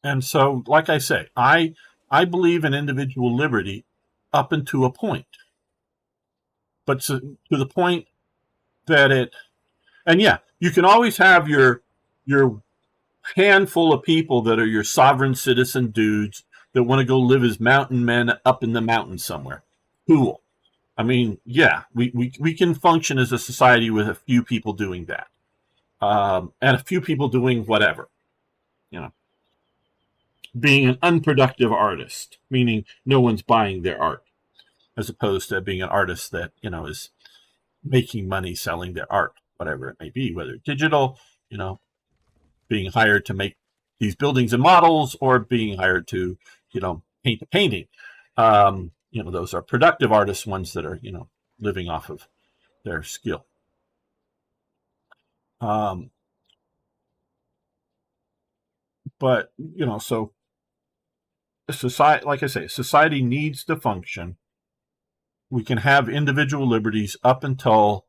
And so, like I say, I believe in individual liberty up until a point. But to the point that and yeah, you can always have your handful of people that are your sovereign citizen dudes that want to go live as mountain men up in the mountains somewhere. Cool. I mean, yeah, we can function as a society with a few people doing that, and a few people doing whatever, you know, being an unproductive artist, meaning no one's buying their art, as opposed to being an artist that is making money selling their art, whatever it may be, whether digital, you know, being hired to make these buildings and models, or being hired to, paint a painting. Those are productive artists, ones that are, living off of their skill. Um, but so society, like I say, society needs to function. We can have individual liberties up until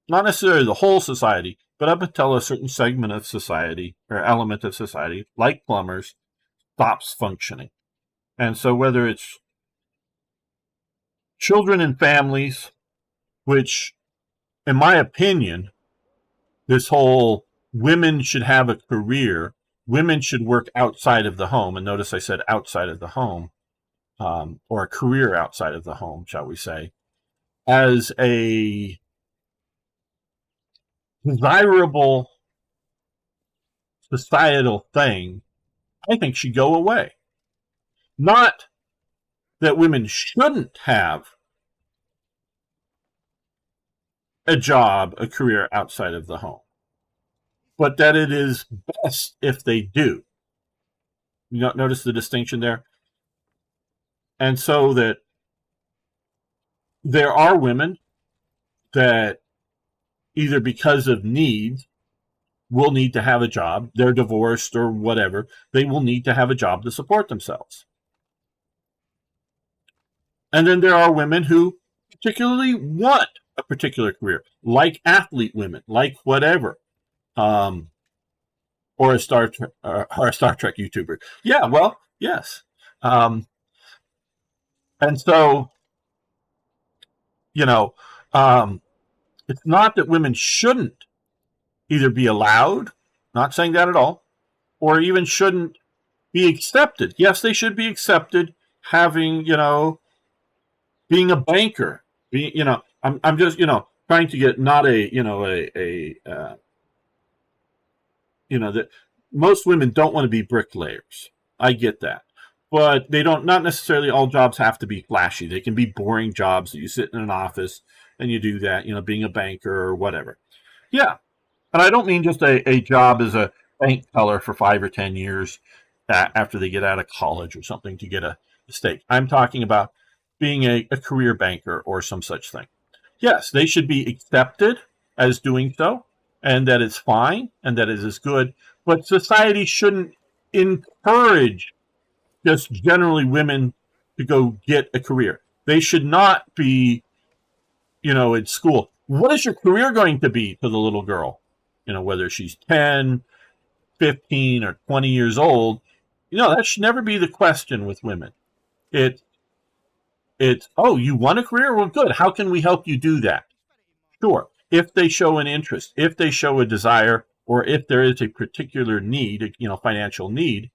not necessarily the whole society, but up until a certain segment of society or element of society, like plumbers, stops functioning. And so whether it's children and families, which, in my opinion, this whole women should have a career, women should work outside of the home, and notice I said outside of the home, or a career outside of the home, shall we say, as a desirable societal thing, I think should go away. Not that women shouldn't have a job, a career outside of the home, but that it is best if they do. You notice the distinction there? And so that there are women that either because of needs will need to have a job, they're divorced or whatever, they will need to have a job to support themselves. And then there are women who particularly want a particular career, like athlete women, like whatever, or a Star Trek YouTuber. Yeah, well, yes, and so you know, um, it's not that women shouldn't either be allowed, not saying that at all, or even shouldn't be accepted. Yes, they should be accepted. Having being a banker, I'm just trying to get not that most women don't want to be bricklayers. I get that. But they don't, not necessarily all jobs have to be flashy. They can be boring jobs that you sit in an office and you do that, being a banker or whatever. Yeah. And I don't mean just a job as a bank teller for 5 or 10 years after they get out of college or something to get a stake. I'm talking about being a career banker or some such thing. Yes, they should be accepted as doing so, and that it's fine, and that it is good. But society shouldn't encourage just generally women to go get a career. They should not be, in school. What is your career going to be to the little girl? Whether she's 10, 15, or 20 years old, that should never be the question with women. It's, oh, you want a career? Well, good. How can we help you do that? Sure. If they show an interest, if they show a desire, or if there is a particular need, financial need,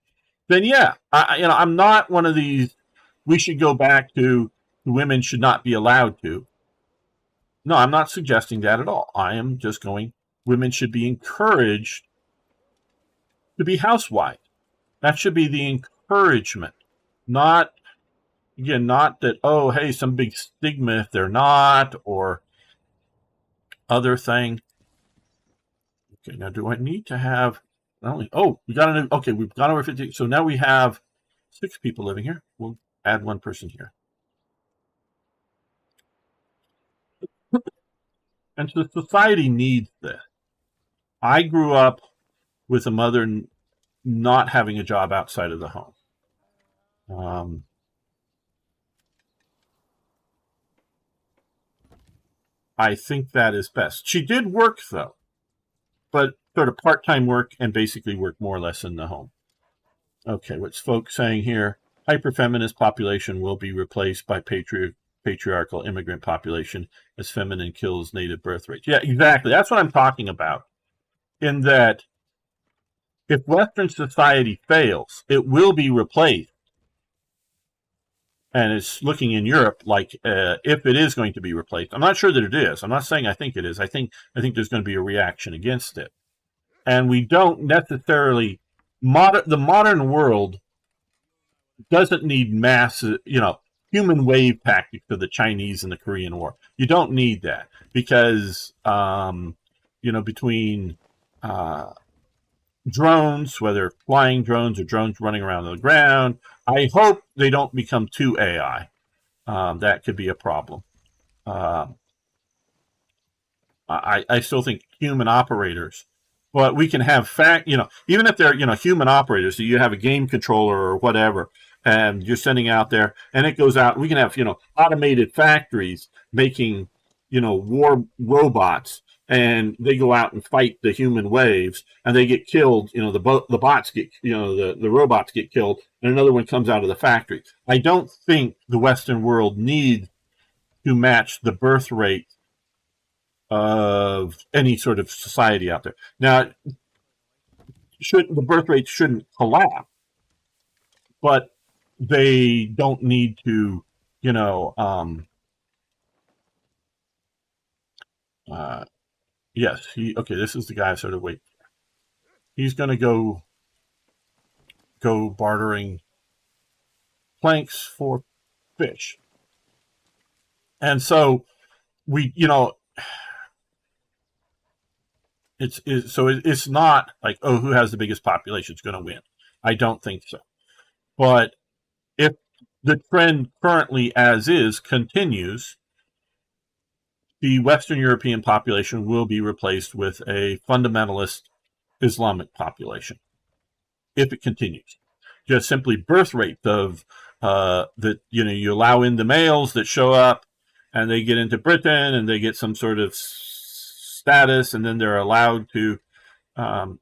then yeah, I'm not one of these. We should go back to women should not be allowed to. No, I'm not suggesting that at all. I am just going. Women should be encouraged to be housewives. That should be the encouragement, not that, oh, hey, some big stigma if they're not, or other thing. Okay, now do I need to have not only, we've gone over 50, so now we have 6 people living here. We'll add 1 person here. And so society needs this. I grew up with a mother not having a job outside of the home. I think that is best. She did work, though, but sort of part-time work and basically work more or less in the home. Okay, what's folks saying here? Hyper-feminist population will be replaced by patriarchal immigrant population as feminine kills native birth rates. Yeah, exactly. That's what I'm talking about. In that, if Western society fails, it will be replaced and it's looking in Europe like if it is going to be replaced. I'm not sure that it is. I'm not saying I think it is. I think there's going to be a reaction against it, and we don't necessarily the modern world doesn't need massive, human wave tactics of the Chinese and the Korean War. You don't need that because, between uh, drones, whether flying drones or drones running around on the ground, I hope they don't become too AI. That could be a problem. Um, I still think human operators, but we can have even if they're, human operators, so you have a game controller or whatever, and you're sending out there and it goes out, we can have, automated factories making, war robots, and they go out and fight the human waves and they get killed, the bots get, the robots get killed, and another one comes out of the factory. I don't think the Western world needs to match the birth rate of any sort of society out there. Now, the birth rate shouldn't collapse, but they don't need to, you know, um, uh, yes, okay, this is the guy I sort of wait. He's going to go bartering planks for fish. And so we, it's not like, oh, who has the biggest population is going to win. I don't think so. But if the trend currently as is continues, the Western European population will be replaced with a fundamentalist Islamic population if it continues. Just simply birth rate of that, you allow in the males that show up and they get into Britain and they get some sort of status, and then they're allowed to. Um,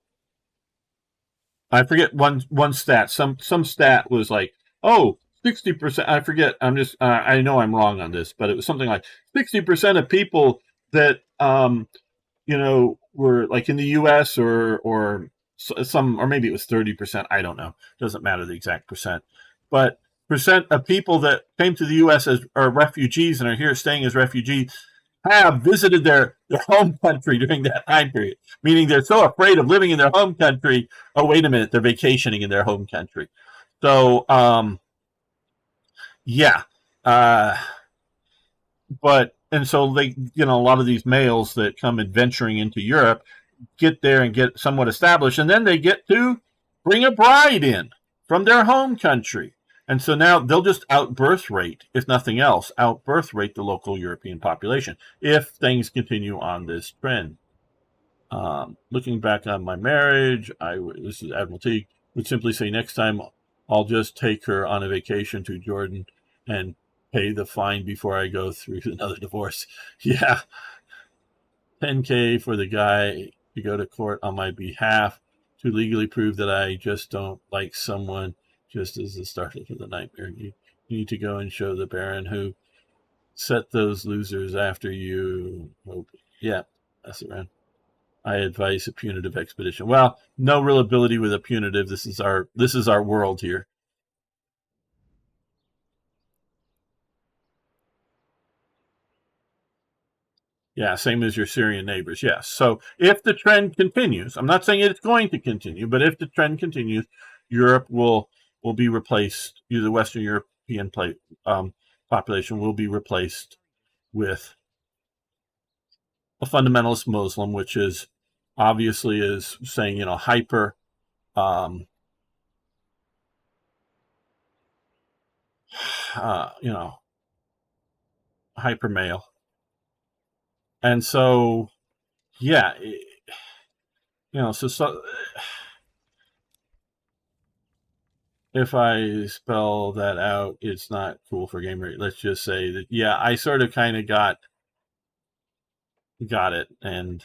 I forget one stat. Some stat was like, oh, 60%. I forget. I know I'm wrong on this, but it was something like 60% of people that were like in the U.S. or some, or maybe it was 30%. I don't know. Doesn't matter the exact percent, but percent of people that came to the U.S. as are refugees and are here staying as refugees have visited their home country during that time period. Meaning they're so afraid of living in their home country. Oh, wait a minute, they're vacationing in their home country. So, yeah. Uh, but and so they, a lot of these males that come adventuring into Europe get there and get somewhat established, and then they get to bring a bride in from their home country. And so now they'll just outbirth rate, if nothing else, outbirth rate the local European population if things continue on this trend. Looking back on my marriage, this is Admiral T, would simply say next time I'll just take her on a vacation to Jordan and pay the fine before I go through another divorce. Yeah, 10K for the guy to go to court on my behalf to legally prove that I just don't like someone, just as the start of the nightmare. You need to go and show the Baron who set those losers after you. Yeah, that's around. I advise a punitive expedition. Well, no real ability with a punitive. This is our world here. Yeah, same as your Syrian neighbors. Yes. So if the trend continues, I'm not saying it's going to continue, but if the trend continues, Europe will be replaced. The Western European population will be replaced with a fundamentalist Muslim, which is obviously is saying, hyper, um, you know, hyper male, and so yeah, so if I spell that out, it's not cool for gamer. Let's just say that, yeah, I sort of kind of got it, and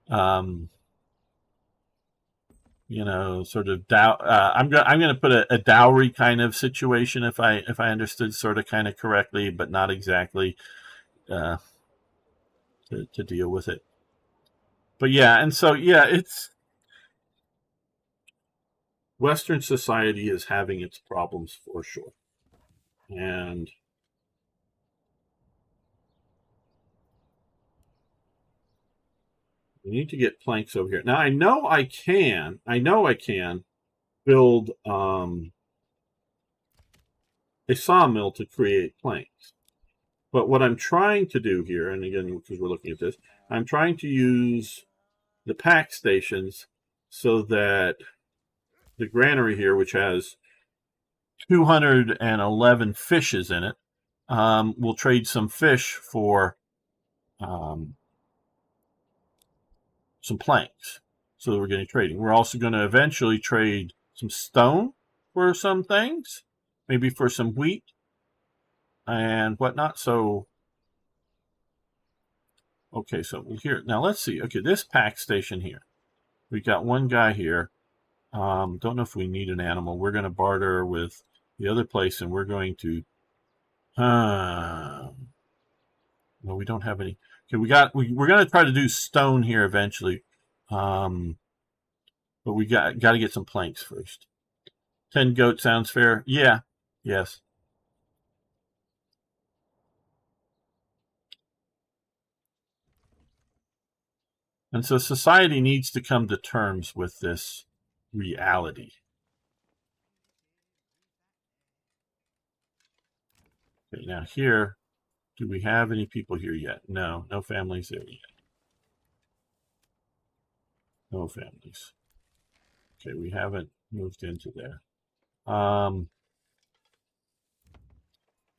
um, sort of I'm gonna put a dowry kind of situation if I understood sort of kind of correctly, but not exactly uh, to deal with it. But yeah, and so yeah, Western society is having its problems for sure. And we need to get planks over here. Now I know I can build a sawmill to create planks. But what I'm trying to do here, and again, because we're looking at this, I'm trying to use the pack stations so that the granary here, which has 211 fishes in it, will trade some fish for some planks. So that we're getting trading. We're also going to eventually trade some stone for some things, maybe for some wheat and whatnot. So, okay, so here, now let's see. Okay, this pack station here. We got one guy here. Don't know if we need an animal. We're going to barter with the other place, and we're going to. No, we don't have any. Okay, we're going to try to do stone here eventually, but we got to get some planks first. 10 goat sounds fair. Yeah. Yes. And so society needs to come to terms with this reality. Okay, now here, do we have any people here yet? No, no families there yet. No families. Okay, we haven't moved into there.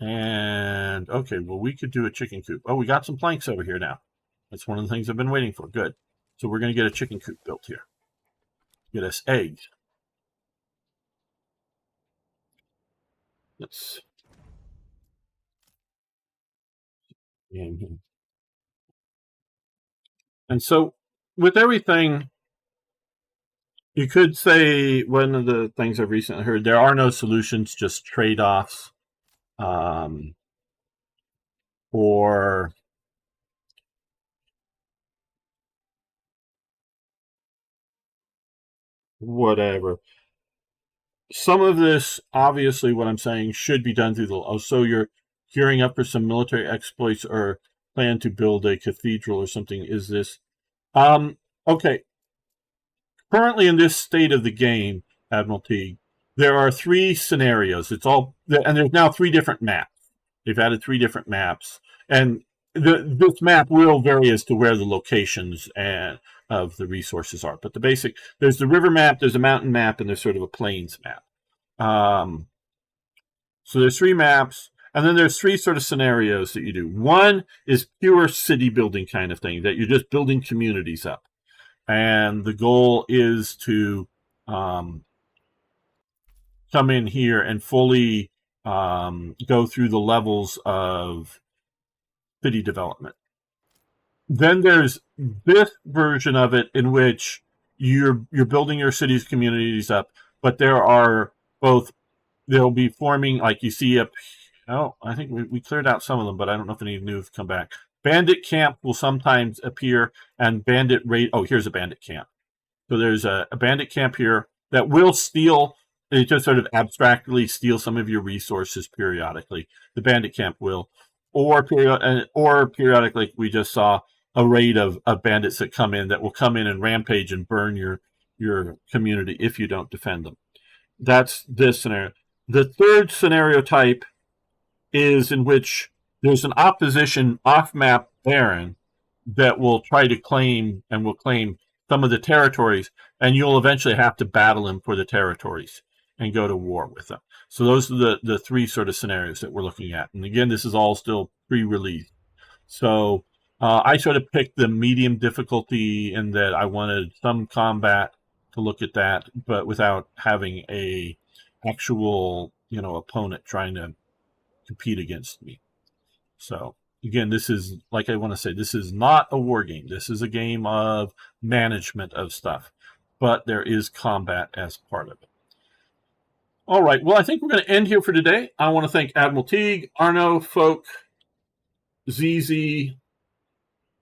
And okay, well, we could do a chicken coop. Oh, we got some planks over here now. That's one of the things I've been waiting for. Good. So we're going to get a chicken coop built here. Get us eggs. Let's. And so with everything, you could say one of the things I've recently heard, there are no solutions, just trade-offs, or whatever. Some of this, obviously, what I'm saying should be done through the law. So you're gearing up for some military exploits or plan to build a cathedral or something. Is this okay? Currently, in this state of the game, Admiralty, there are 3 scenarios. It's all, and there's now 3 different maps. They've added 3 different maps, and this map will vary as to where the locations and of the resources are. But the basic, there's the river map, there's a mountain map, and there's sort of a plains map. So there's 3 maps, and then there's 3 sort of scenarios that you do. One is pure city building kind of thing, that you're just building communities up. And the goal is to come in here and fully go through the levels of city development. Then there's this version of it in which you're building your cities, communities up, but there'll be forming, like you see up. Oh, I think we cleared out some of them, but I don't know if any new have come back. Bandit camp will sometimes appear, and bandit raid. Oh, here's a bandit camp. So there's a bandit camp here that will steal. It just sort of abstractly steal some of your resources periodically. The bandit camp will, or periodically, we just saw a raid of bandits that will come in and rampage and burn your community if you don't defend them. That's this scenario. The third scenario type is in which there's an opposition off-map baron that will try to claim some of the territories, and you'll eventually have to battle him for the territories and go to war with them. So those are the 3 sort of scenarios that we're looking at. And again, this is all still pre-release. So I sort of picked the medium difficulty in that I wanted some combat to look at that, but without having a actual opponent trying to compete against me. So again, this is, like I want to say, this is not a war game. This is a game of management of stuff, but there is combat as part of it. All right. Well, I think we're going to end here for today. I want to thank Admiral Teague, Arno, Folk, ZZ,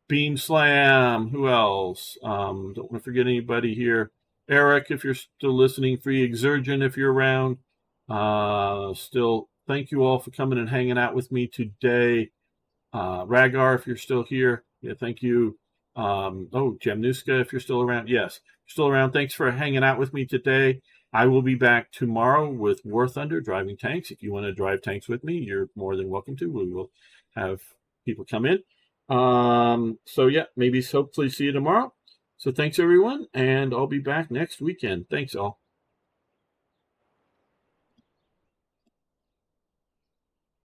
Beam Slam. Who else? Don't want to forget anybody here. Eric, if you're still listening, Free Exergen, if you're around. Still, thank you all for coming and hanging out with me today. Ragar, if you're still here, yeah, thank you. Jemnuska, if you're still around, yes, still around. Thanks for hanging out with me today. I will be back tomorrow with War Thunder driving tanks. If you want to drive tanks with me, you're more than welcome to. We will have people come in. Maybe hopefully see you tomorrow. So thanks everyone, and I'll be back next weekend. Thanks all.